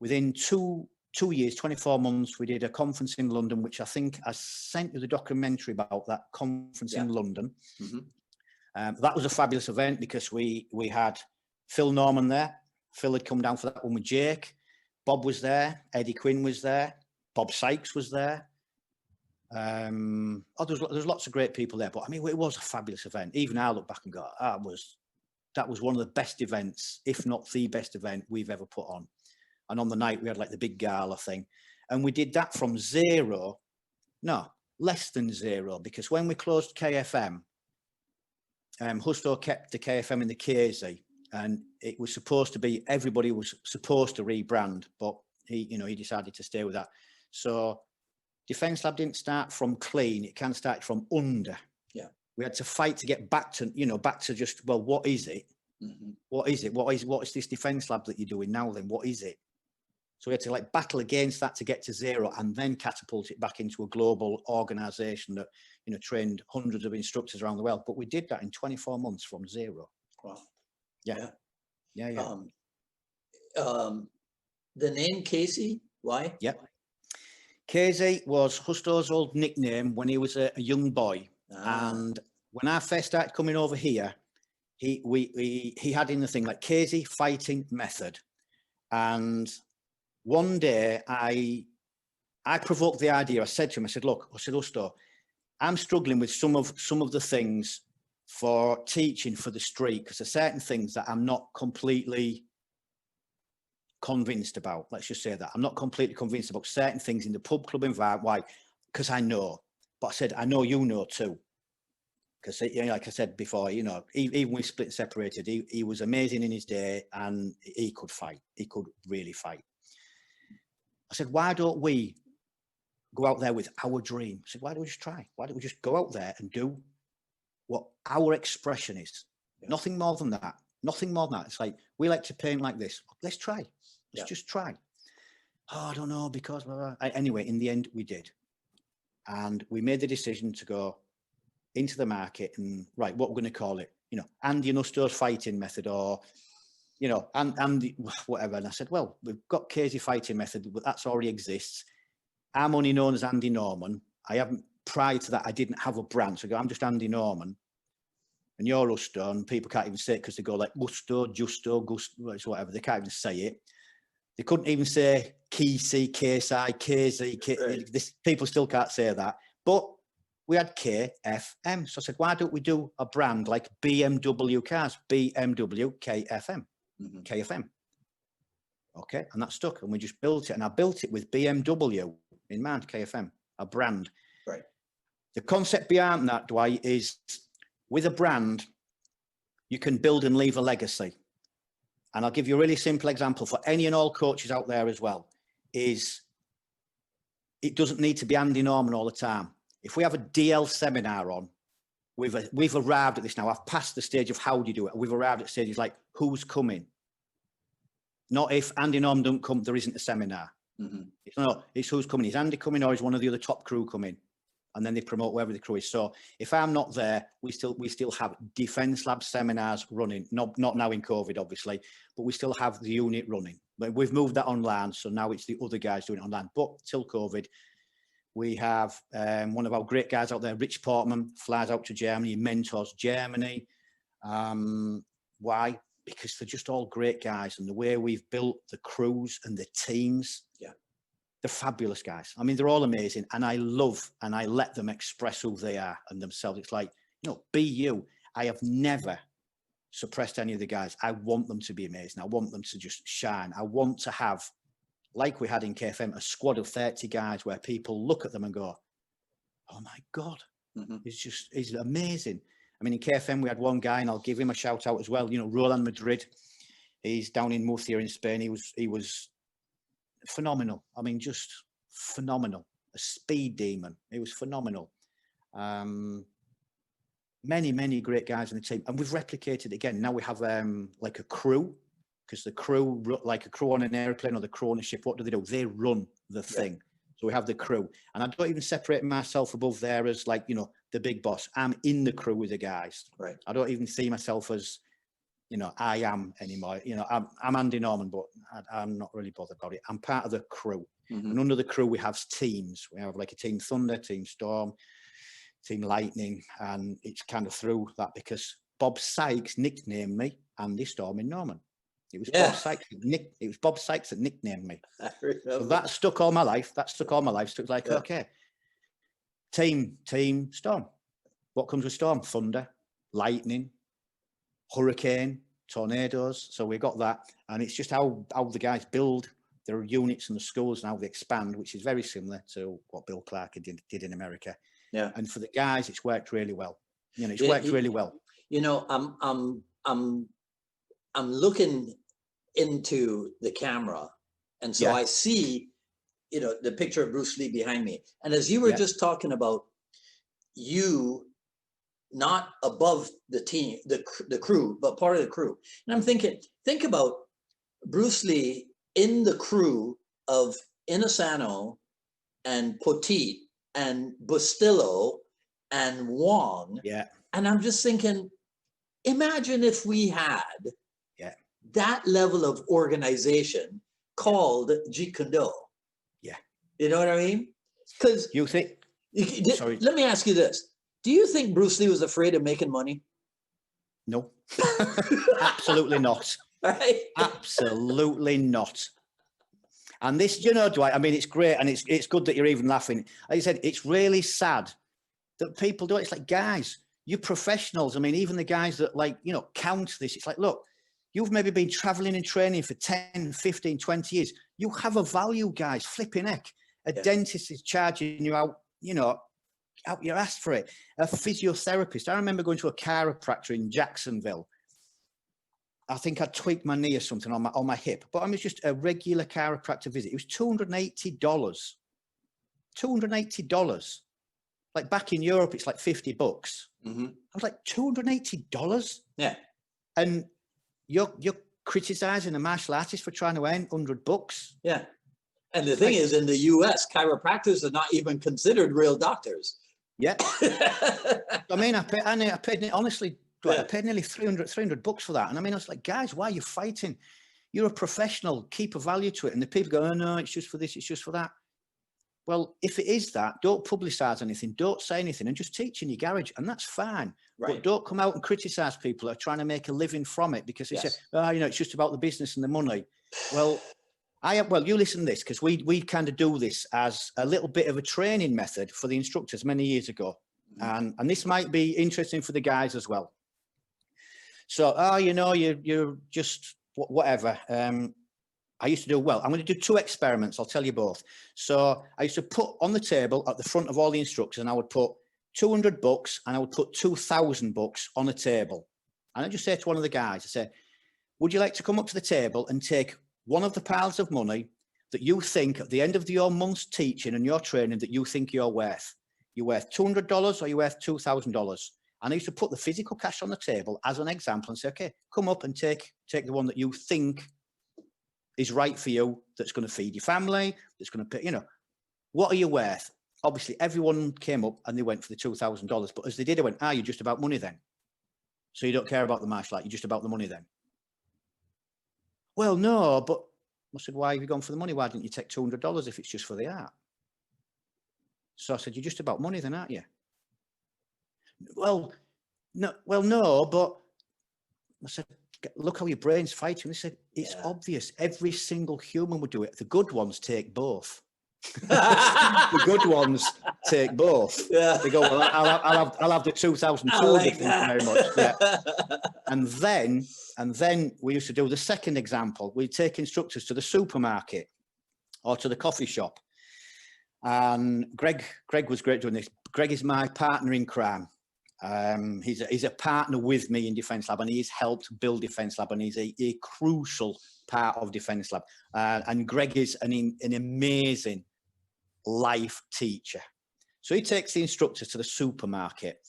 Within two years, 24 months, we did a conference in London, which I think I sent you the documentary about that conference in London. That was a fabulous event because we had Phil Norman there. Phil had come down for that one with Jake. Bob was there. Eddie Quinn was there. Bob Sykes was there. There's lots of great people there, but I mean, it was a fabulous event. Even I look back and go, that was one of the best events, if not the best event we've ever put on. And on the night we had like the big gala thing, and we did that from less than zero, because when we closed KFM, Justo kept the KFM in the KZ, and it was supposed to be, everybody was supposed to rebrand, but he decided to stay with that. So Defence Lab didn't start from clean; it can start from under. Yeah, we had to fight to get back to just, well, what is it? What is it? What is this Defence Lab that you're doing now? Then what is it? So we had to like battle against that to get to zero, and then catapult it back into a global organisation that trained hundreds of instructors around the world. But we did that in 24 months from zero. Wow. Yeah. The name Casey, why? Yeah. Casey was Justo's old nickname when he was a young boy. And when I first started coming over here, he had in the thing like Casey Fighting Method. And one day I provoked the idea. I said to him, look, Justo, I'm struggling with some of the things for teaching for the street, because there's certain things that I'm not completely convinced about. Let's just say that. I'm not completely convinced about certain things in the pub club environment. Why? Because I know. But I said, I know you know too. Because, like I said before, even we split and separated, he was amazing in his day, and he could fight. He could really fight. I said, why don't we go out there with our dream? I said, why don't we just try? Why don't we just go out there and do what our expression is? Yeah. Nothing more than that. Nothing more than that. It's like, we like to paint like this. Let's try. Let's just try. Oh, I don't know, because... Anyway, in the end, we did. And we made the decision to go into the market and, right, what we're going to call it, Andy Justo's Fighting Method, or, and whatever. And I said, well, we've got Casey Fighting Method, but that's already exists. I'm only known as Andy Norman. I haven't, prior to that, I didn't have a brand. So I go, I'm just Andy Norman. And you're Justo, and people can't even say it because they go like Justo, whatever. They can't even say it. They couldn't even say Casey, KZ. This, people still can't say that. But we had KFM. So I said, why don't we do a brand like BMW cars? BMW KFM. KFM. Okay, and that stuck, and we just built it. And I built it with BMW in mind, KFM, a brand. Right. The concept behind that, Dwight, is with a brand, you can build and leave a legacy. And I'll give you a really simple example for any and all coaches out there as well, is it doesn't need to be Andy Norman all the time. If we have a DL seminar on, we've arrived at this now. I've passed the stage of how do you do it. We've arrived at stages like who's coming. Not if Andy Norman don't come, there isn't a seminar. It's who's coming. Is Andy coming, or is one of the other top crew coming? And then they promote wherever the crew is. So if I'm not there, we still have Defence Lab seminars running. Not now in COVID, obviously, but we still have the unit running. But we've moved that online, so now it's the other guys doing it online. But till COVID, we have one of our great guys out there, Rich Portman, flies out to Germany, mentors Germany. Why? Because they're just all great guys, and the way we've built the crews and the teams. Yeah. They're fabulous guys. I mean, they're all amazing, and I love and I let them express who they are and themselves. It's like, be you. I have never suppressed any of the guys. I want them to be amazing. I want them to just shine. I want to have, like we had in KFM, a squad of 30 guys where people look at them and go, oh my God, he's amazing. I mean, in KFM, we had one guy, and I'll give him a shout out as well. Roland Madrid. He's down in Murcia in Spain. He was phenomenal. I mean, just phenomenal. A speed demon. It was phenomenal. Many great guys in the team, and we've replicated again. Now we have like a crew, because the crew, like a crew on an airplane or the crew on a ship, what do? They run the thing. So we have the crew, and I don't even separate myself above there as like the big boss. I'm in the crew with the guys. Right. I don't even see myself as you know, I am anymore. You know, I'm Andy Norman, but I'm not really bothered about it. I'm part of the crew. Mhm. And under the crew, we have teams. We have like a Team Thunder, Team Storm, Team Lightning. And it's kind of through that because Bob Sykes nicknamed me Andy Storm in Norman. It was Bob Sykes. It was Bob Sykes that nicknamed me. So that stuck all my life. So it's like, okay, Team Storm. What comes with Storm? Thunder, lightning, hurricane, tornadoes. So we got that. And it's just how the guys build their units in the schools and how they expand, which is very similar to what Bill Clark did in America. Yeah. And for the guys, it's worked really well. You know, it's worked really well. You know, I'm looking into the camera, and so I see, you know, the picture of Bruce Lee behind me. And as you were just talking about you not above the team, the crew, but part of the crew. And I'm thinking, think about Bruce Lee in the crew of Inosanto and Poteet and Bustillo and Wong. Yeah. And I'm just thinking, imagine if we had that level of organization called Jeet Kune Do. Yeah. You know what I mean? Because you think, let me ask you this. Do you think Bruce Lee was afraid of making money? No, absolutely not. Right? Absolutely not. And this, you know, Dwight, I mean, it's great. And it's good that you're even laughing. Like I said, it's really sad that people do it. It's like, guys, you're professionals. I mean, even the guys that, like, you know, count this. It's like, look, you've maybe been traveling and training for 10, 15, 20 years. You have a value, guys, flipping heck. A dentist is charging you out, you know, out your ass for it. A physiotherapist. I remember going to a chiropractor in Jacksonville. I think I tweaked my knee or something on my hip, but I was just a regular chiropractor visit. It was $280. $280. Like back in Europe, it's like $50. Mm-hmm. I was like, $280? Yeah. And you're criticizing a martial artist for trying to earn $100? Yeah. And the thing is, in the US, chiropractors are not even considered real doctors. Yeah. I mean, I paid honestly, I paid nearly $300 for that. And I mean, I was like, guys, why are you fighting? You're a professional, keep a value to it. And the people go, oh no, it's just for this, it's just for that. Well, if it is that, don't publicize anything, don't say anything, and just teach in your garage, and that's fine. Right. But don't come out and criticize people who are trying to make a living from it because they say, oh, you know, it's just about the business and the money. Well, you listen to this, because we kind of do this as a little bit of a training method for the instructors many years ago. And this might be interesting for the guys as well. So, you know, you're just whatever. I used to do, well, I'm going to do 2 experiments. I'll tell you both. So I used to put on the table at the front of all the instructors, and I would put $200 and I would put $2,000 on a table. And I just say to one of the guys, I say, would you like to come up to the table and take one of the piles of money that you think at the end of your month's teaching and your training that you think you're worth? You're worth $200 or you're worth $2,000? And I used to put the physical cash on the table as an example and say, okay, come up and take the one that you think is right for you, that's going to feed your family, that's going to pay, you know, what are you worth? Obviously, everyone came up and they went for the $2,000. But as they did, they went, you're just about money then. So you don't care about the martial art, you're just about the money then. Well, no, but I said, why have you gone for the money? Why didn't you take $200 if it's just for the art? So I said, you're just about money then, aren't you? Well, no, but I said, look how your brain's fighting. They said, it's obvious. Every single human would do it. The good ones take both. The good ones take both. Yeah. They go, well, I'll have the 2,200. Thank you very much. Yeah. And then we used to do the second example. We'd take instructors to the supermarket or to the coffee shop. And Greg was great doing this. Greg is my partner in crime. He's a partner with me in Defence Lab, and he's helped build Defence Lab, and he's a crucial part of Defence Lab. And Greg is an amazing life teacher. So he takes the instructors to the supermarket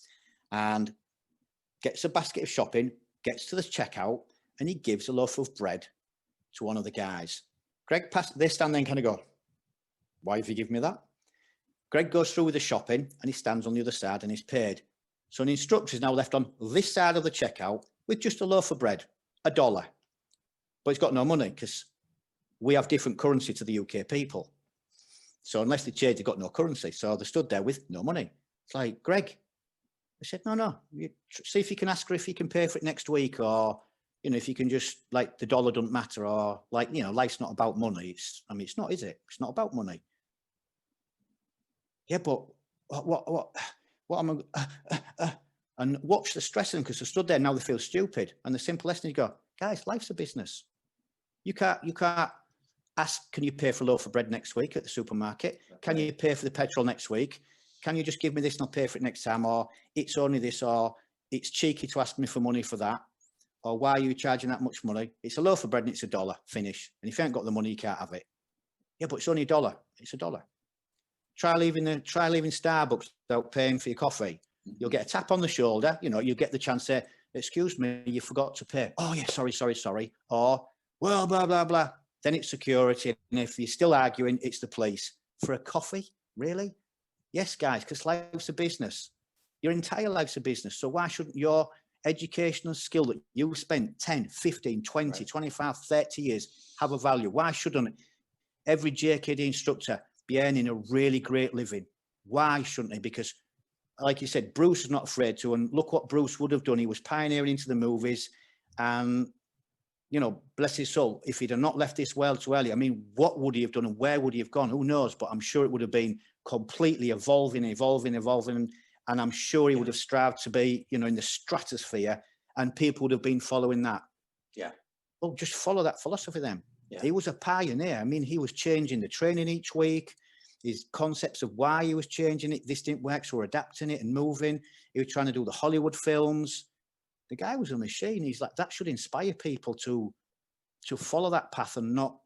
and gets a basket of shopping, gets to the checkout, and he gives a loaf of bread to one of the guys. They stand there and kind of go, why have you given me that? Greg goes through with the shopping and he stands on the other side and he's paid. So an instructor is now left on this side of the checkout with just a loaf of bread. $1, but it's got no money because we have different currency to the UK people. So unless they change, they've got no currency. So they stood there with no money. It's like, Greg, I said, no, you see if you can ask her if you can pay for it next week, or, you know, if you can just, like, the dollar doesn't matter, or, like, you know, life's not about money. It's not, is it? It's not about money. Yeah, but what am I, and watch the stress in them, because they stood there, now they feel stupid. And the simple lesson is, go, guys, life's a business. You can't ask, can you pay for a loaf of bread next week at the supermarket? Can you pay for the petrol next week? Can you just give me this and I'll pay for it next time? Or it's only this, or it's cheeky to ask me for money for that. Or why are you charging that much money? It's a loaf of bread and it's $1, finish. And if you ain't got the money, you can't have it. Yeah, but it's only $1. It's $1. Try leaving Starbucks without paying for your coffee. You'll get a tap on the shoulder. You know, you get the chance to say, excuse me, you forgot to pay. Oh yeah, sorry. Or, well, blah, blah, blah. Then it's security. And if you're still arguing, it's the police. For a coffee? Really? Yes, guys, because life's a business. Your entire life's a business. So why shouldn't your educational skill that you spent 10, 15, 20, 25, 30 years have a value? Why shouldn't every JKD instructor be earning a really great living? Why shouldn't he? Because, like you said, Bruce is not afraid to, and look what Bruce would have done. He was pioneering into the movies, and, you know, bless his soul, if he'd have not left this world too early, I mean, what would he have done and where would he have gone? Who knows? But I'm sure it would have been completely evolving. And I'm sure he would have strived to be, you know, in the stratosphere, and people would have been following that. Yeah. Well, just follow that philosophy then. Yeah. He was a pioneer. I mean, he was changing the training each week, his concepts of why he was changing it. This didn't work, so we're adapting it and moving. He was trying to do the Hollywood films. The guy was a machine. He's like, that should inspire people to follow that path and not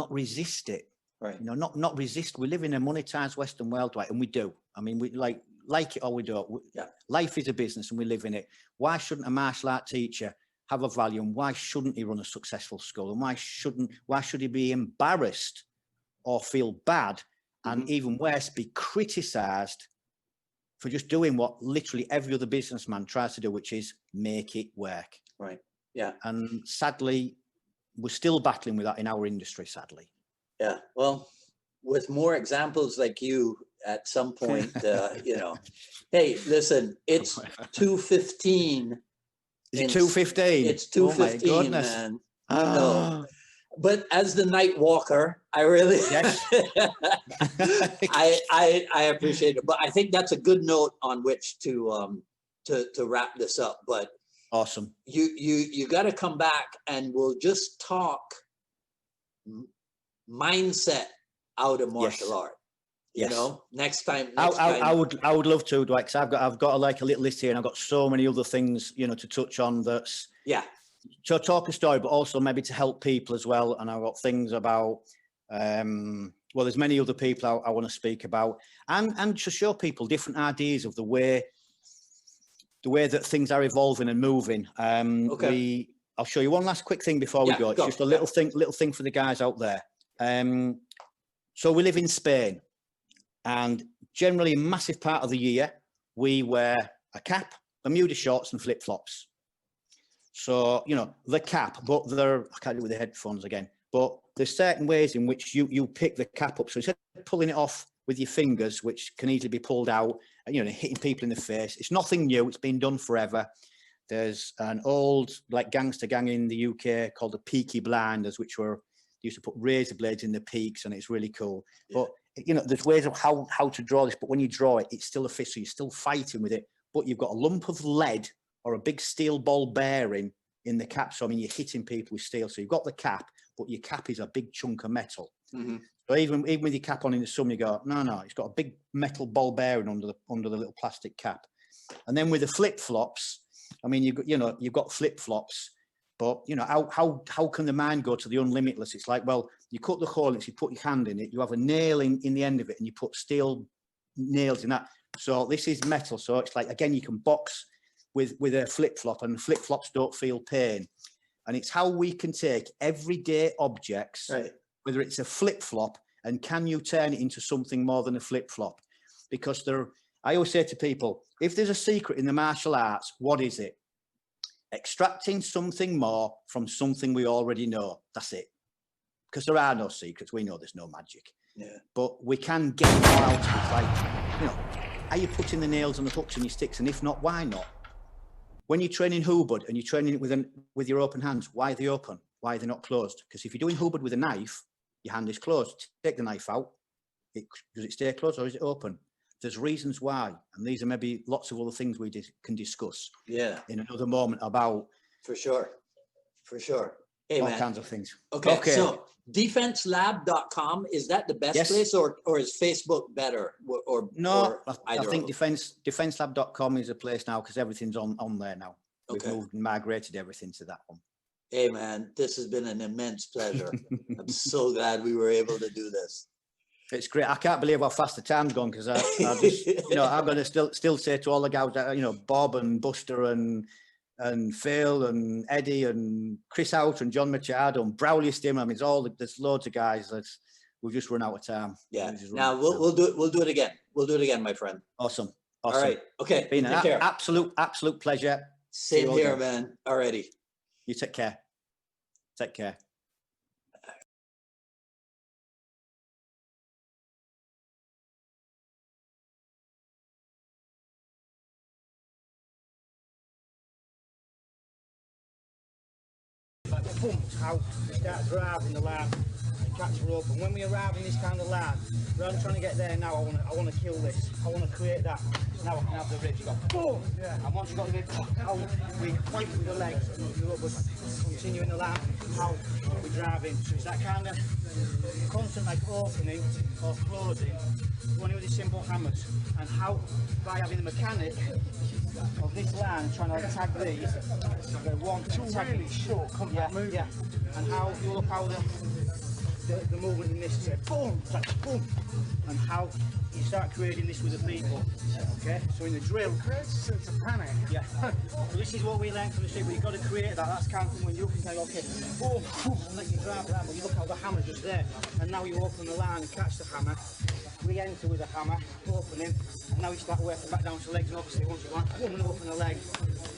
resist it. Right. You know, not resist. We live in a monetized Western world, right? And we do. I mean, we like it or we don't. Yeah. Life is a business and we live in it. Why shouldn't a martial art teacher have a value, and why shouldn't he run a successful school? And why should he be embarrassed or feel bad, and even worse, be criticized for just doing what literally every other businessman tries to do, which is make it work? Right. Yeah. And sadly, we're still battling with that in our industry, sadly. Yeah. Well, with more examples like you at some point, you know, hey, listen, it's 2:15. Is it 2:15? It's 2:15, man. No. But as the night walker, I really, yes. I appreciate it. But I think that's a good note on which to wrap this up. But awesome. You got to come back and we'll just talk mindset out of martial art. You know, next time. I would love to, Dwight, because I've got like a little list here, and I've got so many other things, you know, to touch on. That's to talk a story, but also maybe to help people as well. And I've got things about well, there's many other people I want to speak about, and to show people different ideas of the way that things are evolving and moving. Okay. I'll show you one last quick thing before we go. It's just a little thing for the guys out there. So we live in Spain, and generally a massive part of the year we wear a cap, Bermuda shorts and flip-flops. So, you know, the cap, but I can't do it with the headphones again, but there's certain ways in which you pick the cap up. So instead of pulling it off with your fingers, which can easily be pulled out, and, you know, hitting people in the face, it's nothing new. It's been done forever. There's an old, like, gangster gang in the UK called the Peaky Blinders, which used to put razor blades in the peaks, and it's really cool. Yeah. But, you know, there's ways of how to draw this, but when you draw it, it's still a fist, so you're still fighting with it, but you've got a lump of lead or a big steel ball bearing in the cap. So, I mean, you're hitting people with steel. So you've got the cap, but your cap is a big chunk of metal. So even with your cap on in the sun, you go, no, it's got a big metal ball bearing under the little plastic cap. And then with the flip-flops, I mean, you've got flip-flops, but, you know, how can the mind go to the unlimitless? It's like, well, you cut the hole, you put your hand in it, you have a nail in the end of it, and you put steel nails in that. So this is metal. So it's like, again, you can box with a flip-flop, and flip-flops don't feel pain. And it's how we can take everyday objects, right, whether it's a flip-flop, and can you turn it into something more than a flip-flop? Because I always say to people, if there's a secret in the martial arts, what is it? extracting something more from something we already know. That's it. Because there are no secrets. We know there's no magic. Yeah. But we can get more out of it. Like, you know, are you putting the nails on the hooks and your sticks? And if not, why not? When you're training Hubud and you're training it with your open hands, why are they open? Why are they not closed? Because if you're doing Hubud with a knife, your hand is closed. Take the knife out. Does it stay closed or is it open? There's reasons why. And these are maybe lots of other things we can discuss in another moment about. For sure. For sure. Hey, all man. kinds of things. Okay. So defenselab.com, is that the best place or is Facebook better? Or no, or I think defenselab.com is a place now because everything's on there now. We've moved and migrated everything to that one. Hey, man, this has been an immense pleasure. I'm so glad we were able to do this. It's great. I can't believe how fast the time's gone because I just, you know, I'm going to still say to all the guys that, you know, Bob and Buster and Phil and Eddie and Chris Out and John Machado and Browley Stim. I mean, there's loads of guys that we've just run out of time. Yeah. Now we'll do it again. We'll do it again, my friend. Awesome. All right. Okay. Been an absolute pleasure. Same here, man. Alrighty. You take care. Take care. Like the bumps, how we start driving the line and catch her up. And when we arrive in this kind of line, rather than trying to get there now, I want to kill this. I want to create that. Now I can have the ribs. You go boom. Yeah. And once you got the ribs, how we plank with the legs, but continue in the line, how we drive in. So it's that kind of constant like opening or closing, running with these simple hammers, and how by having the mechanic of this line trying to like tag these, go 1, 2, tag really short, compact movement. Yeah. And how you look how the movement in this is boom, it's like boom, and how you start creating this with the people. Okay, so in the drill, it creates a sense of panic. Yeah. So this is what we learned from the street, but you've got to create that. That's kind of when you can say, okay, boom, boom, and let you drive that, but you look how the hammer's just there, and now you open the line and catch the hammer. Re-enter with a hammer, opening, and now you start working back down to the legs, and obviously once you like, boom, and open the leg,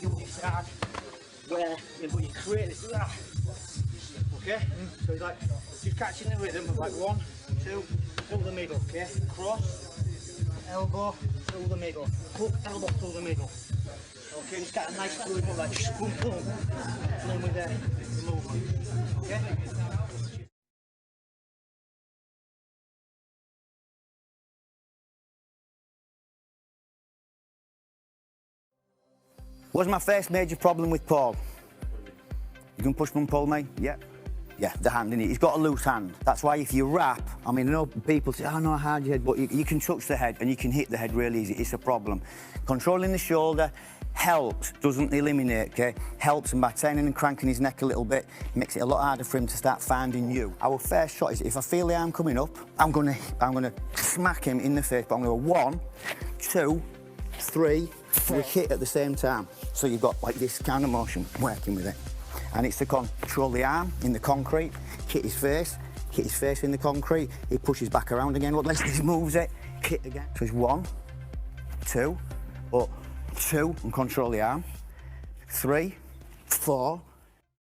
you decide where, but you create this, okay? So it's like, just catching the rhythm of like 1, 2, through the middle, okay? Cross, elbow, through the middle, hook, elbow, through the middle. Okay, just got a nice fluid of like, boom, boom, and then with the movement, okay? What's my first major problem with Paul? You can push and pull me? Yeah. Yeah, the hand in it. He's got a loose hand. That's why if you wrap, I mean, I know people say, oh no, hard your head, but you can touch the head and you can hit the head really easy. It's a problem. Controlling the shoulder helps, doesn't eliminate, okay? Helps, and by turning and cranking his neck a little bit, makes it a lot harder for him to start finding you. Our first shot is, if I feel the arm coming up, I'm gonna smack him in the face, but I'm gonna go 1, 2, 3, we hit at the same time. So you've got like this kind of motion working with it. And it's to control the arm in the concrete, hit his face in the concrete, he pushes back around again, look, he moves it, hit again. So it's 1, 2, up, 2, and control the arm, 3, 4,